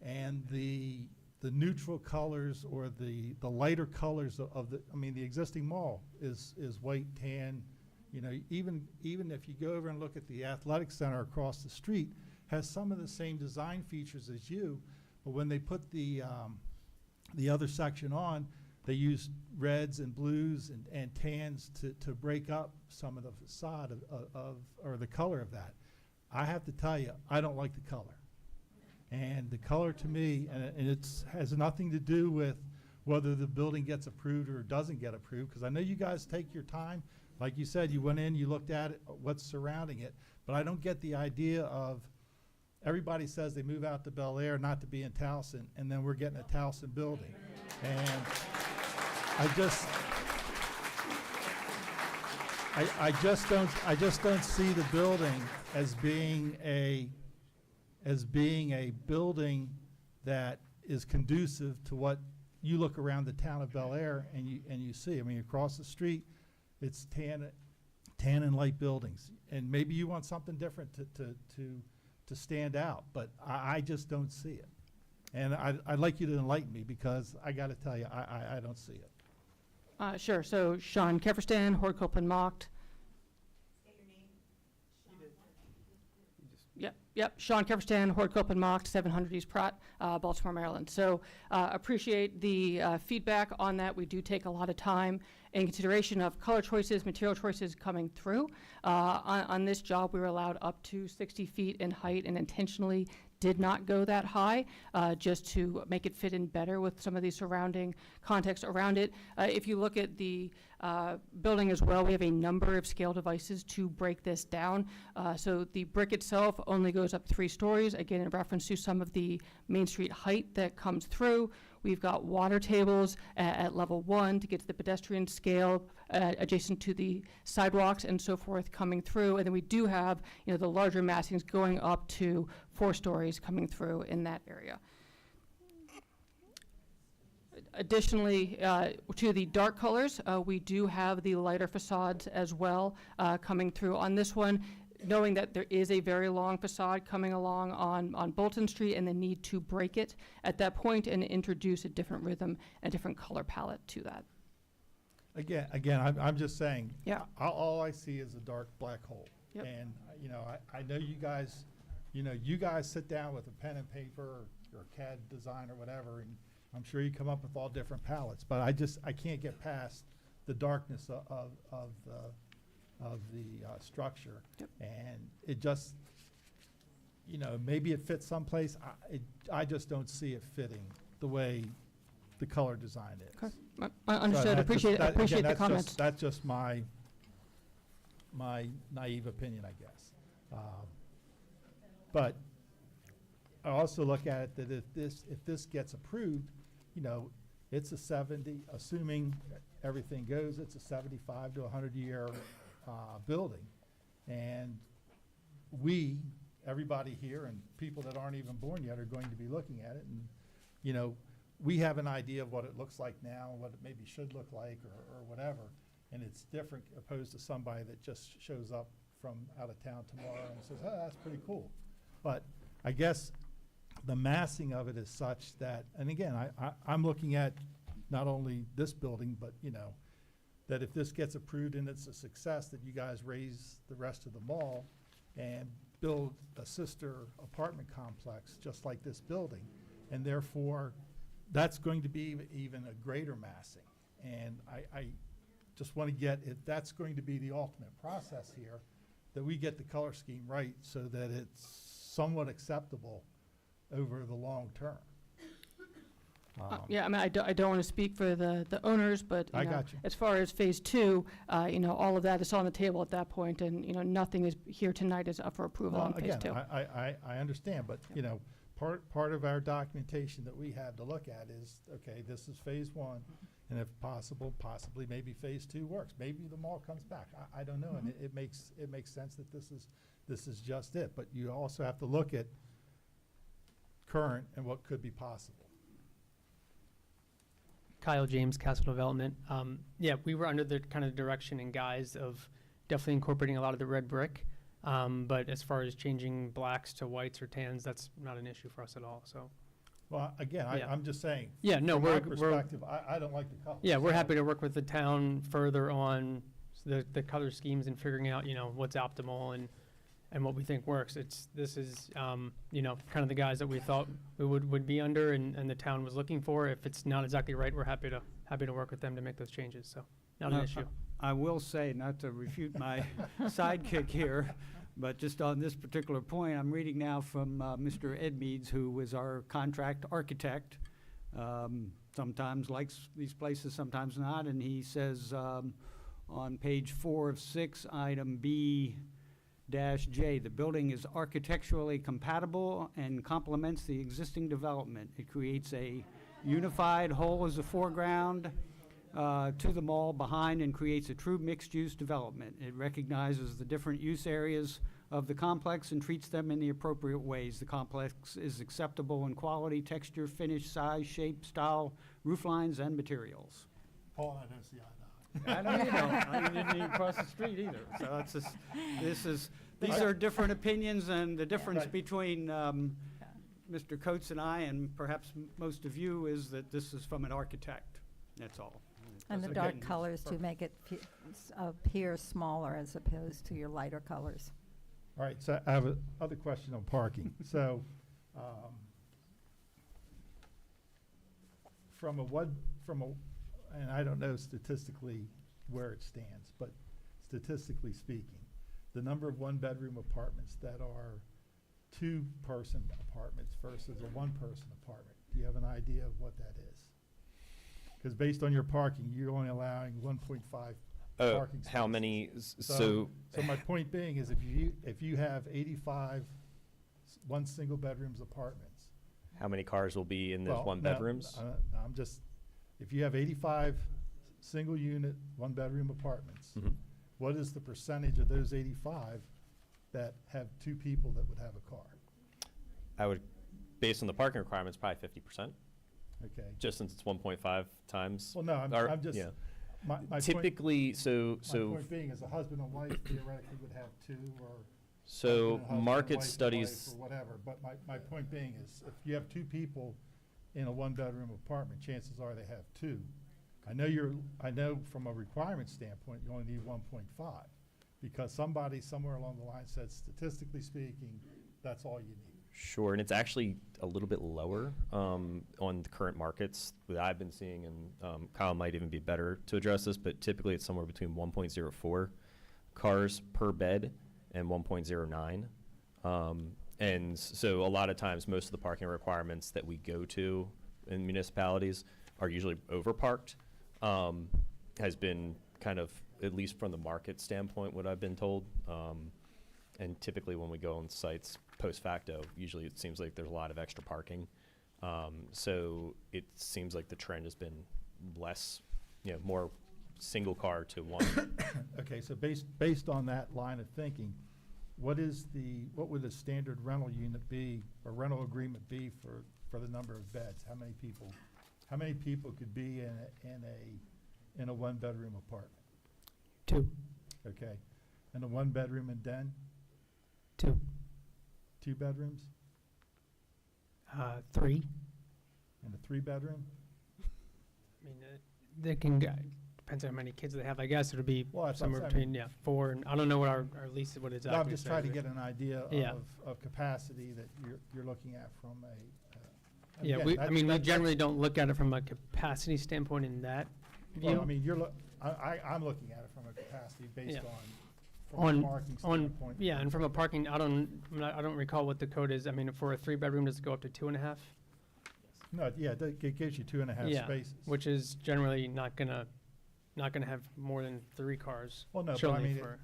and the neutral colors or the lighter colors of the existing mall is white, tan. Even if you go over and look at the athletic center across the street, has some of the same design features as you, but when they put the other section on, they use reds and blues and tans to break up some of the facade or the color of that. I have to tell you, I don't like the color. And the color to me, and it has nothing to do with whether the building gets approved or doesn't get approved, because I know you guys take your time. Like you said, you went in, you looked at it, what's surrounding it, but I don't get the idea of, everybody says they move out to Bel Air not to be in Towson, and then we're getting a Towson building. And I just don't see the building as being a building that is conducive to what you look around the town of Bel Air and you see. I mean, across the street, it's tan and light buildings, and maybe you want something different to stand out, but I just don't see it. And I'd like you to enlighten me, because I got to tell you, I don't see it. Sure. So Sean Kefferstan, Hort Copeland Mocked. Yep. Sean Kefferstan, Hort Copeland Mocked, 700 East Pratt, Baltimore, Maryland. So appreciate the feedback on that. We do take a lot of time in consideration of color choices, material choices coming through. On this job, we were allowed up to 60 feet in height and intentionally did not go that high, just to make it fit in better with some of the surrounding context around it. If you look at the building as well, we have a number of scale devices to break this down. So the brick itself only goes up 3 stories, again, in reference to some of the Main Street height that comes through. We've got water tables at level 1 to get to the pedestrian scale, adjacent to the sidewalks and so forth coming through. And then we do have, the larger massings going up to 4 stories coming through in that area. Additionally, to the dark colors, we do have the lighter facades as well coming through on this one, knowing that there is a very long facade coming along on Bolton Street and the need to break it at that point and introduce a different rhythm and different color palette to that. Again, I'm just saying. Yeah. All I see is a dark black hole. Yep. And, I know you guys sit down with a pen and paper or CAD design or whatever, and I'm sure you come up with all different palettes, but I can't get past the darkness of the structure. Yep. And it just, maybe it fits someplace. I just don't see it fitting the way the color design is. Okay. Understood. Appreciate the comments. That's just my naive opinion, I guess. But I also look at it that if this gets approved, it's a 70, assuming everything goes, it's a 75 to 100-year building. And everybody here and people that aren't even born yet are going to be looking at it. And, we have an idea of what it looks like now, what it maybe should look like or whatever. And it's different opposed to somebody that just shows up from out of town tomorrow and says, oh, that's pretty cool. But I guess the massing of it is such that, and again, I'm looking at not only this building, but, that if this gets approved and it's a success, that you guys raise the rest of the mall and build a sister apartment complex just like this building. And therefore, that's going to be even a greater massing. And I just want to get it, that's going to be the ultimate process here, that we get the color scheme right so that it's somewhat acceptable over the long term. Yeah, I don't want to speak for the owners, but I got you. As far as phase 2, all of that is on the table at that point, and nothing is here tonight is up for approval on phase 2. I understand, but part of our documentation that we have to look at is, okay, this is phase 1, and if possible, possibly maybe phase 2 works. Maybe the mall comes back. I don't know, and it makes sense that this is just it. But you also have to look at current and what could be possible. Kyle James, Castle Development. Yeah, we were under the kind of direction and guise of definitely incorporating a lot of the red brick. But as far as changing blacks to whites or tans, that's not an issue for us at all. So, Well, again, Yeah. I'm just saying. Yeah, no, from my we're- perspective, I don't like the color. yeah, we're happy to work with the town further on the color schemes and figuring out, what's optimal and what we think works. This is, kind of the guys that we thought we would be under and the town was looking for. If it's not exactly right, we're happy to work with them to make those changes. So, not an issue. I will say, not to refute my sidekick here, but just on this particular point, I'm reading now from Mr. Ed Meads, who was our contract architect. Sometimes likes these places, sometimes not, and he says on page 4 of 6, item B-J, the building is architecturally compatible and complements the existing development. It creates a unified whole as a foreground to the mall behind and creates a true mixed-use development. It recognizes the different use areas of the complex and treats them in the appropriate ways. The complex is acceptable in quality, texture, finish, size, shape, style, roof lines, and materials. Paul, I don't see eye to eye. I know you don't. You didn't even cross the street either. So it's just, these are different opinions, and the difference between Mr. Coates and I, and perhaps most of you, is that this is from an architect. That's all. And the dark colors to make it appear smaller as opposed to your lighter colors. All right, so I have another question on parking. So, and I don't know statistically where it stands, but statistically speaking, the number of one-bedroom apartments that are two-person apartments versus a one-person apartment? Do you have an idea of what that is? Because based on your parking, you're only allowing 1.5 parking spaces. How many, So my point being is if you have 85 one single bedrooms apartments. how many cars will be in those well, one no, bedrooms? I'm just, if you have 85 single unit, one bedroom apartments, Mhm. what is the percentage of those 85 that have two people that would have a car? I would, based on the parking requirements, probably 50%, Okay. just since it's 1.5 times. Well, no, I'm just, yeah. my Typically, point, so my point being is a husband and wife theoretically would have two, or so husband and market wife and studies. wife or whatever, but my point being is, if you have two people in a one-bedroom apartment, chances are they have two. I know from a requirement standpoint, you only need 1.5, because somebody somewhere along the line said, statistically speaking, that's all you need. Sure, and it's actually a little bit lower on the current markets that I've been seeing, and Kyle might even be better to address this, but typically it's somewhere between 1.04 cars per bed and 1.09. And so a lot of times, most of the parking requirements that we go to in municipalities are usually overparked. Has been kind of, at least from the market standpoint, what I've been told. And typically when we go on sites post facto, usually it seems like there's a lot of extra parking. So it seems like the trend has been less, more single car to one. Okay, so based on that line of thinking, what would a standard rental unit be, or rental agreement be for the number of beds? How many people could be in a one-bedroom apartment? 2. Okay, and a one-bedroom and den? 2. 2 bedrooms? 3. And a 3-bedroom? I mean, they can go, depends on how many kids they have. I guess it'll be Well, that's what I'm somewhere saying. between 4 and I don't know what our lease what exactly. No, I'm just says trying to here. get an idea Yeah. of capacity that you're looking at from a. and Yeah, again, we that's- generally don't look at it from a capacity standpoint in that view. Well, I mean, I'm looking at it from a capacity based Yeah. from a parking standpoint. Yeah, and from a parking, I don't recall what the code is. I mean, for a 3-bedroom, does it go up to 2.5? No, yeah, it gives you 2.5 Yeah, spaces. which is generally not gonna have more than 3 cars. Well, no, but I surely mean, for-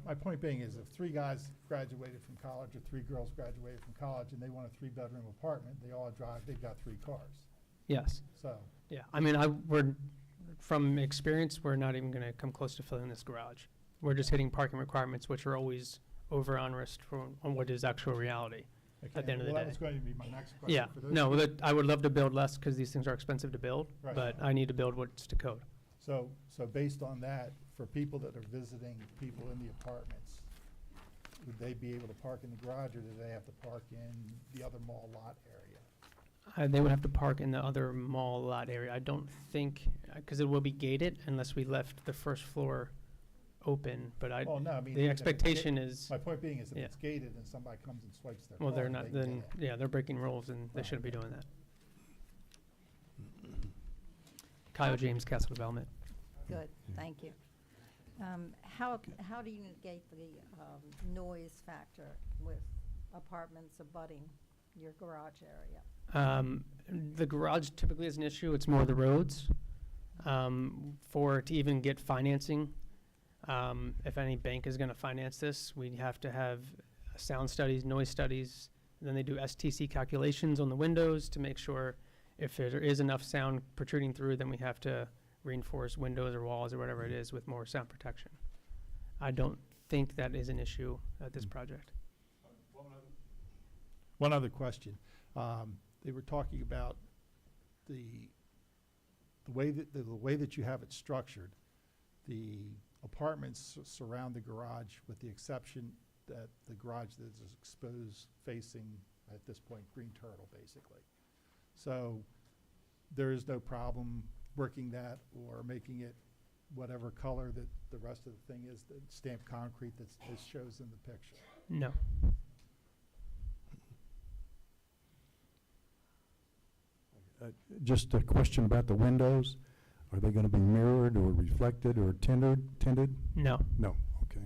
my point being is if 3 guys graduated from college or 3 girls graduated from college and they want a 3-bedroom apartment, they've got 3 cars. Yes. So, Yeah, I mean, from experience, we're not even gonna come close to filling this garage. We're just hitting parking requirements, which are always over onerous on what is actual reality okay, at the end of the well, day. that was going to be my next question. Yeah, For those no, people- I would love to build less because these things are expensive to build, Right. but I need to build what's to code. So based on that, for people that are visiting people in the apartments, would they be able to park in the garage, or do they have to park in the other mall lot area? They would have to park in the other mall lot area. I don't think, because it will be gated unless we left the first floor open, but Well, no, I mean, the even if it's expectation ga- is, My point being is if yeah. it's gated and somebody comes and swipes their well, card, they're they not, can then, get in. yeah, they're breaking rules and they Right. shouldn't be doing that. Kyle James, Castle Development. Good, thank you. How do you negate the noise factor with apartments abutting your garage area? The garage typically is an issue, it's more the roads. To even get financing, if any bank is gonna finance this, we have to have sound studies, noise studies. Then they do STC calculations on the windows to make sure if there is enough sound protruding through, then we have to reinforce windows or walls or whatever it is with more sound protection. I don't think that is an issue at this project. One other question. They were talking about the way that you have it structured. The apartments surround the garage with the exception that the garage that is exposed facing, at this point, Green Turtle, basically. So there is no problem working that or making it whatever color that the rest of the thing is, the stamped concrete that shows in the picture. No. Just a question about the windows. Are they going to be mirrored or reflected or tinted? No. No, okay.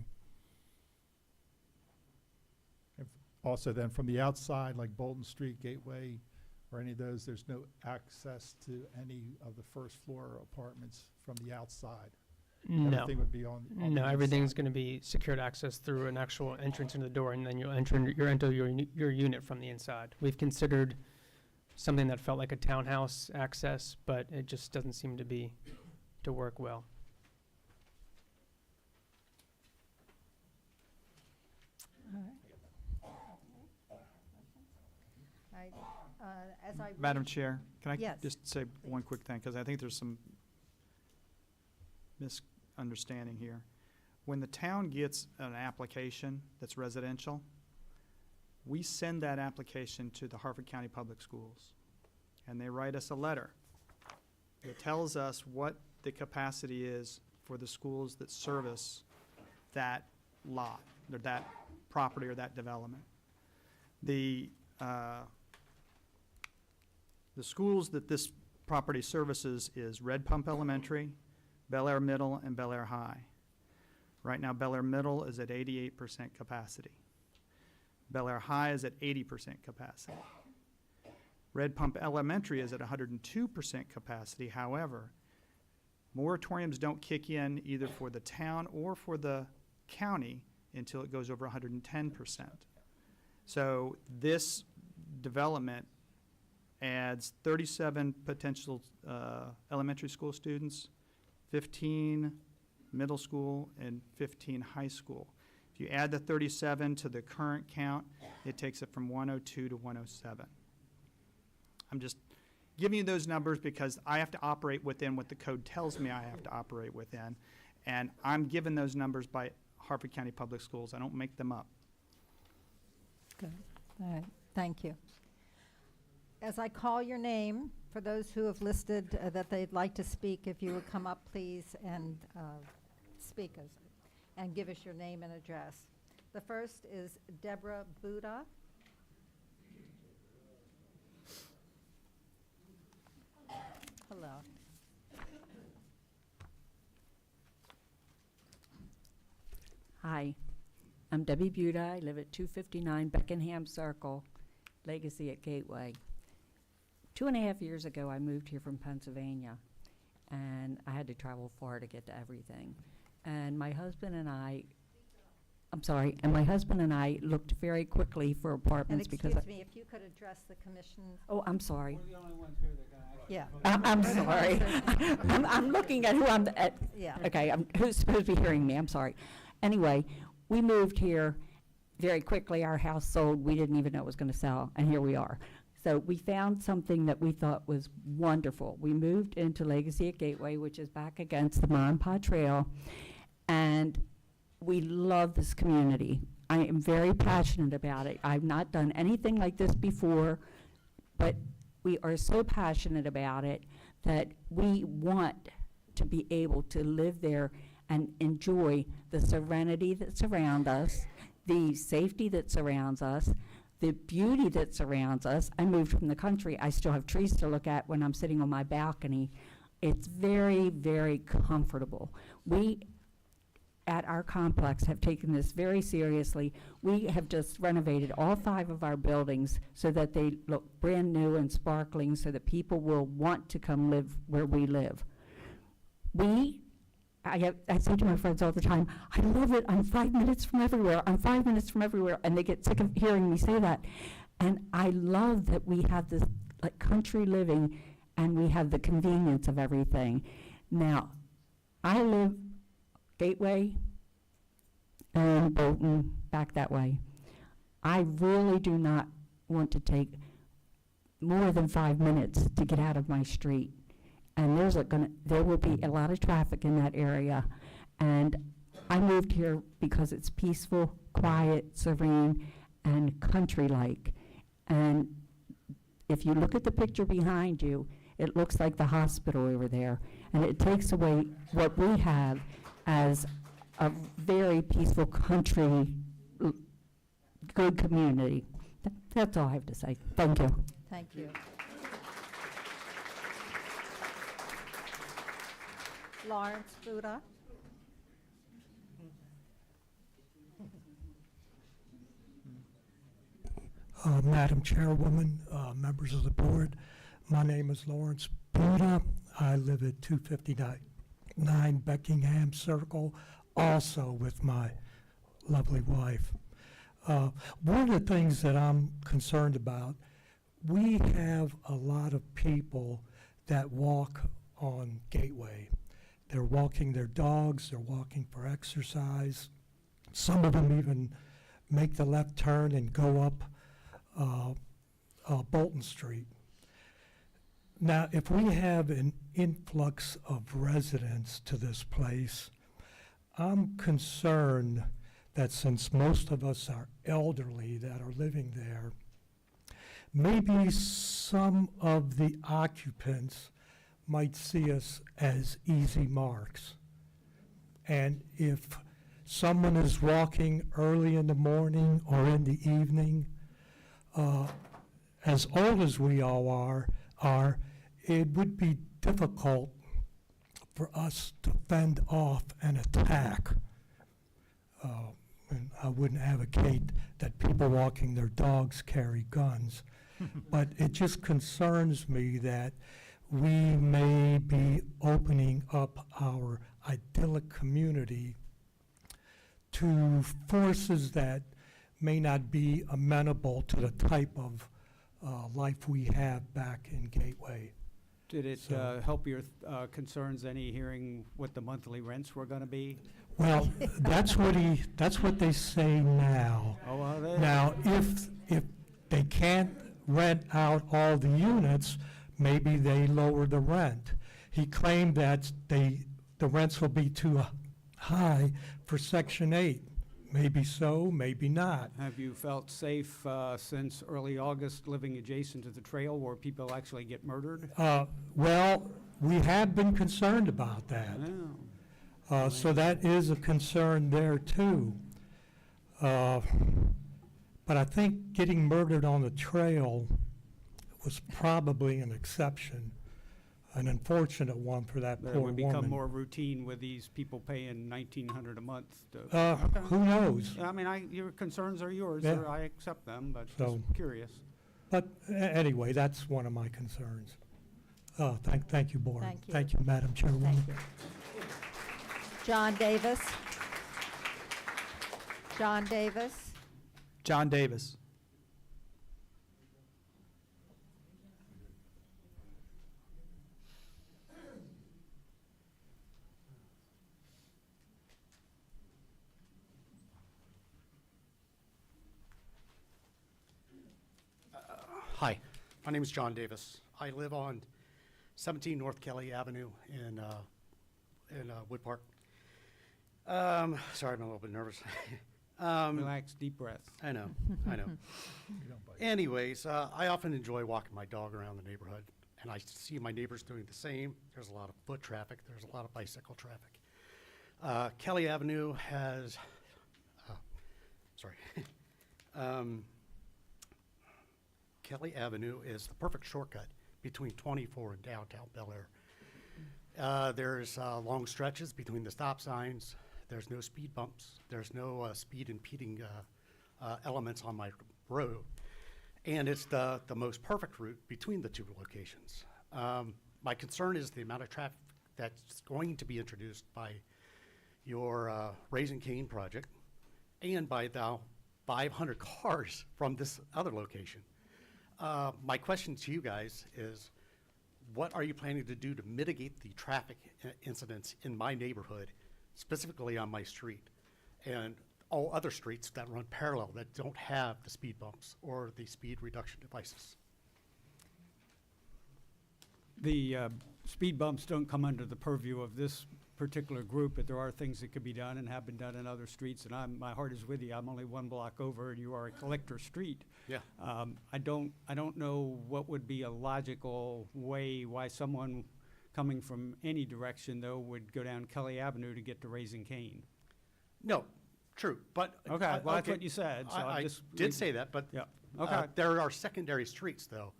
if also then from the outside, like Bolton Street, Gateway, or any of those, there's no access to any of the first floor apartments from the outside? No. Everything would be on the No, everything's inside. going to be secured access through an actual entrance into the door, and then you'll enter your unit from the inside. We've considered something that felt like a townhouse access, but it just doesn't seem to work well. As I Madam read- Chair, can I Yes, just say one quick thing? Because I think there's some misunderstanding here. When the town gets an application that's residential, we send that application to the Harford County Public Schools, and they write us a letter that tells us what the capacity is for the schools that service that lot, or that property, or that development. The schools that this property services is Red Pump Elementary, Bel Air Middle, and Bel Air High. Right now, Bel Air Middle is at 88% capacity. Bel Air High is at 80% capacity. Red Pump Elementary is at 102% capacity. However, moratoriums don't kick in either for the town or for the county until it goes over 110%. So this development adds 37 potential elementary school students, 15 middle school, and 15 high school. If you add the 37 to the current count, it takes it from 102 to 107. I'm just giving you those numbers because I have to operate within what the code tells me I have to operate within, and I'm given those numbers by Harford County Public Schools. I don't make them up. Good. All right, thank you. As I call your name, for those who have listed that they'd like to speak, if you would come up, please, and speak and give us your name and address. The first is Deborah Buda. Hello. Hi, I'm Debbie Buda. I live at 259 Beckenham Circle, Legacy at Gateway. 2.5 years ago, I moved here from Pennsylvania, and I had to travel far to get to everything. And my husband and I, looked very quickly for And apartments because. excuse me, if you could address the commission. Oh, I'm sorry. We're the only ones here that can Yeah. I'm sorry. I'm looking at who I'm, Yeah. okay, who's supposed to be hearing me, I'm sorry. Anyway, we moved here very quickly. Our house sold. We didn't even know it was going to sell, and here we are. So we found something that we thought was wonderful. We moved into Legacy at Gateway, which is back against the Mon Pa Trail, and we love this community. I am very passionate about it. I've not done anything like this before, but we are so passionate about it that we want to be able to live there and enjoy the serenity that surrounds us, the safety that surrounds us, the beauty that surrounds us. I moved from the country. I still have trees to look at when I'm sitting on my balcony. It's very, very comfortable. We, at our complex, have taken this very seriously. We have just renovated all 5 of our buildings so that they look brand new and sparkling so that people will want to come live where we live. I say to my friends all the time, I love it, I'm 5 minutes from everywhere, I'm 5 minutes from everywhere, and they get sick of hearing me say that. And I love that we have this like country living and we have the convenience of everything. Now, I live Gateway and Bolton, back that way. I really do not want to take more than 5 minutes to get out of my street. And there will be a lot of traffic in that area. And I moved here because it's peaceful, quiet, serene, and country-like. And if you look at the picture behind you, it looks like the hospital over there. And it takes away what we have as a very peaceful country, good community. That's all I have to say. Thank you. Thank you. Lawrence Buda. Madam Chairwoman, members of the board. My name is Lawrence Buda. I live at 259 Beckingham Circle, also with my lovely wife. One of the things that I'm concerned about, we have a lot of people that walk on Gateway. They're walking their dogs, they're walking for exercise. Some of them even make the left turn and go up Bolton Street. Now, if we have an influx of residents to this place, I'm concerned that since most of us are elderly that are living there, maybe some of the occupants might see us as easy marks. And if someone is walking early in the morning or in the evening, as old as we all are, it would be difficult for us to fend off an attack. And I wouldn't advocate that people walking their dogs carry guns, but it just concerns me that we may be opening up our idyllic community to forces that may not be amenable to the type of life we have back in Gateway. Did it So- help your concerns any hearing what the monthly rents were going to be? Well, that's what they say now. Oh, well, Now, if they can't rent out all the units, maybe they lower the rent. He claimed that the rents will be too high for Section 8. Maybe so, maybe not. Have you felt safe since early August living adjacent to the trail where people actually get murdered? Well, we have been concerned about that. So that is a concern there too. But I think getting murdered on the trail was probably an exception, an unfortunate one for that That poor would become woman. more routine with these people paying $1,900 a month. To, Who knows? I mean, your concerns are yours. Yeah. I accept them, but So- just curious. But anyway, that's one of my concerns. Thank you, board. Thank you. Thank you, Madam Chairwoman. Thank you. John Davis. John Davis. John Davis. Hi, my name is John Davis. I live on 17 North Kelly Avenue in Wood Park. Sorry, I'm a little bit nervous. Relax, deep breath. I know, I know. Anyways, I often enjoy walking my dog around the neighborhood, and I see my neighbors doing the same. There's a lot of foot traffic. There's a lot of bicycle traffic. Kelly Avenue has, sorry. Kelly Avenue is the perfect shortcut between 24 and downtown Bel Air. There's long stretches between the stop signs. There's no speed bumps. There's no speed impeding elements on my road. And it's the most perfect route between the two locations. My concern is the amount of traffic that's going to be introduced by your Raising Cane project and by the 500 cars from this other location. My question to you guys is, what are you planning to do to mitigate the traffic incidents in my neighborhood, specifically on my street, and all other streets that run parallel that don't have the speed bumps or the speed reduction devices? The speed bumps don't come under the purview of this particular group, but there are things that could be done and have been done in other streets, and my heart is with you. I'm only one block over, and you are a collector street. Yeah. I don't know what would be a logical way why someone coming from any direction, though, would go down Kelly Avenue to get to Raising Cane. No, true, but. Okay, well, that's what you said, so I I'm just did say that, but. Yeah, okay. There are secondary streets, though.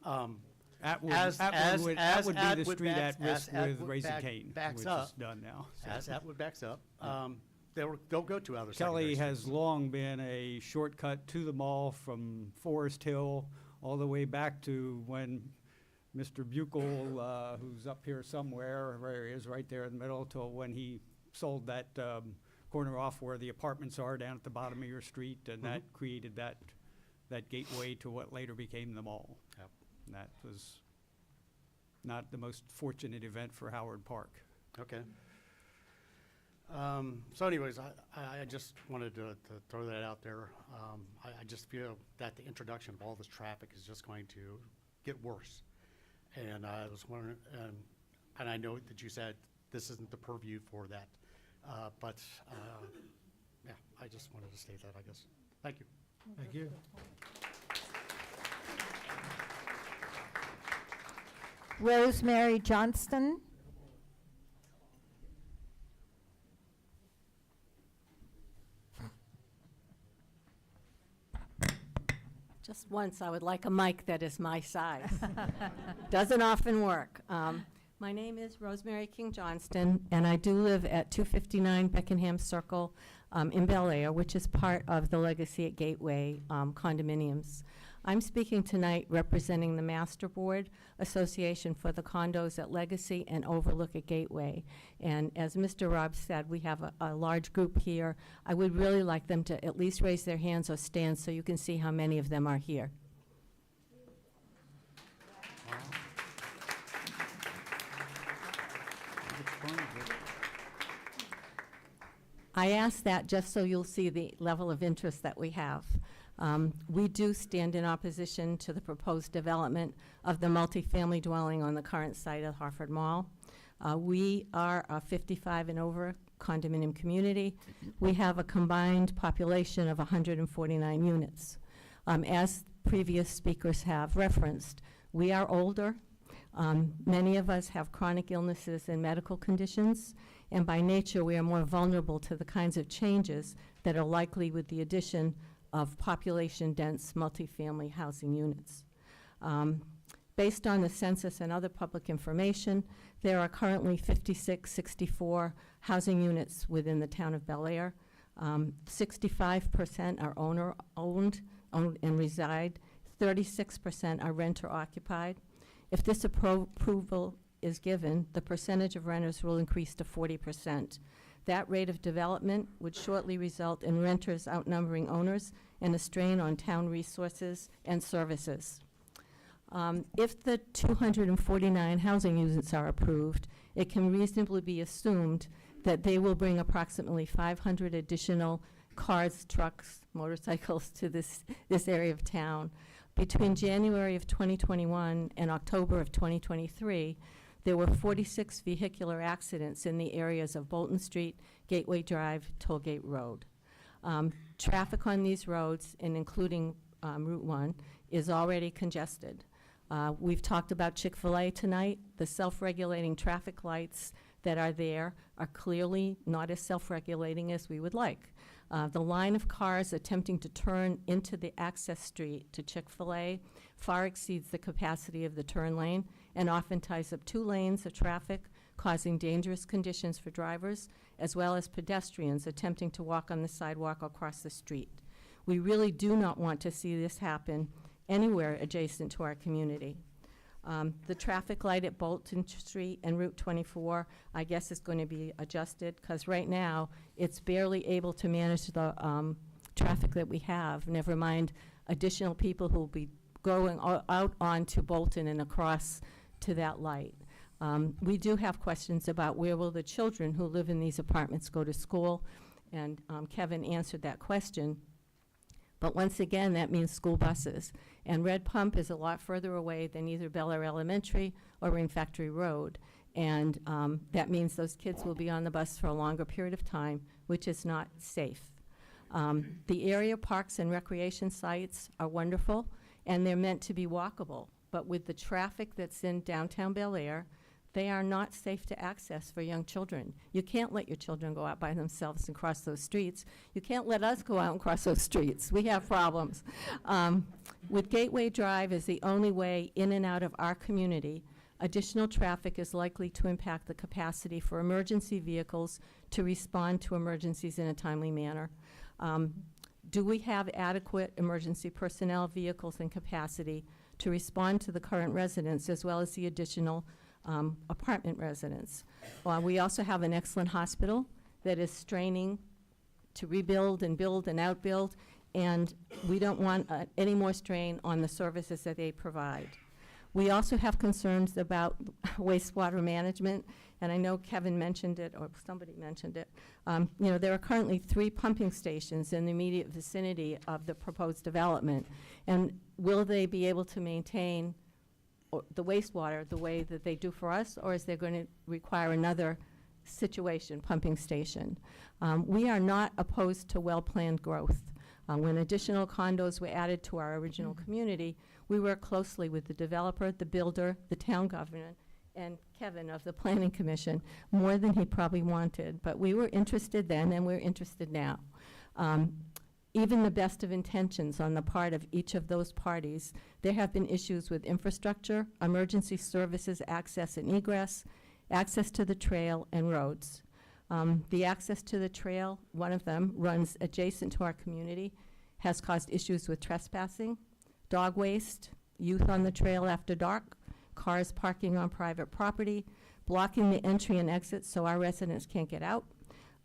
Atwood would be the street at risk with Raising Cane, which is done now. so. As Atwood backs up, they'll go to other Kelly secondary has schools. long been a shortcut to the mall from Forest Hill all the way back to when Mr. Buchel, who's up here somewhere, where he is, right there in the middle, till when he sold that corner off where the apartments are down at the bottom of your street, and that created that gateway to what later became the mall. Yep. And that was not the most fortunate event for Howard Park. Okay. So anyways, I just wanted to throw that out there. I just feel that the introduction of all this traffic is just going to get worse. And I was wondering, and I know that you said this isn't the purview for that, but yeah, I just wanted to state that, I guess. Thank you. Thank you. Rosemary Johnston. Just once, I would like a mic that is my size. Doesn't often work. My name is Rosemary King Johnston, and I do live at 259 Beckenham Circle in Bel Air, which is part of the Legacy at Gateway condominiums. I'm speaking tonight representing the Master Board Association for the condos at Legacy and Overlook at Gateway. And as Mr. Robb said, we have a large group here. I would really like them to at least raise their hands or stand so you can see how many of them are here. I ask that just so you'll see the level of interest that we have. We do stand in opposition to the proposed development of the multifamily dwelling on the current site of Harford Mall. We are a 55 and over condominium community. We have a combined population of 149 units. As previous speakers have referenced, we are older. Many of us have chronic illnesses and medical conditions, and by nature we are more vulnerable to the kinds of changes that are likely with the addition of population-dense multifamily housing units. Based on the census and other public information, there are currently 5664 housing units within the town of Bel Air. 65% are owner-owned and reside. 36% are renter-occupied. If this approval is given, the percentage of renters will increase to 40%. That rate of development would shortly result in renters outnumbering owners and a strain on town resources and services. If the 249 housing units are approved, it can reasonably be assumed that they will bring approximately 500 additional cars, trucks, motorcycles to this area of town. Between January of 2021 and October of 2023, there were 46 vehicular accidents in the areas of Bolton Street, Gateway Drive, Tollgate Road. Traffic on these roads, and including Route 1, is already congested. We've talked about Chick-fil-A tonight. The self-regulating traffic lights that are there are clearly not as self-regulating as we would like. The line of cars attempting to turn into the access street to Chick-fil-A far exceeds the capacity of the turn lane and often ties up 2 lanes of traffic, causing dangerous conditions for drivers as well as pedestrians attempting to walk on the sidewalk or cross the street. We really do not want to see this happen anywhere adjacent to our community. The traffic light at Bolton Street and Route 24, I guess, is going to be adjusted because right now it's barely able to manage the traffic that we have, never mind additional people who will be going out onto Bolton and across to that light. We do have questions about where will the children who live in these apartments go to school, and Kevin answered that question. But once again, that means school buses. And Red Pump is a lot further away than either Bel Air Elementary or Rain Factory Road. And that means those kids will be on the bus for a longer period of time, which is not safe. The area parks and recreation sites are wonderful, and they're meant to be walkable. But with the traffic that's in downtown Bel Air, they are not safe to access for young children. You can't let your children go out by themselves and cross those streets. You can't let us go out and cross those streets. We have problems. With Gateway Drive as the only way in and out of our community, Additional traffic is likely to impact the capacity for emergency vehicles to respond to emergencies in a timely manner. Do we have adequate emergency personnel, vehicles, and capacity to respond to the current residents as well as the additional apartment residents? We also have an excellent hospital that is straining to rebuild and build and outbuild, and we don't want any more strain on the services that they provide. We also have concerns about wastewater management, and I know Kevin mentioned it, or somebody mentioned it. You know, there are currently 3 pumping stations in the immediate vicinity of the proposed development, and will they be able to maintain the wastewater the way that they do for us, or is there going to require another situation, pumping station? We are not opposed to well-planned growth. When additional condos were added to our original community, we worked closely with the developer, the builder, the town government, and Kevin of the Planning Commission, more than he probably wanted. But we were interested then, and we're interested now. Even the best of intentions on the part of each of those parties, there have been issues with infrastructure, emergency services, access and egress, access to the trail, and roads. The access to the trail, one of them runs adjacent to our community, has caused issues with trespassing, dog waste, youth on the trail after dark, cars parking on private property, blocking the entry and exit so our residents can't get out,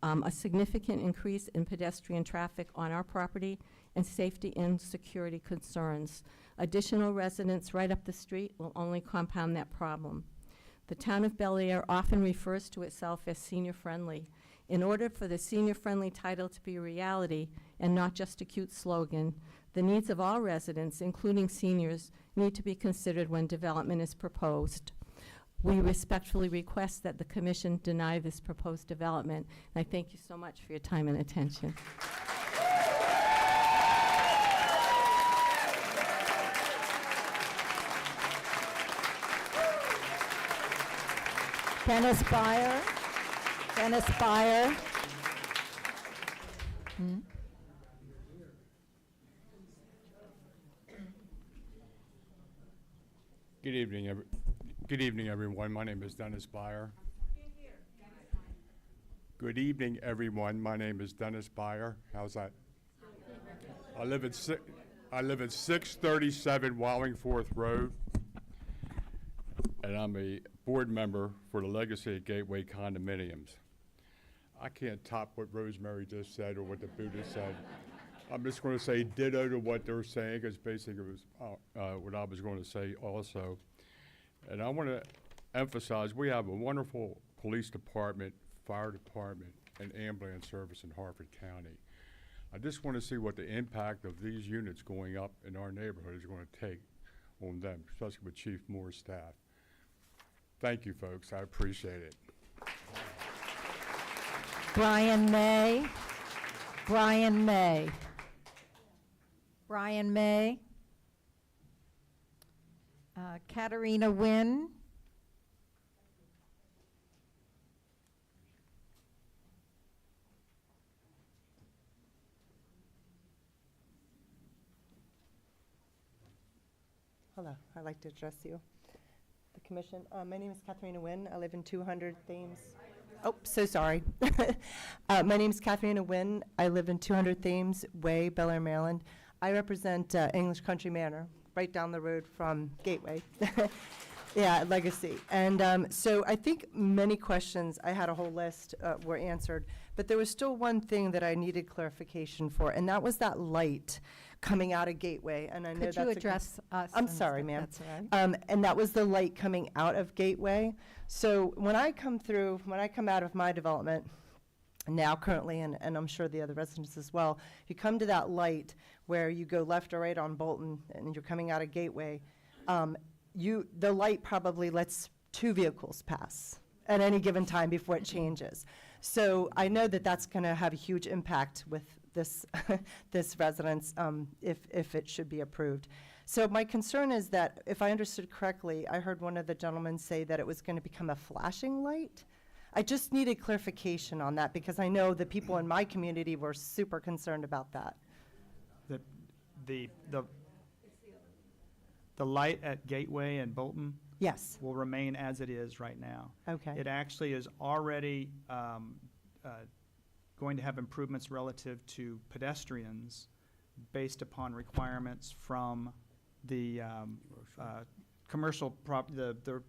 a significant increase in pedestrian traffic on our property, and safety and security concerns. Additional residents right up the street will only compound that problem. The town of Bel Air often refers to itself as senior-friendly. In order for the senior-friendly title to be a reality and not just a cute slogan, the needs of all residents, including seniors, need to be considered when development is proposed. We respectfully request that the commission deny this proposed development. And I thank you so much for your time and attention. Dennis Byer. Dennis Byer. Good evening, everyone. My name is Dennis Byer. Good evening, everyone. My name is Dennis Byer. How's that? I live at 637 Wallingforth Road, and I'm a board member for the Legacy of Gateway Condominiums. I can't top what Rosemary just said or what the Buddha said. I'm just going to say ditto to what they're saying, because basically it was what I was going to say also. And I want to emphasize we have a wonderful police department, fire department, and ambulance service in Harford County. I just want to see what the impact of these units going up in our neighborhood is going to take on them, especially with Chief Moore's staff. Thank you, folks. I appreciate it. Brian May. Brian May. Brian May. Katarina Wynn. Hello, I'd like to address you, the commission. My name is Katharina Wynn. I live in 200 Thames. Oh, so sorry. My name is Katharina Wynn. I live in 200 Thames Way, Bel Air, Maryland. I represent English Country Manor, right down the road from Gateway. Yeah, Legacy. And so I think many questions, I had a whole list, were answered, but there was still one thing that I needed clarification for, and that was that light coming out of Gateway. And I know Could that's you address us? I'm sorry, ma'am. That's all right. And that was the light coming out of Gateway. So when I come out of my development, now currently, and I'm sure the other residents as well, you come to that light where you go left or right on Bolton and you're coming out of Gateway, the light probably lets 2 vehicles pass at any given time before it changes. So I know that that's going to have a huge impact with this this residence if it should be approved. So my concern is that, if I understood correctly, I heard one of the gentlemen say that it was going to become a flashing light. I just needed clarification on that, because I know the people in my community were super concerned about that. The light at Gateway and Bolton Yes. will remain as it is right now. Okay. It actually is already going to have improvements relative to pedestrians based upon requirements from the commercial the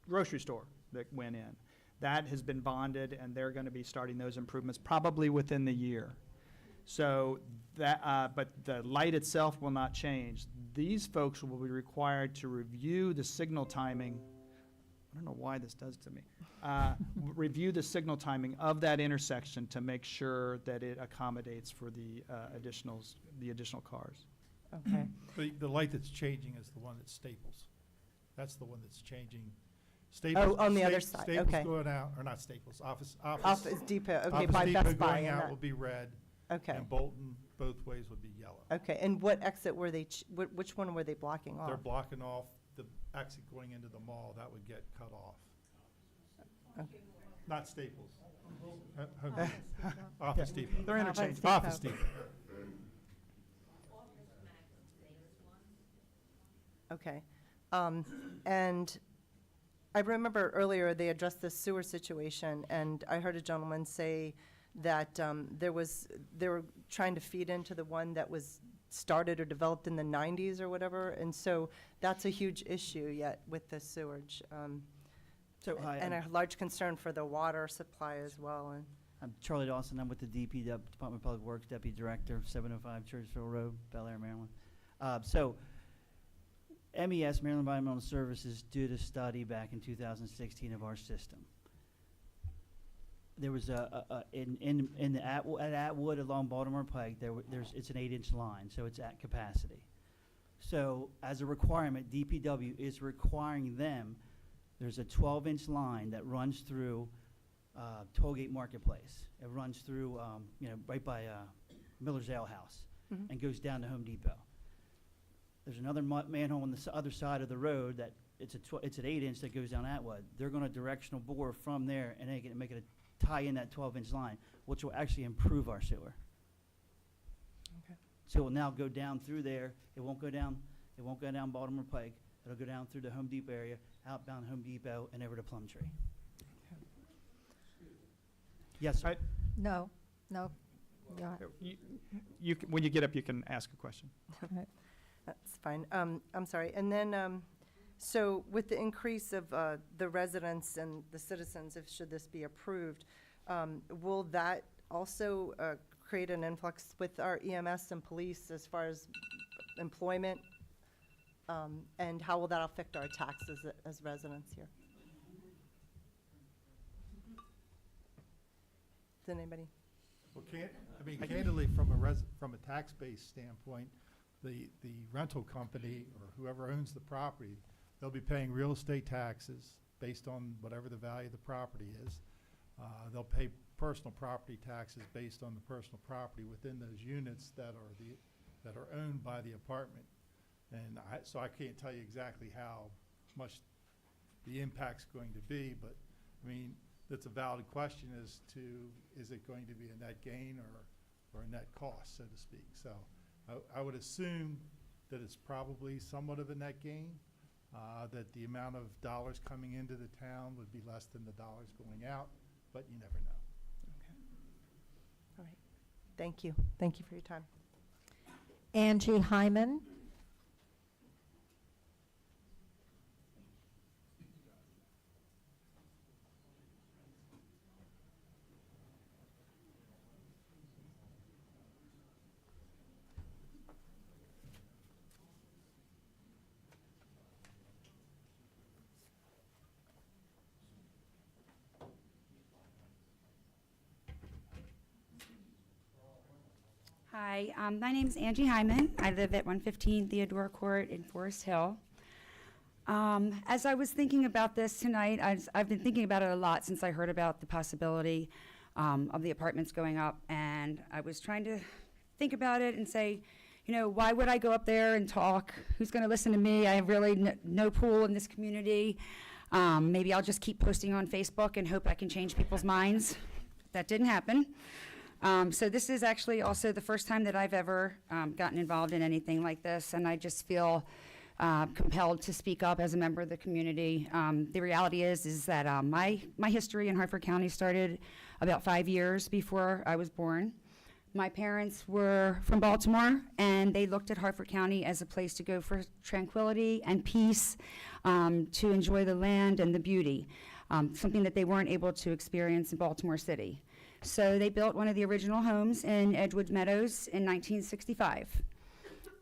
grocery store that went in. That has been bonded, and they're going to be starting those improvements probably within the year. So that, but the light itself will not change. These folks will be required to review the signal timing. I don't know why this does to me. Review the signal timing of that intersection to make sure that it accommodates for the additional cars. Okay. The light that's changing is the one that's Staples. That's the one that's changing. Staples, on the other side, Staples okay. going out, or not Staples, Office Depot, okay, Office by Depot Best Buy. going and out that- will be red. Okay. And Bolton, both ways would be yellow. Okay, and what exit were they, which one were they blocking off? They're blocking off the exit going into the mall, that would get cut off. Okay. Not Staples. Office Depot. They're interchangeable. Office Depot. Okay. And I remember earlier they addressed the sewer situation, and I heard a gentleman say that they were trying to feed into the one that was started or developed in the 90s or whatever, and so that's a huge issue yet with the sewage. And a large concern for the water supply as well. And I'm Charlie Dawson. I'm with the Department of Public Works, Deputy Director, 705 Churchville Road, Bel Air, Maryland. So MES, Maryland Environmental Services, did a study back in 2016 of our system. There was at Atwood along Baltimore Pike, it's an 8-inch line, so it's at capacity. So as a requirement, DPW is requiring them. There's a 12-inch line that runs through Tollgate Marketplace. It runs through, right by Miller's Ale House, and goes down to Home Depot. There's another manhole on the other side of the road that it's an 8-inch that goes down Atwood. They're going to directional bore from there and make it tie in that 12-inch line, which will actually improve our sewer. Okay. So it will now go down through there. It won't go down Baltimore Pike. It'll go down through the Home Depot area, outbound Home Depot, and over to Plumtree. Yes, sir. No. Go ahead. When you get up, you can ask a question. Right. That's fine. I'm sorry. And then, so with the increase of the residents and the citizens, should this be approved, will that also create an influx with our EMS and police as far as employment? And how will that affect our taxes as residents here? Does anybody? Well, candidly, from a tax-based standpoint, the rental company or whoever owns the property, they'll be paying real estate taxes based on whatever the value of the property is. They'll pay personal property taxes based on the personal property within those units that are owned by the apartment. And so I can't tell you exactly how much the impact's going to be, but I mean, that's a valid question as to, is it going to be a net gain or a net cost, so to speak. So I would assume that it's probably somewhat of a net gain, that the amount of dollars coming into the town would be less than the dollars going out, but you never know. Okay. All right. Thank you. Thank you for your time. Angie Hyman. Hi, my name is Angie Hyman. I live at 115 Theodore Court in Forest Hill. As I was thinking about this tonight, I've been thinking about it a lot since I heard about the possibility of the apartments going up, and I was trying to think about it and say, you know, why would I go up there and talk? Who's going to listen to me? I have really no pool in this community. Maybe I'll just keep posting on Facebook and hope I can change people's minds. That didn't happen. So this is actually also the first time that I've ever gotten involved in anything like this, and I just feel compelled to speak up as a member of the community. The reality is that my history in Harford County started about 5 years before I was born. My parents were from Baltimore, and they looked at Harford County as a place to go for tranquility and peace, to enjoy the land and the beauty, something that they weren't able to experience in Baltimore City. So they built one of the original homes in Edgewood Meadows in 1965.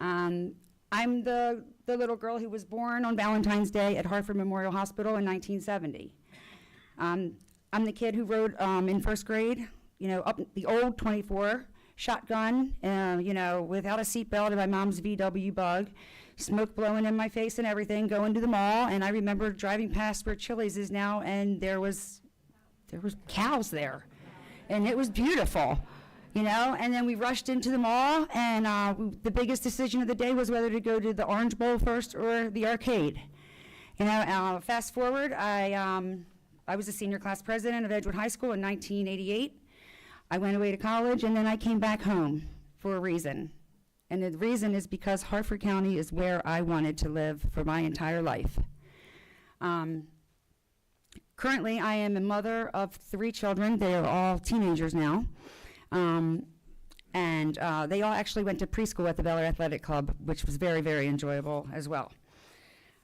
I'm the little girl who was born on Valentine's Day at Harford Memorial Hospital in 1970. I'm the kid who rode in first grade, up the old 24 shotgun, without a seatbelt in my mom's VW Bug, smoke blowing in my face and everything, going to the mall. And I remember driving past where Chili's is now, and there was cows there, and it was beautiful. And then we rushed into the mall, and the biggest decision of the day was whether to go to the Orange Bowl first or the arcade. Fast forward, I was the senior class president of Edgewood High School in 1988. I went away to college, and then I came back home for a reason. And the reason is because Harford County is where I wanted to live for my entire life. Currently, I am a mother of 3 children. They are all teenagers now. And they all actually went to preschool at the Bel Air Athletic Club, which was very, very enjoyable as well.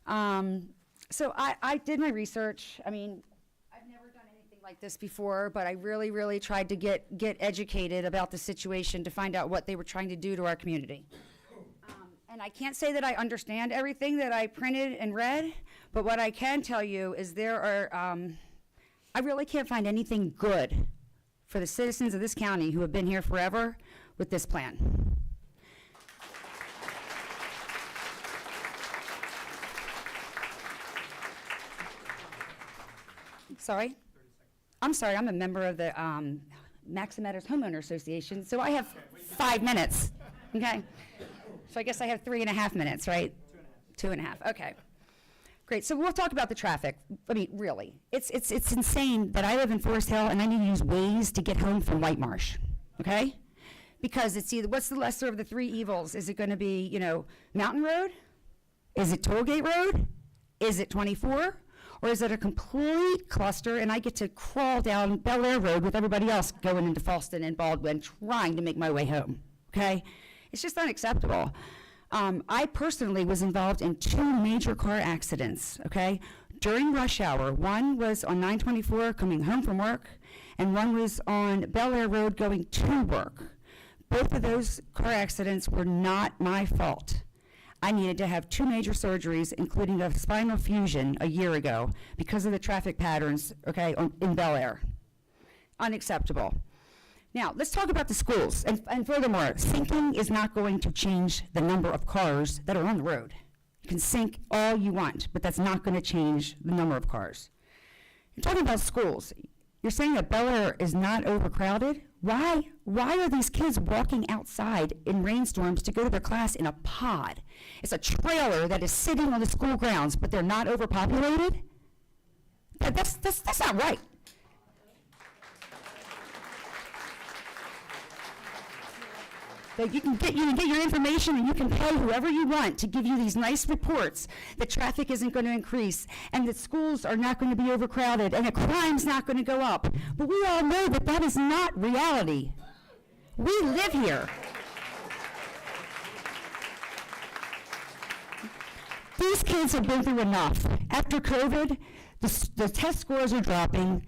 So I did my research. I mean, I've never done anything like this before, but I really, really tried to get educated about the situation to find out what they were trying to do to our community. And I can't say that I understand everything that I printed and read, but what I can tell you is there are, I really can't find anything good for the citizens of this county who have been here forever with this plan. Sorry? I'm sorry, I'm a member of the Maximeters Homeowner Association, so I have 5 minutes, okay? So I guess I have 3.5 minutes, right? 2.5, okay. Great, so we'll talk about the traffic. I mean, really, it's insane that I live in Forest Hill and I need to use Waze to get home from White Marsh, okay? Because it's either, what's the lesser of the 3 evils? Is it gonna be, Mountain Road? Is it Tollgate Road? Is it 24? Or is it a complete cluster and I get to crawl down Bel Air Road with everybody else going into Falston and Baldwin trying to make my way home, okay? It's just unacceptable. I personally was involved in 2 major car accidents, okay? During rush hour, one was on 924 coming home from work, and one was on Bel Air Road going to work. Both of those car accidents were not my fault. I needed to have 2 major surgeries, including a spinal fusion a year ago because of the traffic patterns, okay, in Bel Air. Unacceptable. Now, let's talk about the schools. And furthermore, sinking is not going to change the number of cars that are on the road. You can sink all you want, but that's not going to change the number of cars. You're talking about schools. You're saying that Bel Air is not overcrowded? Why are these kids walking outside in rainstorms to go to their class in a pod? It's a trailer that is sitting on the school grounds, but they're not overpopulated? That's not right. That you can get your information and you can pay whoever you want to give you these nice reports that traffic isn't going to increase and that schools are not going to be overcrowded and that crime's not going to go up. But we all know that that is not reality. We live here. These kids have been through enough. After COVID, the test scores are dropping,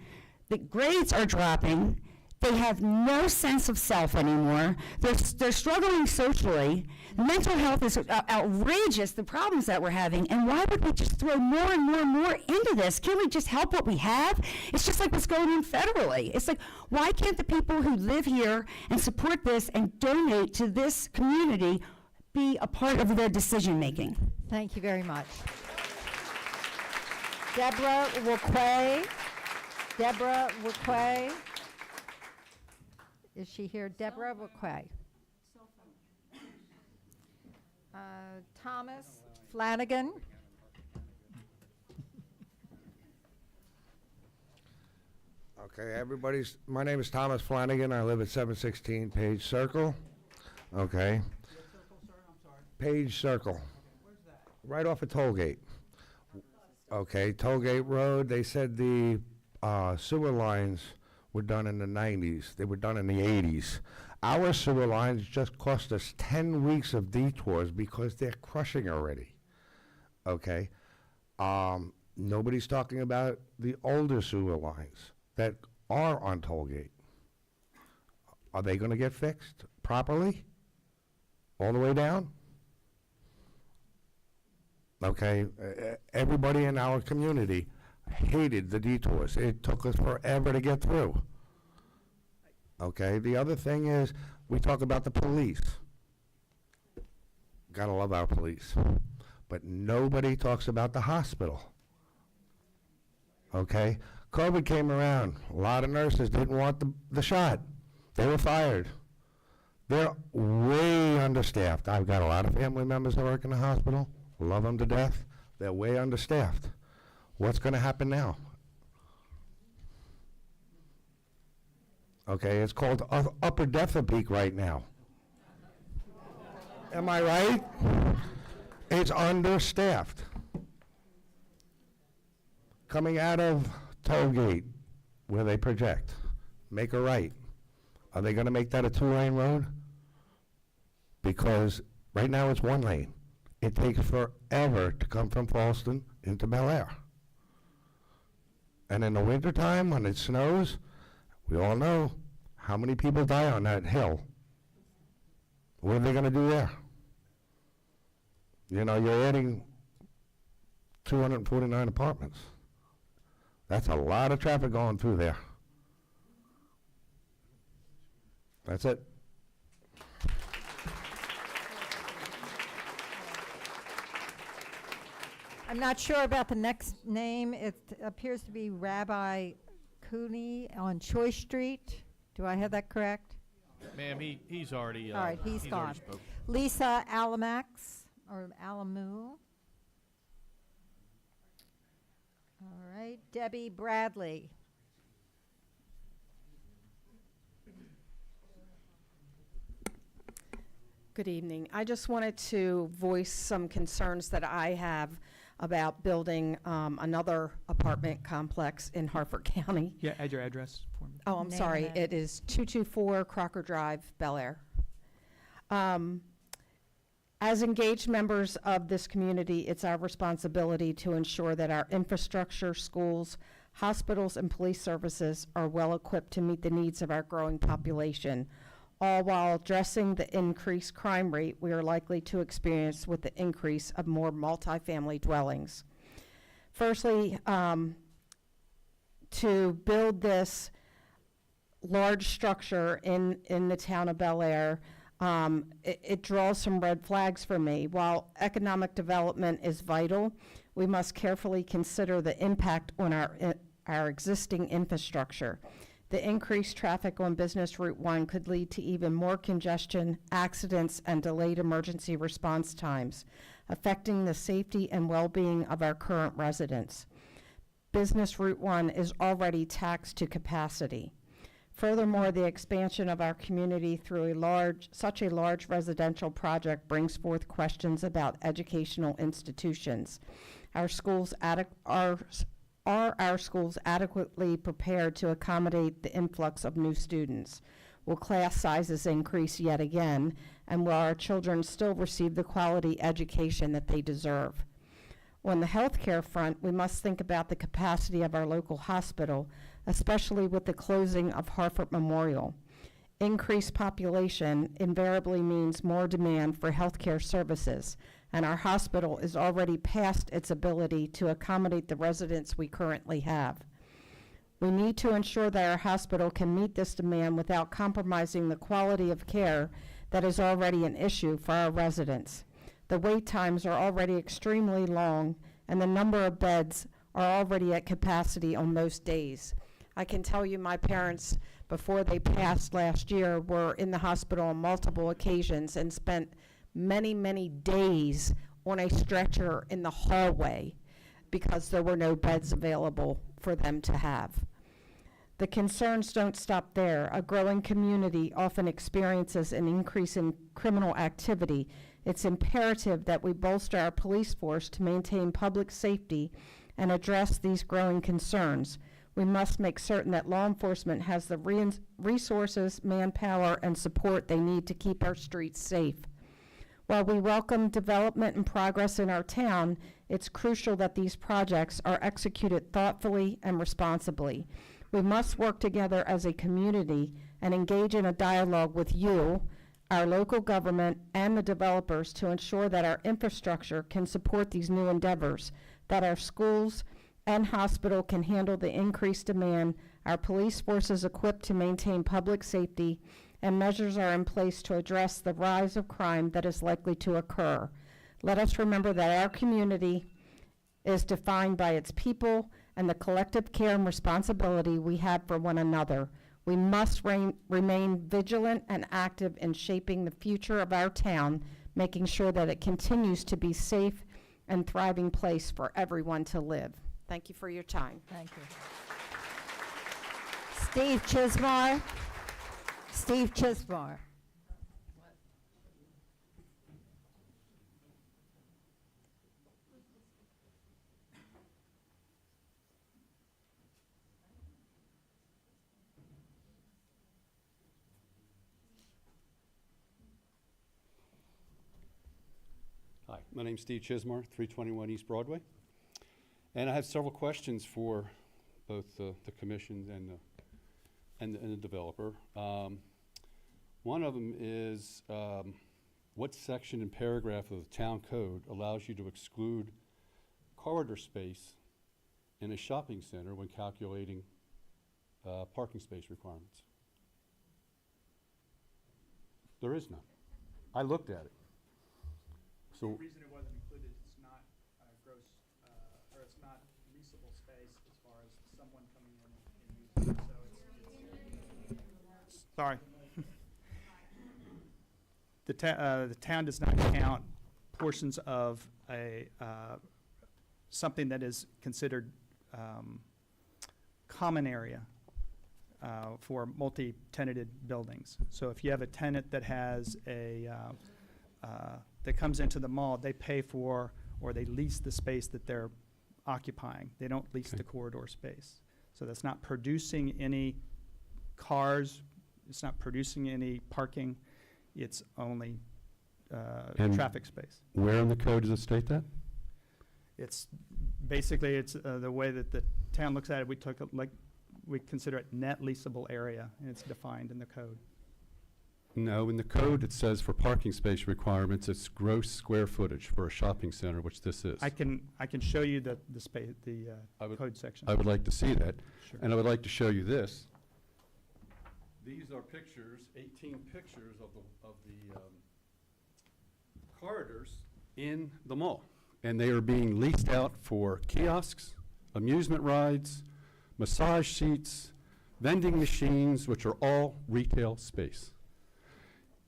the grades are dropping, they have no sense of self anymore. They're struggling socially. Mental health is outrageous, the problems that we're having. And why would we just throw more and more and more into this? Can't we just help what we have? It's just like what's going on federally. It's like, why can't the people who live here and support this and donate to this community be a part of their decision making? Thank you very much. Deborah Waquay. Deborah Waquay. Is she here? Deborah Waquay. Thomas Flanagan. Okay, my name is Thomas Flanagan. I live at 716 Page Circle. Okay. Page Circle. right off of Tollgate. Okay, Tollgate Road, they said the sewer lines were done in the 90s. They were done in the 80s. Our sewer lines just cost us 10 weeks of detours because they're crushing already. Okay? Nobody's talking about the older sewer lines that are on Tollgate. Are they gonna get fixed properly? All the way down? Okay, everybody in our community hated the detours. It took us forever to get through. Okay, the other thing is, we talk about the police. Gotta love our police. But nobody talks about the hospital. Okay, COVID came around. A lot of nurses didn't want the shot. They were fired. They're way understaffed. I've got a lot of family members that work in the hospital. Love them to death. They're way understaffed. What's going to happen now? Okay, it's called upper death peak right now. Am I right? It's understaffed. Coming out of Tollgate, where they project, make a right. Are they going to make that a 2-lane road? Because right now it's 1 lane. It takes forever to come from Falston into Bel Air. And in the wintertime, when it snows, we all know how many people die on that hill. What are they going to do there? You know, you're adding 249 apartments. That's a lot of traffic going through there. That's it. I'm not sure about the next name. It appears to be Rabbi Cooney on Choice Street. Do I have that correct? Ma'am, he's already, All right, he's gone. already spoken. Lisa Alamax, or Alamu. All right, Debbie Bradley. Good evening. I just wanted to voice some concerns that I have about building another apartment complex in Harford County. Yeah, add your address for me. Oh, I'm Name sorry. it. It is 224 Crocker Drive, Bel Air. As engaged members of this community, it's our responsibility to ensure that our infrastructure, schools, hospitals, and police services are well equipped to meet the needs of our growing population, all while addressing the increased crime rate we are likely to experience with the increase of more multifamily dwellings. Firstly, to build this large structure in the town of Bel Air, it draws some red flags for me. While economic development is vital, we must carefully consider the impact on our existing infrastructure. The increased traffic on Business Route 1 could lead to even more congestion, accidents, and delayed emergency response times, affecting the safety and well-being of our current residents. Business Route 1 is already taxed to capacity. Furthermore, the expansion of our community through such a large residential project brings forth questions about educational institutions. Are our schools adequately prepared to accommodate the influx of new students? Will class sizes increase yet again? And will our children still receive the quality education that they deserve? On the healthcare front, we must think about the capacity of our local hospital, especially with the closing of Harford Memorial. Increased population invariably means more demand for healthcare services, and our hospital is already past its ability to accommodate the residents we currently have. We need to ensure that our hospital can meet this demand without compromising the quality of care that is already an issue for our residents. The wait times are already extremely long, and the number of beds are already at capacity on most days. I can tell you my parents, before they passed last year, were in the hospital on multiple occasions and spent many, many days on a stretcher in the hallway because there were no beds available for them to have. The concerns don't stop there. A growing community often experiences an increase in criminal activity. It's imperative that we bolster our police force to maintain public safety and address these growing concerns. We must make certain that law enforcement has the resources, manpower, and support they need to keep our streets safe. While we welcome development and progress in our town, it's crucial that these projects are executed thoughtfully and responsibly. We must work together as a community and engage in a dialogue with you, our local government, and the developers to ensure that our infrastructure can support these new endeavors, that our schools and hospital can handle the increased demand, our police force is equipped to maintain public safety, and measures are in place to address the rise of crime that is likely to occur. Let us remember that our community is defined by its people and the collective care and responsibility we have for one another. We must remain vigilant and active in shaping the future of our town, making sure that it continues to be safe and thriving place for everyone to live. Thank you for your time. Thank you. Steve Chismar. Steve Chismar. Hi, my name's Steve Chismar, 321 East Broadway. And I have several questions for both the commission and the developer. One of them is what section and paragraph of the town code allows you to exclude corridor space in a shopping center when calculating parking space requirements? There is none. I looked at it. So The reason it wasn't included, it's not gross, or it's not leasable space as far as someone coming in and using it, so it's sorry. The town does not count portions of a, something that is considered common area for multi-tenanted buildings. So if you have a tenant that has a, that comes into the mall, they pay for or they lease the space that they're occupying. They don't lease the corridor space. So that's not producing any cars, it's not producing any parking, it's only traffic space. where in the code does it state that? It's basically, it's the way that the town looks at it, we took it like, we consider it net leasable area, and it's defined in the code. No, in the code it says for parking space requirements, it's gross square footage for a shopping center, which this is. I can show you the space, the code section. I would like to see that. Sure. And I would like to show you this. These are pictures, 18 pictures of the corridors in the mall. And they are being leased out for kiosks, amusement rides, massage seats, vending machines, which are all retail space.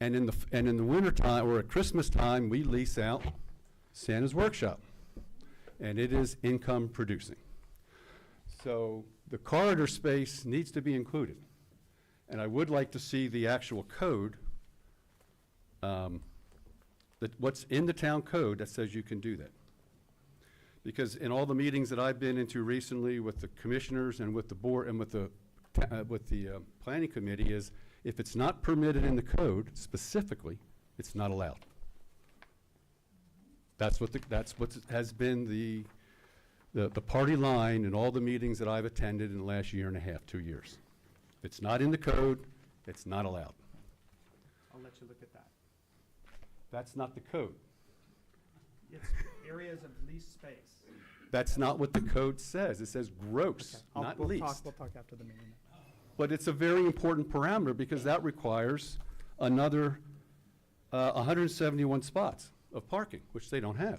And in the wintertime or at Christmas time, we lease out Santa's Workshop, and it is income producing. So the corridor space needs to be included. And I would like to see the actual code, what's in the town code that says you can do that. Because in all the meetings that I've been into recently with the commissioners and with the board and with the planning committee is, if it's not permitted in the code specifically, it's not allowed. That's what has been the party line in all the meetings that I've attended in the last year and a half, 2 years. If it's not in the code, it's not allowed. I'll let you look at that. That's not the code. It's areas of leased space. That's not what the code says. It says gross, not We'll leased. talk after the meeting. But it's a very important parameter because that requires another 171 spots of parking, which they don't have.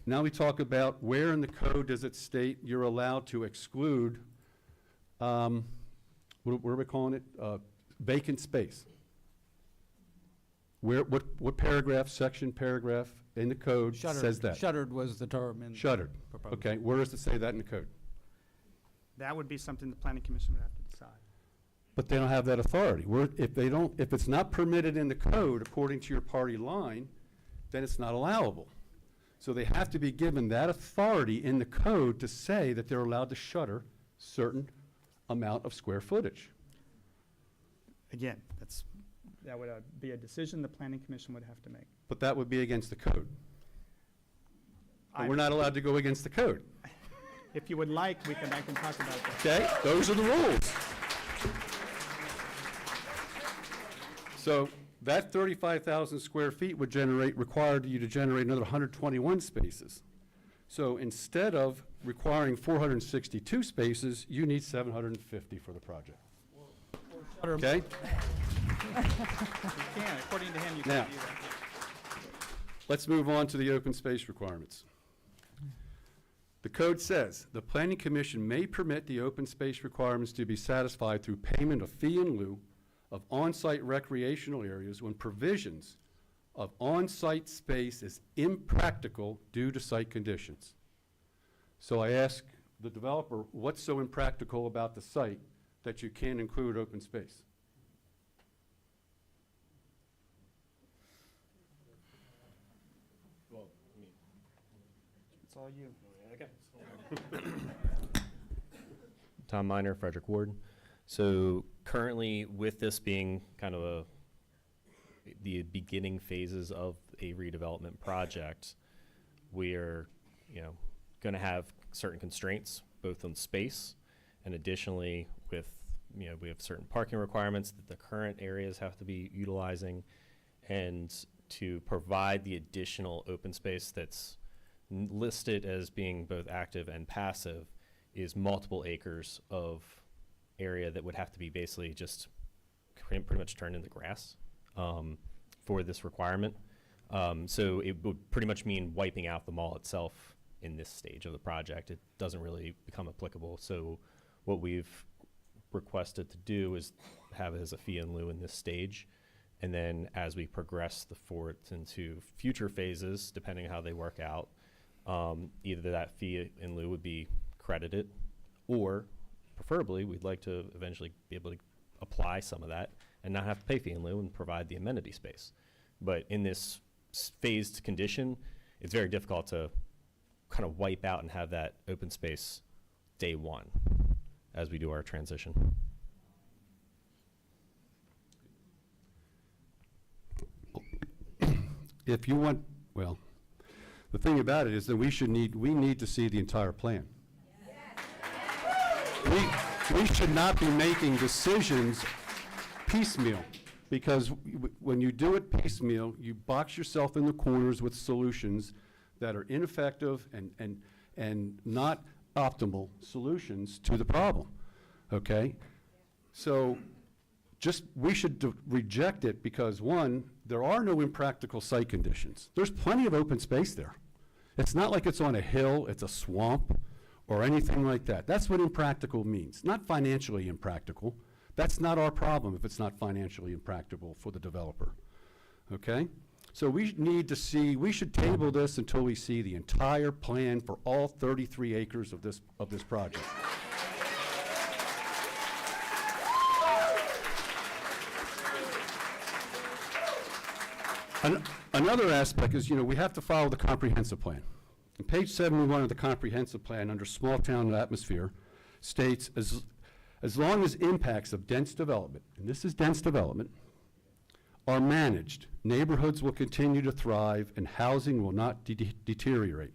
Now we talk about where in the code does it state you're allowed to exclude, what are we calling it? Vacant space. What paragraph, section, paragraph in the code says that? Shuttered was the term in Shuttered. proposal. Okay, where does it say that in the code? That would be something the planning commission would have to decide. But they don't have that authority. If it's not permitted in the code according to your party line, then it's not allowable. So they have to be given that authority in the code to say that they're allowed to shutter certain amount of square footage. Again, that would be a decision the planning commission would have to make. But that would be against the code. And we're not allowed to go against the code. If you would like, I can talk about that. Okay, those are the rules. So that 35,000 square feet would require you to generate another 121 spaces. So instead of requiring 462 spaces, you need 750 for the project. Okay? You can, according to him, you Now, can do that. let's move on to the open space requirements. The code says, the planning commission may permit the open space requirements to be satisfied through payment of fee in lieu of on-site recreational areas when provisions of on-site space is impractical due to site conditions. So I ask the developer, what's so impractical about the site that you can't include open space? It's all you. Tom Miner, Frederick Ward. So currently, with this being kind of the beginning phases of a redevelopment project, we're, going to have certain constraints, both on space, and additionally we have certain parking requirements that the current areas have to be utilizing, and to provide the additional open space that's listed as being both active and passive is multiple acres of area that would have to be basically just pretty much turned into grass for this requirement. So it would pretty much mean wiping out the mall itself in this stage of the project. It doesn't really become applicable. So what we've requested to do is have it as a fee in lieu in this stage. And then as we progress forward into future phases, depending on how they work out, either that fee in lieu would be credited, or preferably we'd like to eventually be able to apply some of that and not have to pay fee in lieu and provide the amenity space. But in this phased condition, it's very difficult to kind of wipe out and have that open space day one as we do our transition. If you want, well, the thing about it is that we need to see the entire plan. We should not be making decisions piecemeal, because when you do it piecemeal, you box yourself in the corners with solutions that are ineffective and not optimal solutions to the problem, okay? So we should reject it because, one, there are no impractical site conditions. There's plenty of open space there. It's not like it's on a hill, it's a swamp, or anything like that. That's what impractical means, not financially impractical. That's not our problem if it's not financially impractical for the developer, okay? So we should table this until we see the entire plan for all 33 acres of this project. Another aspect is, we have to follow the comprehensive plan. On page 71 of the comprehensive plan, under small town atmosphere, states as long as impacts of dense development, and this is dense development, are managed, neighborhoods will continue to thrive and housing will not deteriorate.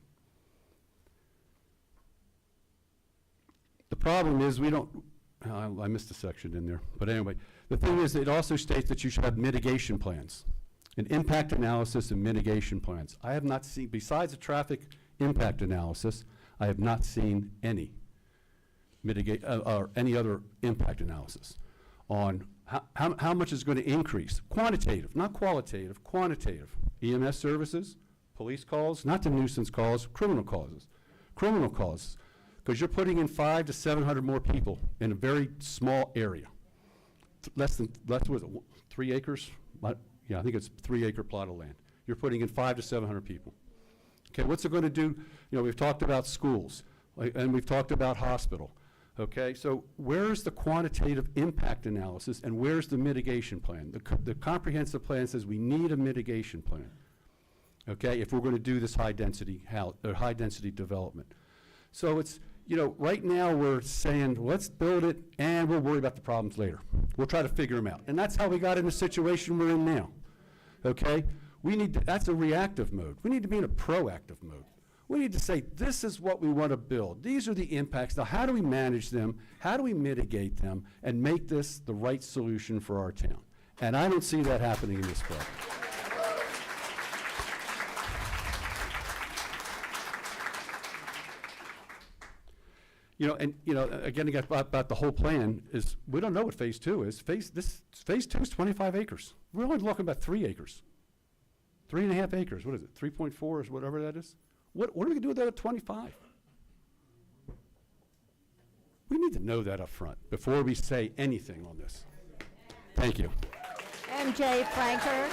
The problem is I missed a section in there, but anyway, the thing is it also states that you should have mitigation plans, an impact analysis and mitigation plans. I have not seen, besides a traffic impact analysis, I have not seen any or any other impact analysis on how much is going to increase. Quantitative, not qualitative, quantitative. EMS services, police calls, not the nuisance calls, criminal causes. Criminal causes, because you're putting in 500 to 700 more people in a very small area. Less than 3 acres? Yeah, I think it's 3-acre plot of land. You're putting in 500 to 700 people. Okay, what's it going to do? We've talked about schools, and we've talked about hospital. Okay, so where's the quantitative impact analysis and where's the mitigation plan? The comprehensive plan says we need a mitigation plan, okay, if we're going to do this high-density development. So it's, you know, right now we're saying, let's build it and we'll worry about the problems later. We'll try to figure them out. And that's how we got in the situation we're in now, okay? That's a reactive mode. We need to be in a proactive mode. We need to say, this is what we want to build. These are the impacts. Now, how do we manage them? How do we mitigate them and make this the right solution for our town? And I don't see that happening in this project. You know, and, you know, again, about the whole plan is, we don't know what phase 2 is. Phase 2 is 25 acres. We're only looking about 3 acres. 3.5 acres, what is it, 3.4 is whatever that is? What are we gonna do with that at 25? We need to know that up front before we say anything on this. Thank you. MJ Franker.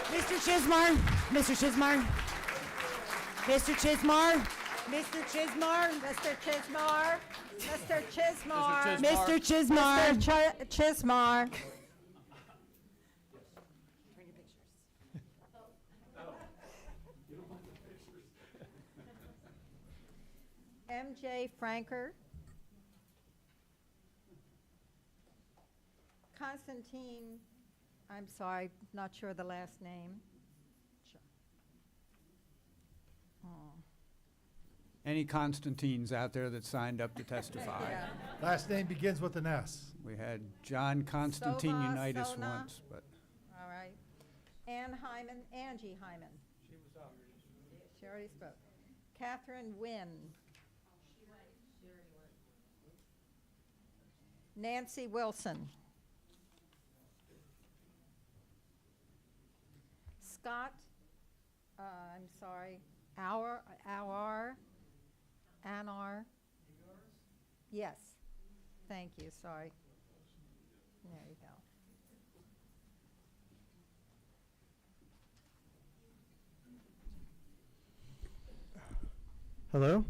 Mr. Chismar, Mr. Chismar, Mr. Chismar, Mr. Chismar, Mr. Chismar. Mr. Chismar. Mr. Chismar. Mr. Chismar. MJ Franker. Constantine, I'm sorry, not sure the last name. Oh. Any Constantines out there that signed up to testify? Yeah. Last name begins with an S. We had John Constantine Sova, Unitas Sona. once, but All right. Angie Hyman. She was out. She already spoke. Catherine Wynn. Nancy Wilson. Scott, I'm sorry, Anar. Yes, thank you, sorry. There you go. Hello.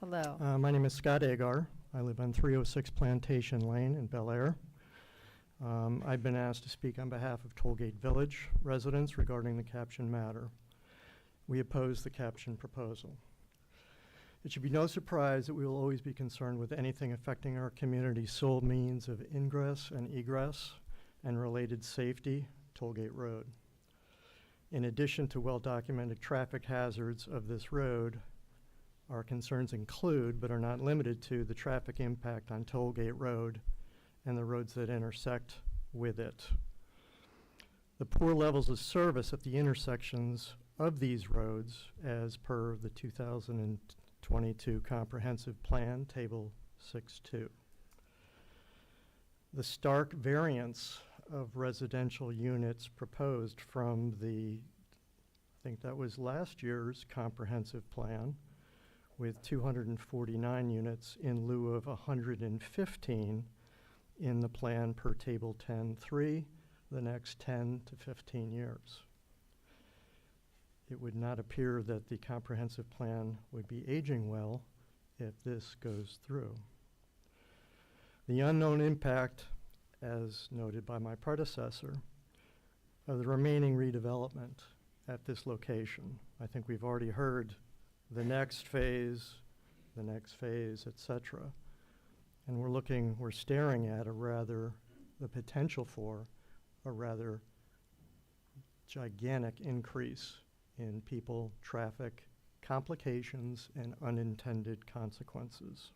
Hello. My name is Scott Agar. I live on 306 Plantation Lane in Bel Air. I've been asked to speak on behalf of Tollgate Village residents regarding the caption matter. We oppose the caption proposal. It should be no surprise that we will always be concerned with anything affecting our community's sole means of ingress and egress and related safety, Tollgate Road. In addition to well-documented traffic hazards of this road, our concerns include, but are not limited to, the traffic impact on Tollgate Road and the roads that intersect with it. The poor levels of service at the intersections of these roads, as per the 2022 Comprehensive Plan, Table 6.2. The stark variance of residential units proposed from the, I think that was last year's comprehensive plan, with 249 units in lieu of 115 in the plan per Table 10.3, the next 10 to 15 years. It would not appear that the comprehensive plan would be aging well if this goes through. The unknown impact, as noted by my predecessor, of the remaining redevelopment at this location. I think we've already heard the next phase, et cetera. And we're staring at the potential for a rather gigantic increase in people, traffic, complications, and unintended consequences.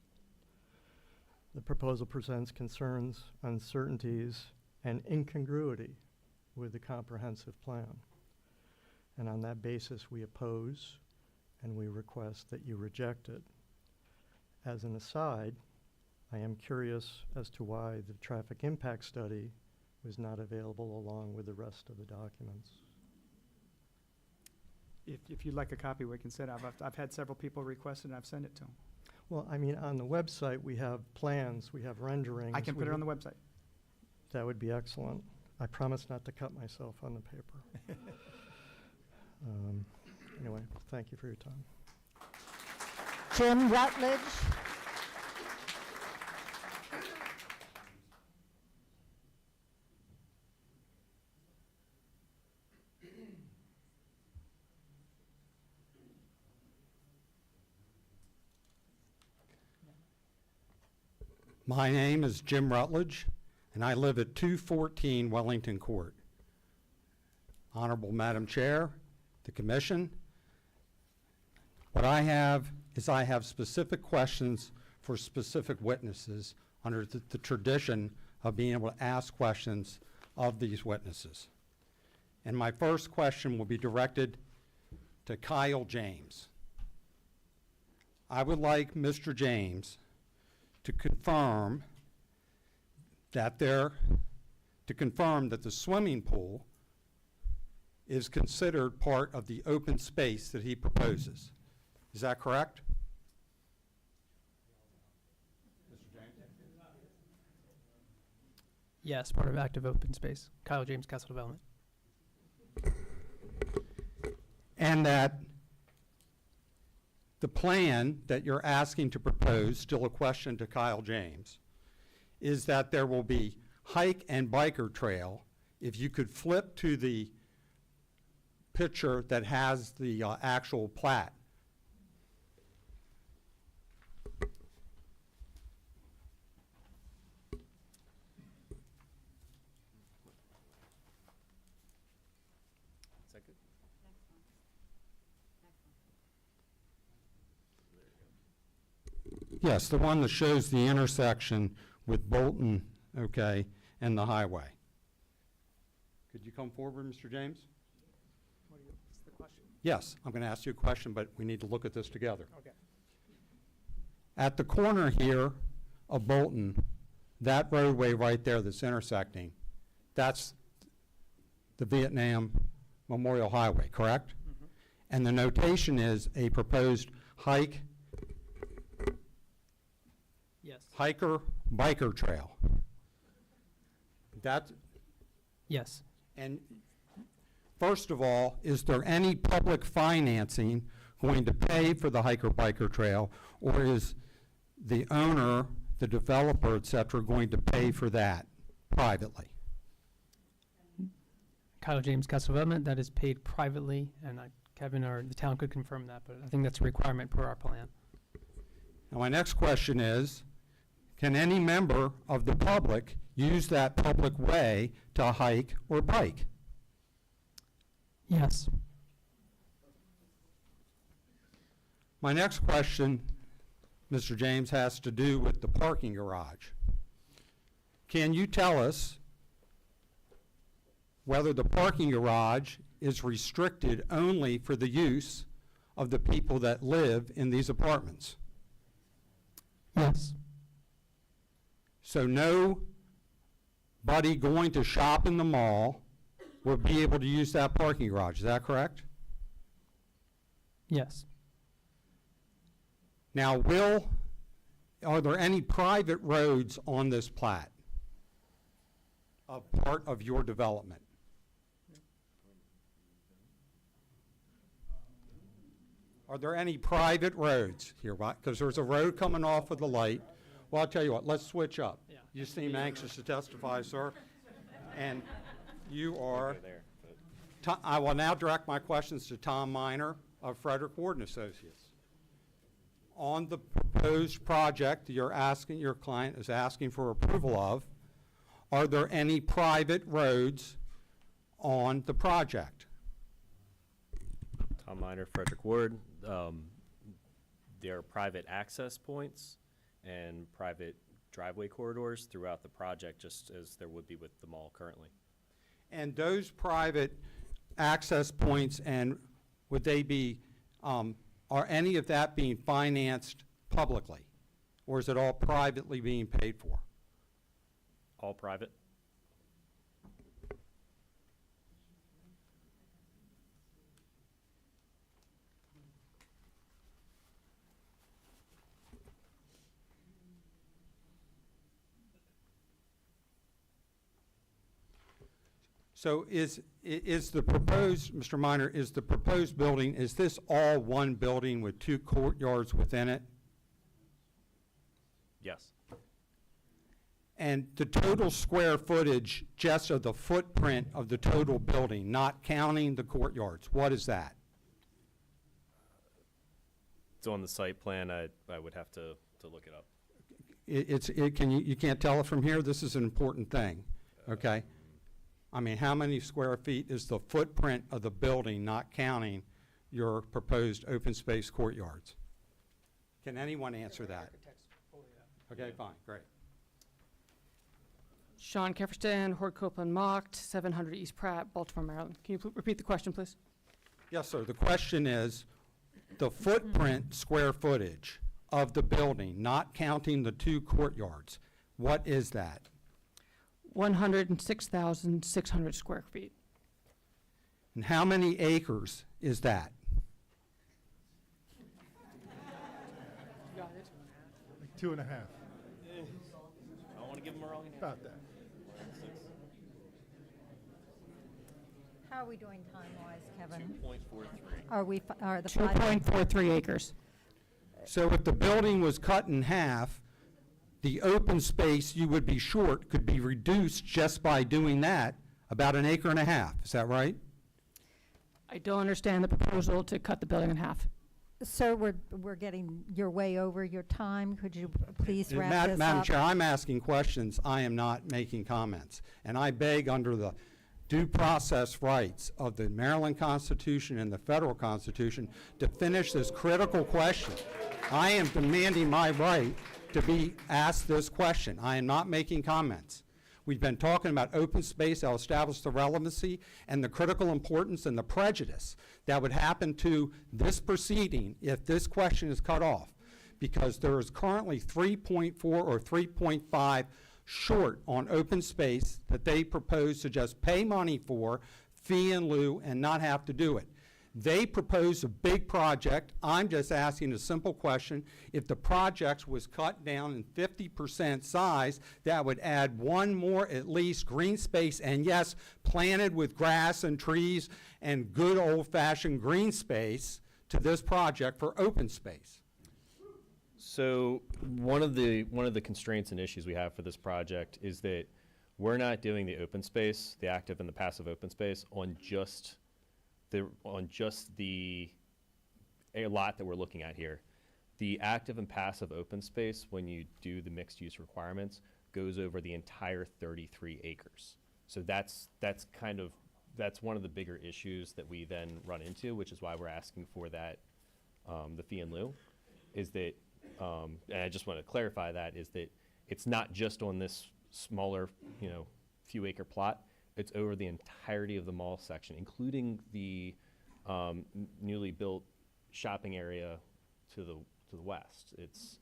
The proposal presents concerns, uncertainties, and incongruity with the comprehensive plan. And on that basis, we oppose and we request that you reject it. As an aside, I am curious as to why the traffic impact study was not available along with the rest of the documents. if you'd like a copy, we can send it. I've had several people request it, and I've sent it to them. Well, I mean, on the website, we have plans, we have renderings. I can put it on the website. That would be excellent. I promise not to cut myself on the paper. Anyway, thank you for your time. Jim Rutledge. My name is Jim Rutledge, and I live at 214 Wellington Court. Honorable Madam Chair, the Commission, what I have is I have specific questions for specific witnesses under the tradition of being able to ask questions of these witnesses. And my first question will be directed to Kyle James. I would like Mr. James to confirm that the swimming pool is considered part of the open space that he proposes. Is that correct? Yes, part of active open space. Kyle James, Castle Development. And that the plan that you're asking to propose, still a question to Kyle James, is that there will be hike and biker trail. If you could flip to the picture that has the actual plat. Is that good? Yes, the one that shows the intersection with Bolton, okay, and the highway. Could you come forward, Mr. James? What's the question? Yes, I'm going to ask you a question, but we need to look at this together. Okay. At the corner here of Bolton, that roadway right there that's intersecting, that's the Vietnam Memorial Highway, correct? Mm-hmm. And the notation is a proposed Yes. hiker-biker trail. That, Yes. and first of all, is there any public financing going to pay for the hiker-biker trail, or is the owner, the developer, et cetera, going to pay for that privately? Kyle James, Castle Development, that is paid privately, and Kevin or the town could confirm that, but I think that's a requirement per our plan. Now, my next question is, can any member of the public use that public way to hike or bike? Yes. My next question, Mr. James, has to do with the parking garage. Can you tell us whether the parking garage is restricted only for the use of the people that live in these apartments? Yes. So nobody going to shop in the mall will be able to use that parking garage, is that correct? Yes. Now, are there any private roads on this plat of part of your development? Are there any private roads here? Because there's a road coming off of the light. Well, I'll tell you what, let's switch up. Yeah. You seem anxious to testify, sir. And you are, I will now direct my questions to Tom Miner of Frederick Ward & Associates. On the proposed project your client is asking for approval of, are there any private roads on the project? Tom Miner, Frederick Ward. There are private access points and private driveway corridors throughout the project, just as there would be with the mall currently. And those private access points, and would they be, are any of that being financed publicly? Or is it all privately being paid for? All private. So is the proposed, Mr. Miner, is the proposed building, is this all one building with two courtyards within it? Yes. And the total square footage, just of the footprint of the total building, not counting the courtyards, what is that? It's on the site plan. I would have to look it up. you can't tell it from here? This is an important thing, okay? I mean, how many square feet is the footprint of the building, not counting your proposed open space courtyards? Can anyone answer that? Okay, fine, great. Sean Kefferston, Hort Copeland Mocked, 700 East Pratt, Baltimore, Maryland. Can you repeat the question, please? Yes, sir. The question is, the footprint square footage of the building, not counting the 2 courtyards, what is that? 106,600 square feet. And how many acres is that? Like 2.5. I don't want to give them a wrong answer. About that. How are we doing time-wise, Kevin? 2.43. Are the 5? 2.43 acres. So if the building was cut in half, the open space you would be short could be reduced just by doing that, about 1.5 acres. Is that right? I don't understand the proposal to cut the building in half. Sir, we're you're way over your time. Could you please wrap this up? Madam Chair, I'm asking questions. I am not making comments. And I beg under the due process rights of the Maryland Constitution and the federal Constitution to finish this critical question. I am demanding my right to be asked this question. I am not making comments. We've been talking about open space. I'll establish the relevancy and the critical importance and the prejudice that would happen to this proceeding if this question is cut off, because there is currently 3.4 or 3.5 short on open space that they propose to just pay money for, fee in lieu, and not have to do it. They propose a big project. I'm just asking a simple question. If the project was cut down in 50% size, that would add one more at least green space, and yes, planted with grass and trees and good old-fashioned green space to this project for open space. So one of the constraints and issues we have for this project is that we're not doing the open space, the active and the passive open space, on just the lot that we're looking at here. The active and passive open space, when you do the mixed use requirements, goes over the entire 33 acres. So that's one of the bigger issues that we then run into, which is why we're asking for that, the fee in lieu, is that, and I just want to clarify that, is that it's not just on this smaller, few acre plot. It's over the entirety of the mall section, including the newly built shopping area to the west. It's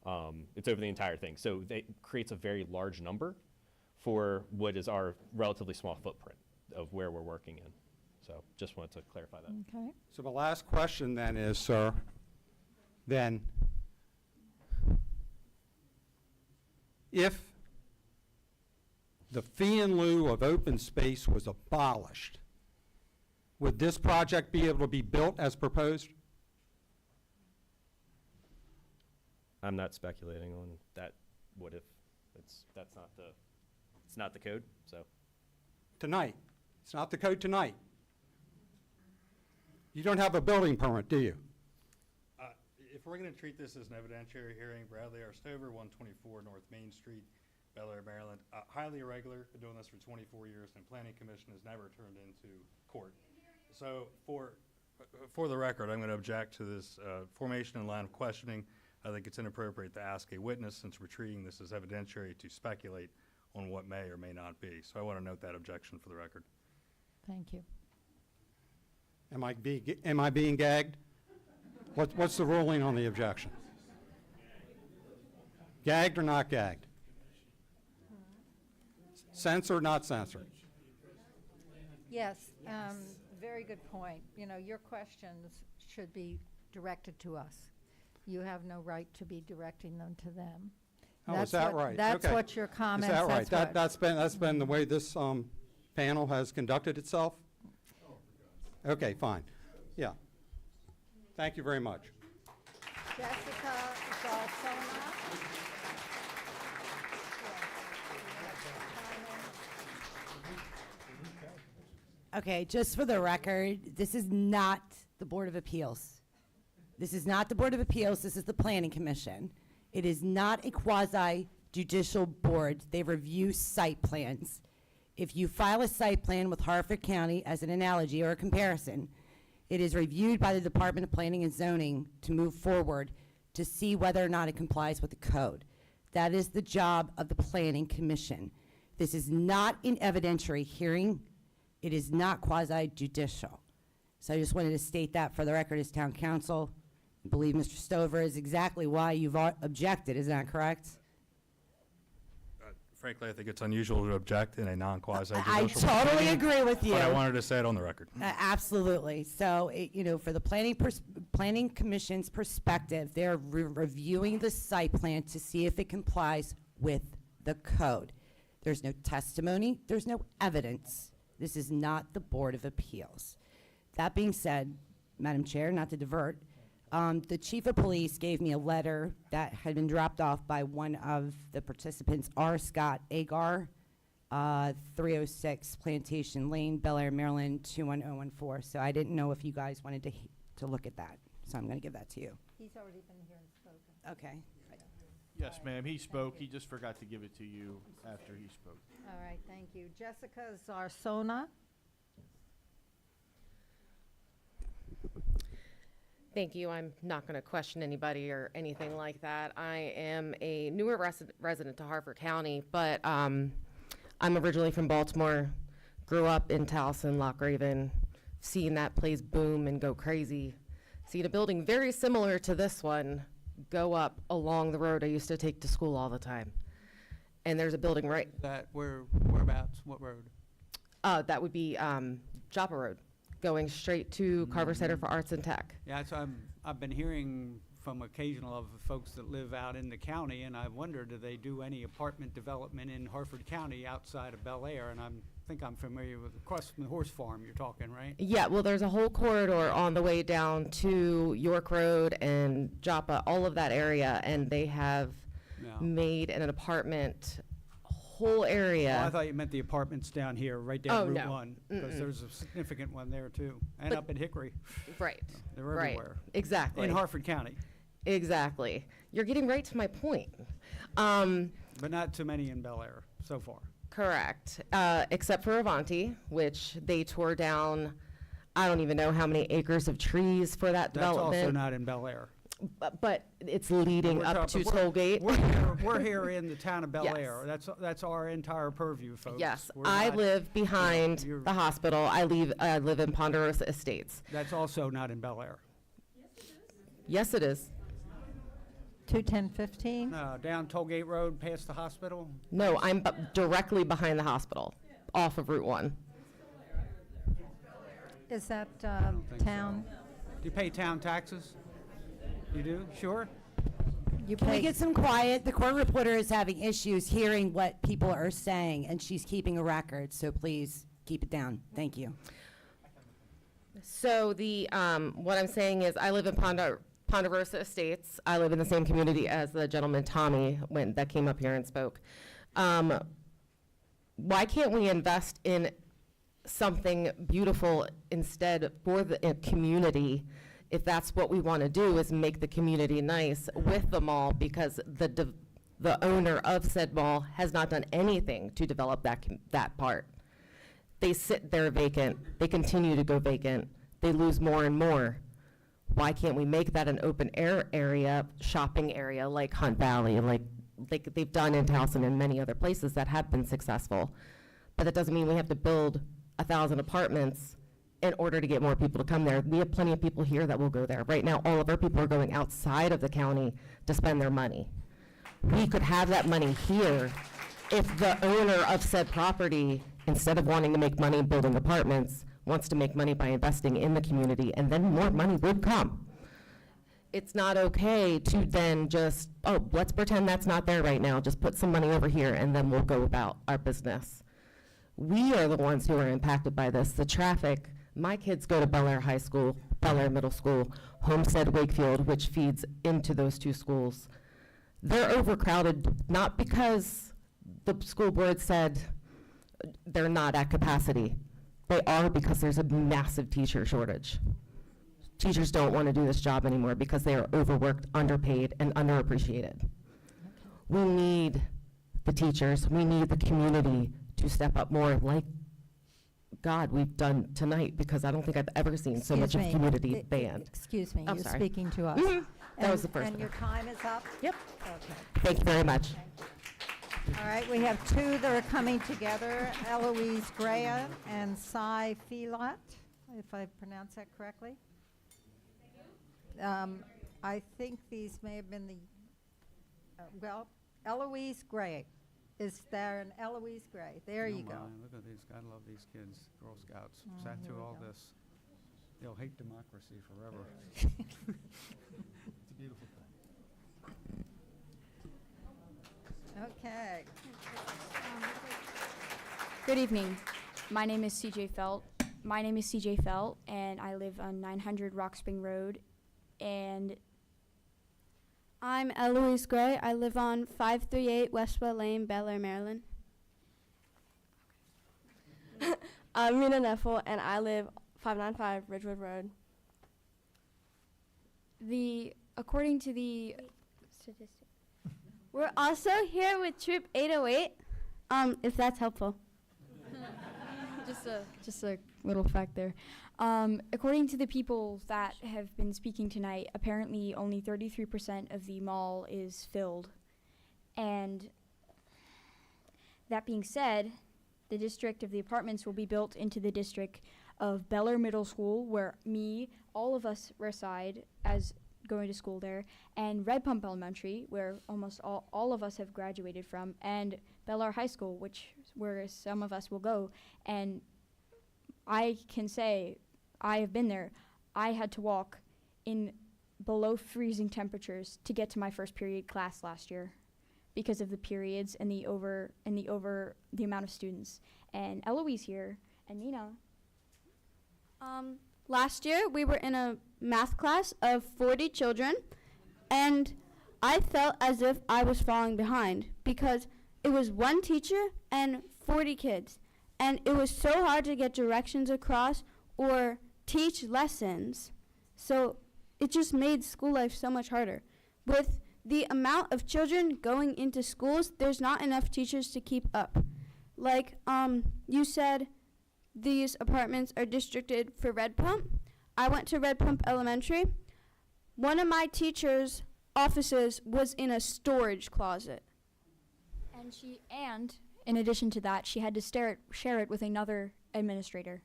over the entire thing. So it creates a very large number for what is our relatively small footprint of where we're working in. So just wanted to clarify that. Okay. So the last question then is, sir, then if the fee in lieu of open space was abolished, would this project be able to be built as proposed? I'm not speculating on that. What if it's not the code? So Tonight. It's not the code tonight. You don't have a building permit, do you? If we're going to treat this as an evidentiary hearing, Bradley R. Stover, 124 North Main Street, Bel Air, Maryland. Highly irregular, been doing this for 24 years, and Planning Commission has never turned into court. So for the record, I'm going to object to this formation and line of questioning. I think it's inappropriate to ask a witness, since we're treating this as evidentiary, to speculate on what may or may not be. So I want to note that objection for the record. Thank you. Am I being gagged? What's the ruling on the objection? Gagged or not gagged? Censored, not censored? Yes, very good point. Your questions should be directed to us. You have no right to be directing them to them. Oh, is that right? That's Okay. what your comments. Is that right? That's That's been the way this panel has conducted itself? Okay, fine. Yeah. Thank you very much. Jessica Balsona. Okay, just for the record, this is not the Board of Appeals. This is not the Board of Appeals, this is the Planning Commission. It is not a quasi-judicial board. They review site plans. If you file a site plan with Harford County, as an analogy or a comparison, it is reviewed by the Department of Planning and Zoning to move forward to see whether or not it complies with the code. That is the job of the Planning Commission. This is not an evidentiary hearing. It is not quasi-judicial. So I just wanted to state that for the record as town council. I believe Mr. Stover is exactly why you've objected, is that correct? Frankly, I think it's unusual to object in a non-quasi-judicial I totally proceeding, agree with you. But I wanted to say it on the record. Absolutely. So, for the Planning Commission's perspective, they're reviewing the site plan to see if it complies with the code. There's no testimony. There's no evidence. This is not the Board of Appeals. That being said, Madam Chair, not to divert, the Chief of Police gave me a letter that had been dropped off by one of the participants, R. Scott Agar, 306 Plantation Lane, Bel Air, Maryland, 21014. So I didn't know if you guys wanted to look at that. So I'm going to give that to you. He's already been here and spoken. Okay. Yes, ma'am, he spoke. He just forgot to give it to you after he spoke. All right, thank you. Jessica Zarsona. Thank you. I'm not going to question anybody or anything like that. I am a newer resident to Harford County, but I'm originally from Baltimore, grew up in Towson, Loch Raven, seen that place boom and go crazy, seen a building very similar to this one go up along the road I used to take to school all the time. And there's a building right. Whereabouts? What road? That would be Joppa Road, going straight to Carver Center for Arts and Tech. Yeah, so I've been hearing from occasional of folks that live out in the county, and I wonder, do they do any apartment development in Harford County outside of Bel Air? And I think I'm familiar with across from the horse farm you're talking, right? Yeah, well, there's a whole corridor on the way down to York Road and Joppa, all of that area, and they have made an apartment whole area. Oh, I thought you meant the apartments down here, right down Route no. 1, because there's a significant one there too, and But- up in Hickory. Right. They're Right. everywhere. Exactly. In Harford County, Exactly. You're getting right to my point. but not too many in Bel Air so far. Correct. Except for Avanti, which they tore down, I don't even know how many acres of trees for that That's also development. not in Bel Air. But it's leading We're up to talking- we're- Tollgate. We're here in the town of Bel Yes. Air. That's our entire purview, folks. Yes, We're I not- live behind you're- the hospital. I live in Ponderosa Estates. That's also not in Bel Air. Yes, it is. 21015. Down Tollgate Road past the hospital. No, I'm directly behind the hospital, off of Route 1. Is that think so. town? Do you pay town taxes? You do? Sure? Can we get some quiet? The court reporter is having issues hearing what people are saying, and she's keeping a record, so please keep it down. Thank you. So what I'm saying is I live in Ponderosa Estates. I live in the same community as the gentleman, Tommy, that came up here and spoke. Why can't we invest in something beautiful instead for the community? If that's what we want to do, is make the community nice with the mall, because the owner of said mall has not done anything to develop that part. They sit there vacant. They continue to go vacant. They lose more and more. Why can't we make that an open air area, shopping area like Hunt Valley, like they've done in Towson and many other places that have been successful? But that doesn't mean we have to build 1,000 apartments in order to get more people to come there. We have plenty of people here that will go there. Right now, all of our people are going outside of the county to spend their money. We could have that money here if the owner of said property, instead of wanting to make money building apartments, wants to make money by investing in the community, and then more money would come. It's not okay to then just, let's pretend that's not there right now, just put some money over here, and then we'll go about our business. We are the ones who are impacted by this. The traffic, my kids go to Bel Air High School, Bel Air Middle School, Homestead Wakefield, which feeds into those two schools. They're overcrowded, not because the school board said they're not at capacity. They are, because there's a massive teacher shortage. Teachers don't want to do this job anymore because they are overworked, underpaid, and underappreciated. we need the teachers, we need the community to step up more, like God, we've done tonight, because I don't think I've ever seen so much of Excuse me. community band. Excuse me, I'm you're sorry. speaking to us. Mhm. That was And- the first And one. your time is up? Yep. Okay. Thank you very much. All right, we have two that are coming together, Eloise Grea and Cy Filat, if I pronounce that correctly. I think these may have been the, well, Eloise Gray. Is there an Eloise Gray? There you go. Look at these, I love these kids, Girl Scouts, Oh, sat here through we all go. this. They'll hate democracy forever. It's a beautiful thing. Okay. Good evening. My name is CJ Felt. And I live on 900 Rock Spring Road. And I'm Eloise Gray. I live on 538 Westwell Lane, Bel Air, Maryland. I'm Mina Neffel, and I live 595 Ridgewood Road. According to the Statistic. We're also here with Troop 808, if that's helpful. just a little fact there. According to the people that have been speaking tonight, apparently only 33% of the mall is filled. And that being said, the district of the apartments will be built into the district of Bel Air Middle School, where all of us reside as going to school there, and Red Pump Elementary, where almost all of us have graduated from, and Bel Air High School, where some of us will go. And I can say, I have been there. I had to walk in below freezing temperatures to get to my first period class last year because of the periods and the amount of students. And Eloise here, and Mina. Last year, we were in a math class of 40 children, and I felt as if I was falling behind because it was one teacher and 40 kids. And it was so hard to get directions across or teach lessons. So it just made school life so much harder. With the amount of children going into schools, there's not enough teachers to keep up. Like you said, these apartments are districted for Red Pump. I went to Red Pump Elementary. One of my teacher's offices was in a storage closet. And in addition to that, she had to share it with another administrator.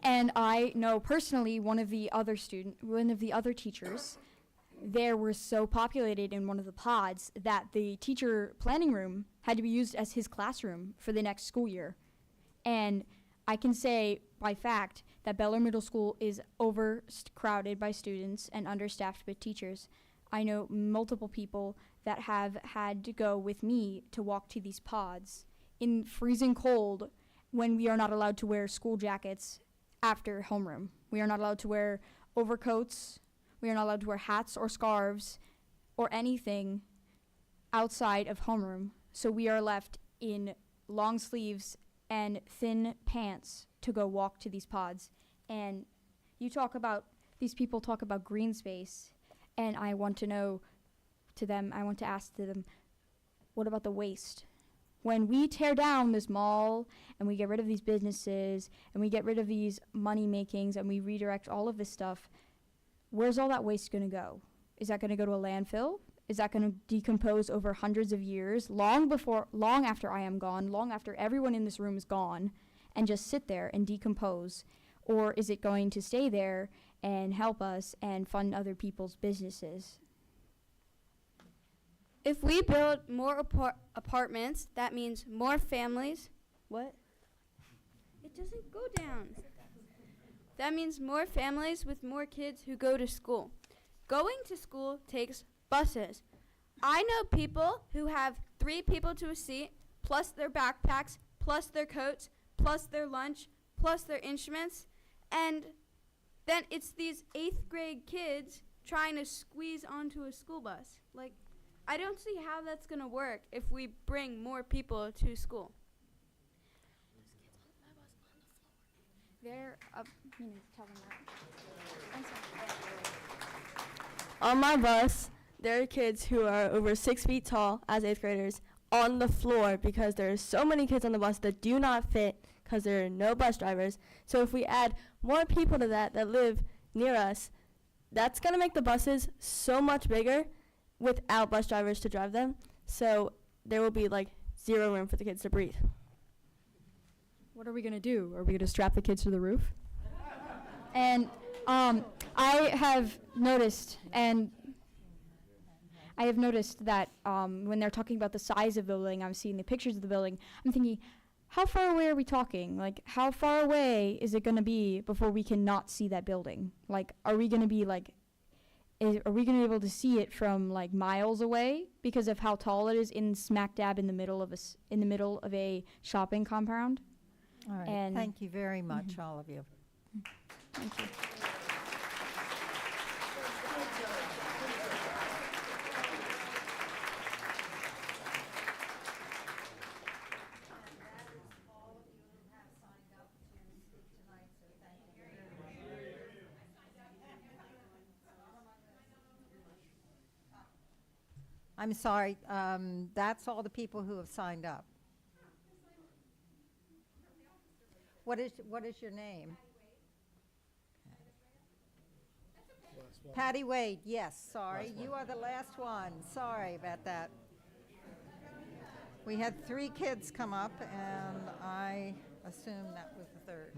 And I know personally one of the other teachers, there were so populated in one of the pods that the teacher planning room had to be used as his classroom for the next school year. And I can say by fact that Bel Air Middle School is overcrowded by students and understaffed with teachers. I know multiple people that have had to go with me to walk to these pods in freezing cold when we are not allowed to wear school jackets after homeroom. We are not allowed to wear overcoats. We are not allowed to wear hats or scarves or anything outside of homeroom. So we are left in long sleeves and thin pants to go walk to these pods. And these people talk about green space, and I want to ask them, what about the waste? When we tear down this mall and we get rid of these businesses and we get rid of these money makings and we redirect all of this stuff, where's all that waste going to go? Is that going to go to a landfill? Is that going to decompose over hundreds of years, long after I am gone, long after everyone in this room is gone, and just sit there and decompose? Or is it going to stay there and help us and fund other people's businesses? If we build more apartments, that means more families. What? It doesn't go down. That means more families with more kids who go to school. Going to school takes buses. I know people who have 3 people to a seat, plus their backpacks, plus their coats, plus their lunch, plus their instruments, and then it's these 8th grade kids trying to squeeze onto a school bus. Like, I don't see how that's going to work if we bring more people to school. Tell them that. On my bus, there are kids who are over 6 feet tall as 8th graders on the floor because there are so many kids on the bus that do not fit because there are no bus drivers. So if we add more people to that live near us, that's going to make the buses so much bigger without bus drivers to drive them. So there will be like zero room for the kids to breathe. What are we gonna do? Are we gonna strap the kids to the roof? And I have noticed that when they're talking about the size of the building, I'm seeing the pictures of the building, I'm thinking, how far away are we talking? Like, how far away is it gonna be before we cannot see that building? Like, are we gonna be be able to see it from like miles away because of how tall it is in smack dab in the middle of a shopping compound? All right, And thank you very much, all of you. Thank you. I'm sorry, that's all the people who have signed up. What is your name? Patty Wade, yes, sorry. You are the last one. Sorry about that. We had 3 kids come up, and I assume that was the third.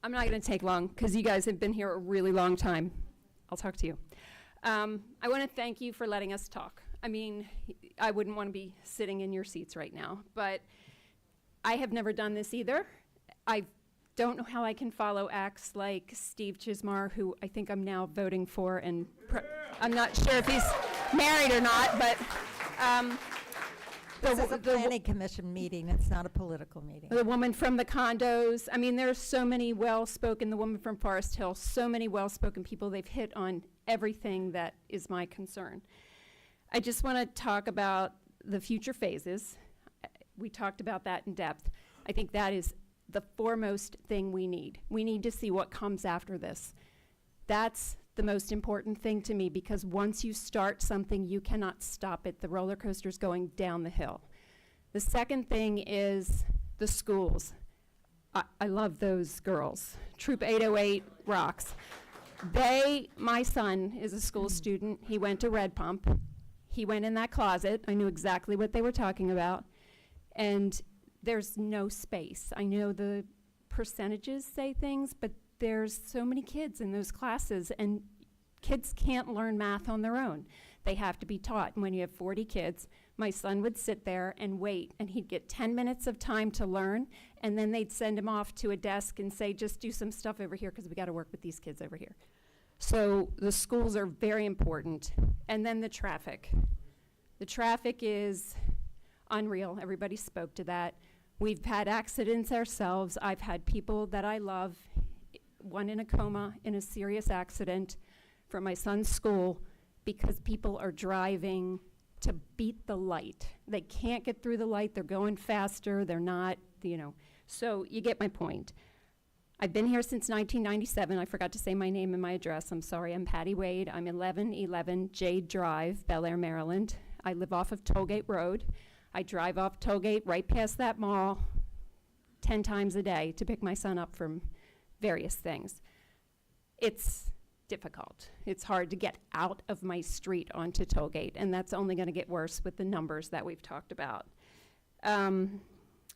I'm not going to take long because you guys have been here a really long time. I'll talk to you. I want to thank you for letting us talk. I mean, I wouldn't want to be sitting in your seats right now, but I have never done this either. I don't know how I can follow acts like Steve Chismar, who I think I'm now voting for, and I'm not sure if he's married or not, but This is a planning commission meeting, it's not a political meeting. the woman from the condos. I mean, there's so many well-spoken, the woman from Forest Hill, so many well-spoken people. They've hit on everything that is my concern. I just want to talk about the future phases. We talked about that in depth. I think that is the foremost thing we need. We need to see what comes after this. That's the most important thing to me, because once you start something, you cannot stop it. The roller coaster's going down the hill. The second thing is the schools. I love those girls. Troop 808 rocks. My son is a school student. He went to Red Pump. He went in that closet. I knew exactly what they were talking about. And there's no space. I know the percentages say things, but there's so many kids in those classes, and kids can't learn math on their own. They have to be taught. And when you have 40 kids, my son would sit there and wait, and he'd get 10 minutes of time to learn, and then they'd send him off to a desk and say, just do some stuff over here because we got to work with these kids over here. So the schools are very important. And then the traffic. The traffic is unreal. Everybody spoke to that. We've had accidents ourselves. I've had people that I love, one in a coma in a serious accident from my son's school, because people are driving to beat the light. They can't get through the light. They're going faster. They're not, So you get my point. I've been here since 1997. I forgot to say my name and my address. I'm sorry. I'm Patty Wade. I'm 1111 Jade Drive, Bel Air, Maryland. I live off of Tollgate Road. I drive off Tollgate right past that mall 10 times a day to pick my son up from various things. It's difficult. It's hard to get out of my street onto Tollgate, and that's only going to get worse with the numbers that we've talked about.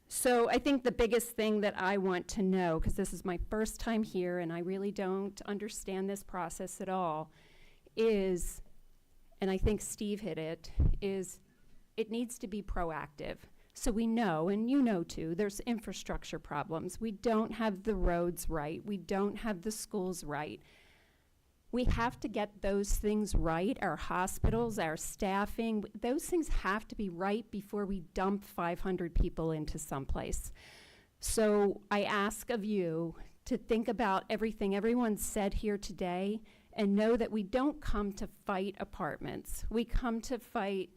So I think the biggest thing that I want to know, because this is my first time here and I really don't understand this process at all, is, and I think Steve hit it, is it needs to be proactive. So we know, and you know too, there's infrastructure problems. We don't have the roads right. We don't have the schools right. We have to get those things right, our hospitals, our staffing. Those things have to be right before we dump 500 people into someplace. So I ask of you to think about everything everyone said here today and know that we don't come to fight apartments. We come to fight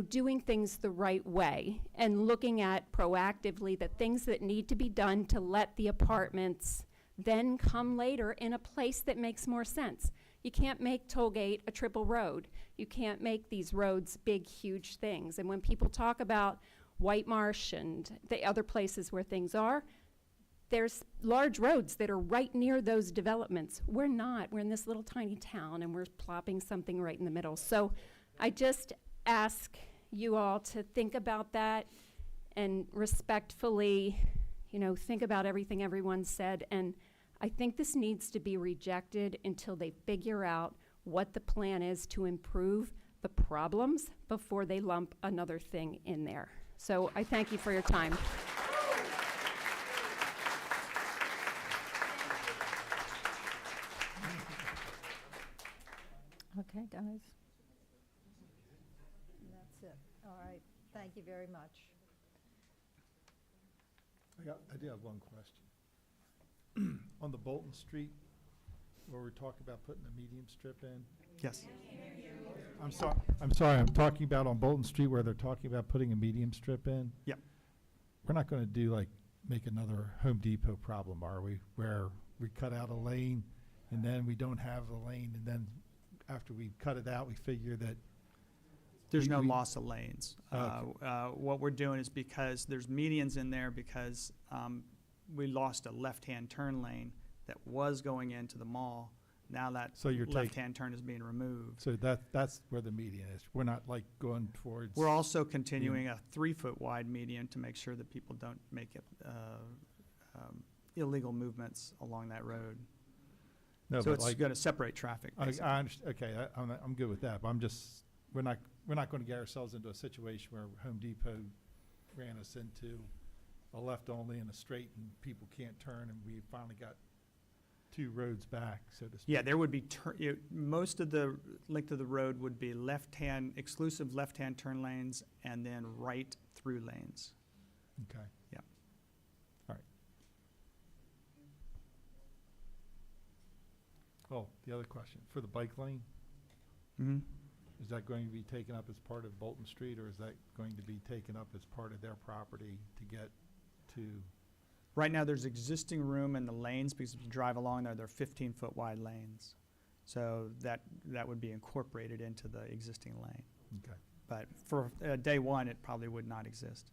doing things the right way and looking at proactively the things that need to be done to let the apartments then come later in a place that makes more sense. You can't make Tollgate a triple road. You can't make these roads big, huge things. And when people talk about White Marsh and the other places where things are, there's large roads that are right near those developments. We're not. We're in this little tiny town, and we're plopping something right in the middle. So I just ask you all to think about that and respectfully, think about everything everyone said. And I think this needs to be rejected until they figure out what the plan is to improve the problems before they lump another thing in there. So I thank you for your time. Okay, guys. That's it. All right. Thank you very much. I do have one question. On the Bolton Street, where we're talking about putting a medium strip in. Yes. I'm sorry, I'm talking about on Bolton Street where they're talking about putting a medium strip in. Yep. We're not gonna make another Home Depot problem, are we? Where we cut out a lane and then we don't have the lane, and then after we cut it out, we figure that. There's no loss of lanes. What we're doing is, because there's medians in there, because we lost a left-hand turn lane that was going into the mall. Now that So you're left-hand turn is being removed. So that's where the median is. We're not like going towards. We're also continuing a 3-foot wide median to make sure that people don't make it illegal movements along that road. No, So but it's like- going to separate traffic, I basically. understand, okay, I'm good with that, but we're not gonna get ourselves into a situation where Home Depot ran us into a left only and a straight, and people can't turn, and we finally got 2 roads back, so to speak. Yeah, there would be, most of the length of the road would be exclusive left-hand turn lanes, and then right through lanes. Okay. Yeah. All right. Oh, the other question, for the bike lane, Mm-hmm. is that going to be taken up as part of Bolton Street, or is that going to be taken up as part of their property to get to? Right now, there's existing room in the lanes, because if you drive along there, they're 15-foot wide lanes. So that would be incorporated into the existing lane. Okay. But for day one, it probably would not exist.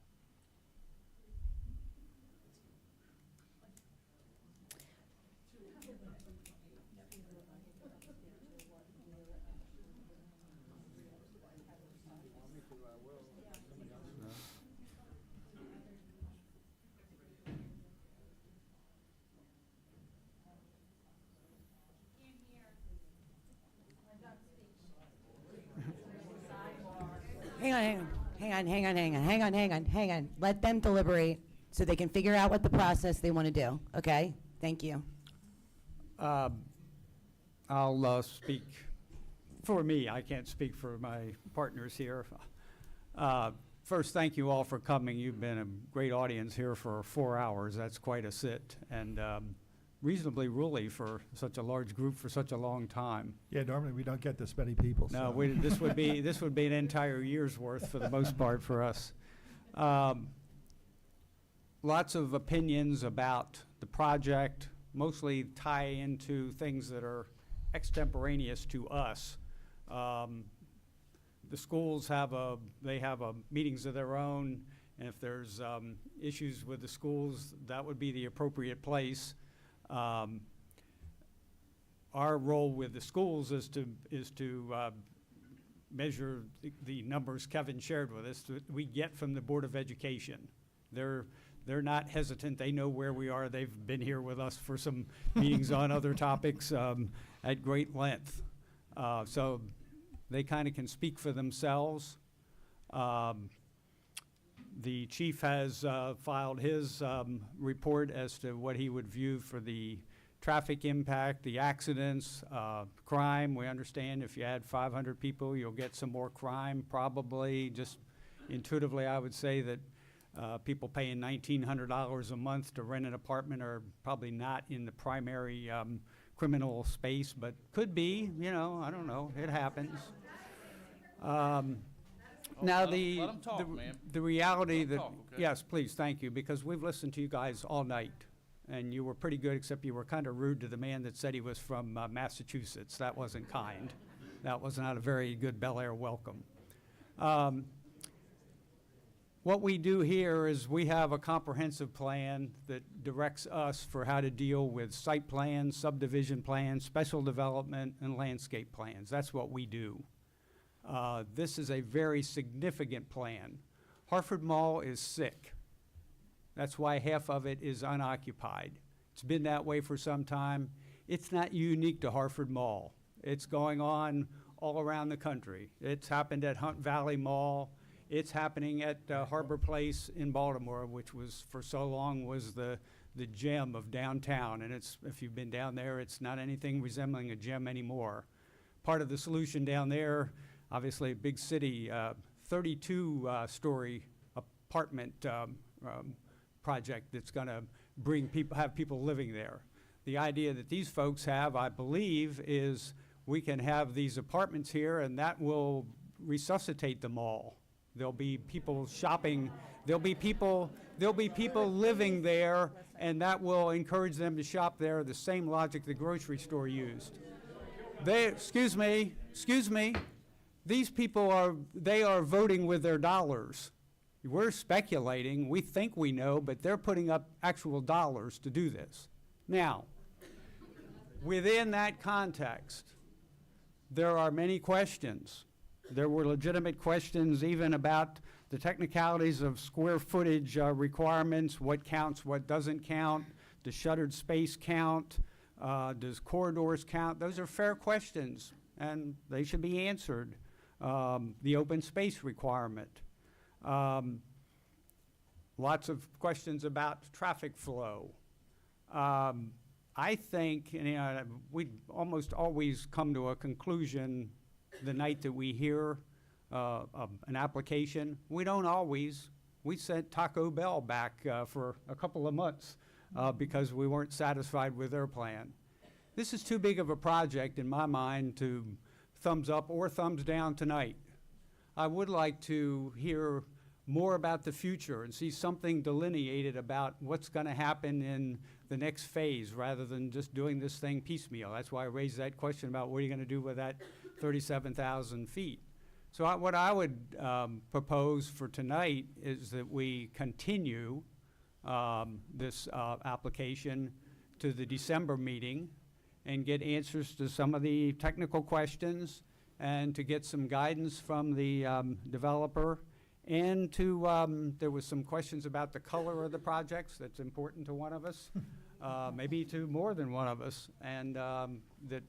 Hang on. Let them deliberate so they can figure out what the process they want to do, okay? Thank you. I'll speak for me. I can't speak for my partners here. First, thank you all for coming. You've been a great audience here for 4 hours. That's quite a sit, and reasonably ruly for such a large group for such a long time. Yeah, normally we don't get this many people. No, so. this would be an entire year's worth for the most part for us. Lots of opinions about the project, mostly tie into things that are extemporaneous to us. The schools have meetings of their own, and if there's issues with the schools, that would be the appropriate place. Our role with the schools is to measure the numbers Kevin shared with us that we get from the Board of Education. They're not hesitant. They know where we are. They've been here with us for some meetings on other topics at great length. So they kind of can speak for themselves. The chief has filed his report as to what he would view for the traffic impact, the accidents, crime. We understand if you add 500 people, you'll get some more crime, probably. Just intuitively, I would say that people paying $1,900 a month to rent an apartment are probably not in the primary criminal space, but could be, I don't know, it happens. Now, let 'em talk, the, man. the reality Let 'em that, talk, okay? yes, please, thank you, because we've listened to you guys all night, and you were pretty good, except you were kind of rude to the man that said he was from Massachusetts. That wasn't kind. That was not a very good Bel Air welcome. What we do here is we have a comprehensive plan that directs us for how to deal with site plans, subdivision plans, special development, and landscape plans. That's what we do. This is a very significant plan. Harford Mall is sick. That's why half of it is unoccupied. It's been that way for some time. It's not unique to Harford Mall. It's going on all around the country. It's happened at Hunt Valley Mall. It's happening at Harbor Place in Baltimore, which was for so long was the gem of downtown. And it's, if you've been down there, it's not anything resembling a gem anymore. Part of the solution down there, obviously a big city, 32-story apartment project that's going to bring people, have people living there. The idea that these folks have, I believe, is we can have these apartments here, and that will resuscitate the mall. There'll be people shopping. There'll be people living there, and that will encourage them to shop there. The same logic the grocery store used. Excuse me. These people they are voting with their dollars. We're speculating. We think we know, but they're putting up actual dollars to do this. Now, within that context, there are many questions. There were legitimate questions even about the technicalities of square footage requirements, what counts, what doesn't count, does shuttered space count, does corridors count? Those are fair questions, and they should be answered. The open space requirement. Lots of questions about traffic flow. I think we almost always come to a conclusion the night that we hear an application. We don't always. We sent Taco Bell back for a couple of months because we weren't satisfied with their plan. This is too big of a project in my mind to thumbs up or thumbs down tonight. I would like to hear more about the future and see something delineated about what's going to happen in the next phase rather than just doing this thing piecemeal. That's why I raised that question about what are you going to do with that 37,000 feet. So what I would propose for tonight is that we continue this application to the December meeting and get answers to some of the technical questions and to get some guidance from the developer. And to, there was some questions about the color of the projects that's important to one of us, maybe to more than one of us, and that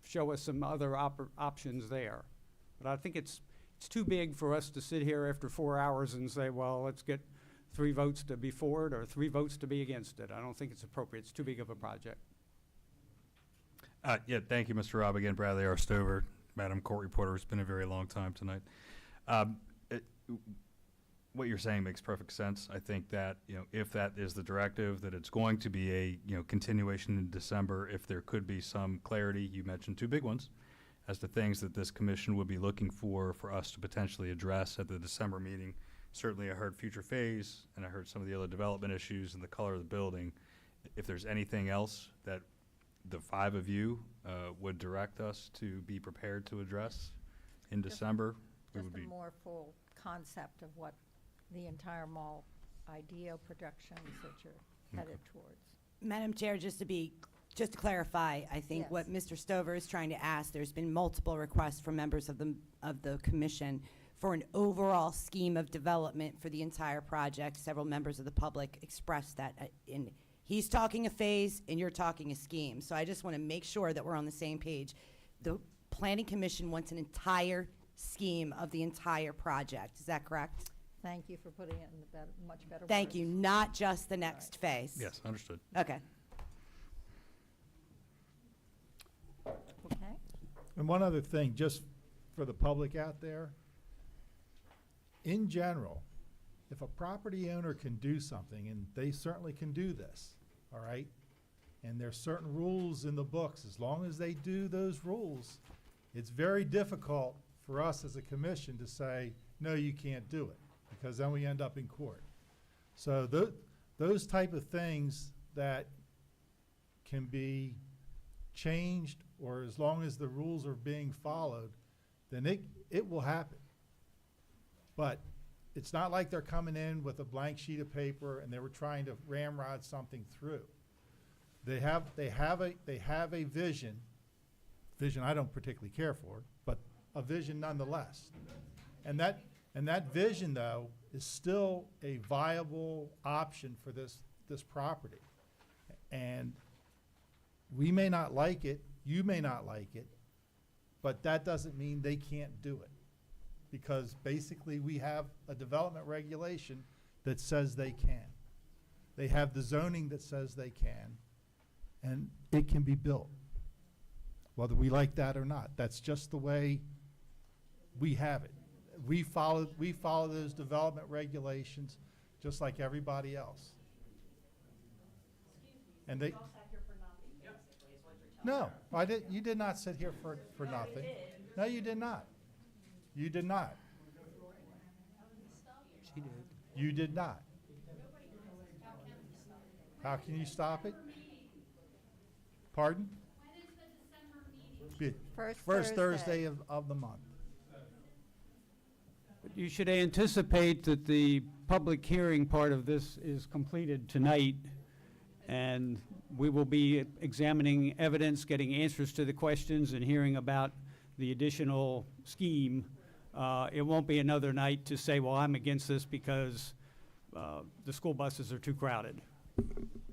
show us some other options there. But I think it's too big for us to sit here after 4 hours and say, well, let's get 3 votes to be for it or 3 votes to be against it. I don't think it's appropriate. It's too big of a project. Yeah, thank you, Mr. Robb. Again, Bradley R. Stover, Madam Court Reporter. It's been a very long time tonight. What you're saying makes perfect sense. I think that, if that is the directive, that it's going to be a, continuation in December. If there could be some clarity, you mentioned 2 big ones, as to things that this commission would be looking for us to potentially address at the December meeting. Certainly I heard future phase, and I heard some of the other development issues and the color of the building. If there's anything else that the 5 of you would direct us to be prepared to address in December, we would Just be. a more full concept of what the entire mall idea productions that you're headed towards. Madam Chair, just to clarify, I think what Mr. Stover is trying to ask, there's been multiple requests from members of the commission for an overall scheme of development for the entire project. Several members of the public expressed that. He's talking a phase and you're talking a scheme. So I just want to make sure that we're on the same page. The Planning Commission wants an entire scheme of the entire project. Is that correct? Thank you for putting it in the much better Thank words. you. Not just the next phase. Yes, understood. Okay. Okay. And one other thing, just for the public out there, in general, if a property owner can do something, and they certainly can do this, all right, and there's certain rules in the books, as long as they do those rules, it's very difficult for us as a commission to say, no, you can't do it, because then we end up in court. So those type of things that can be changed, or as long as the rules are being followed, then it will happen. But it's not like they're coming in with a blank sheet of paper and they were trying to ramrod something through. They have a vision I don't particularly care for, but a vision nonetheless. And that vision, though, is still a viable option for this property. And we may not like it, you may not like it, but that doesn't mean they can't do it. Because basically we have a development regulation that says they can. They have the zoning that says they can, and it can be built, whether we like that or not. That's just the way we have it. We follow those development regulations just like everybody else. And they. No, you did not sit here for nothing. No, you did not. You did not. She did. You did not. How can you stop it? Pardon? First Thursday of the month. But you should anticipate that the public hearing part of this is completed tonight, and we will be examining evidence, getting answers to the questions, and hearing about the additional scheme. It won't be another night to say, well, I'm against this because the school buses are too crowded.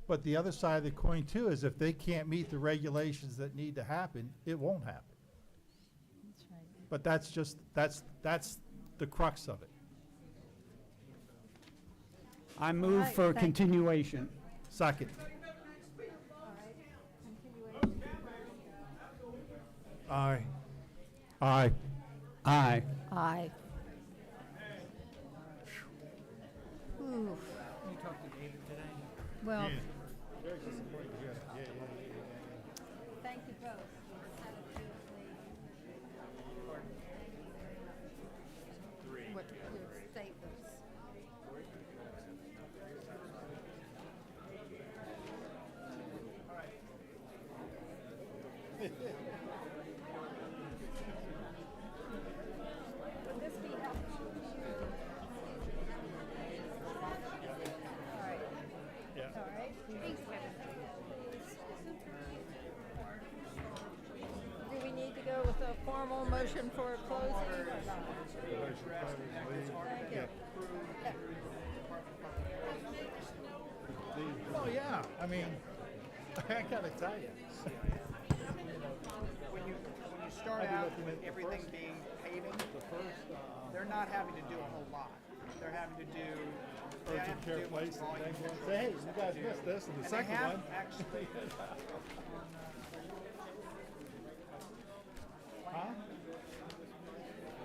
But the other side of the coin, too, is if they can't meet the regulations that need to happen, it won't happen. That's right. But that's the crux of it. I move right, for thank you. continuation. Second. Aye. Aye. Aye. Aye. Ooh. Well, thank you both. What your statements. Would this be helpful? All right. Yeah. All right. Do we need to go with a formal motion for closing or not? Thank you. Oh, yeah, I mean, I gotta tell you. When you start out with everything being paving, they're not having to do a whole lot. They're having to do. Urgent care place and things. Say, hey, you guys missed this in the second one. Actually,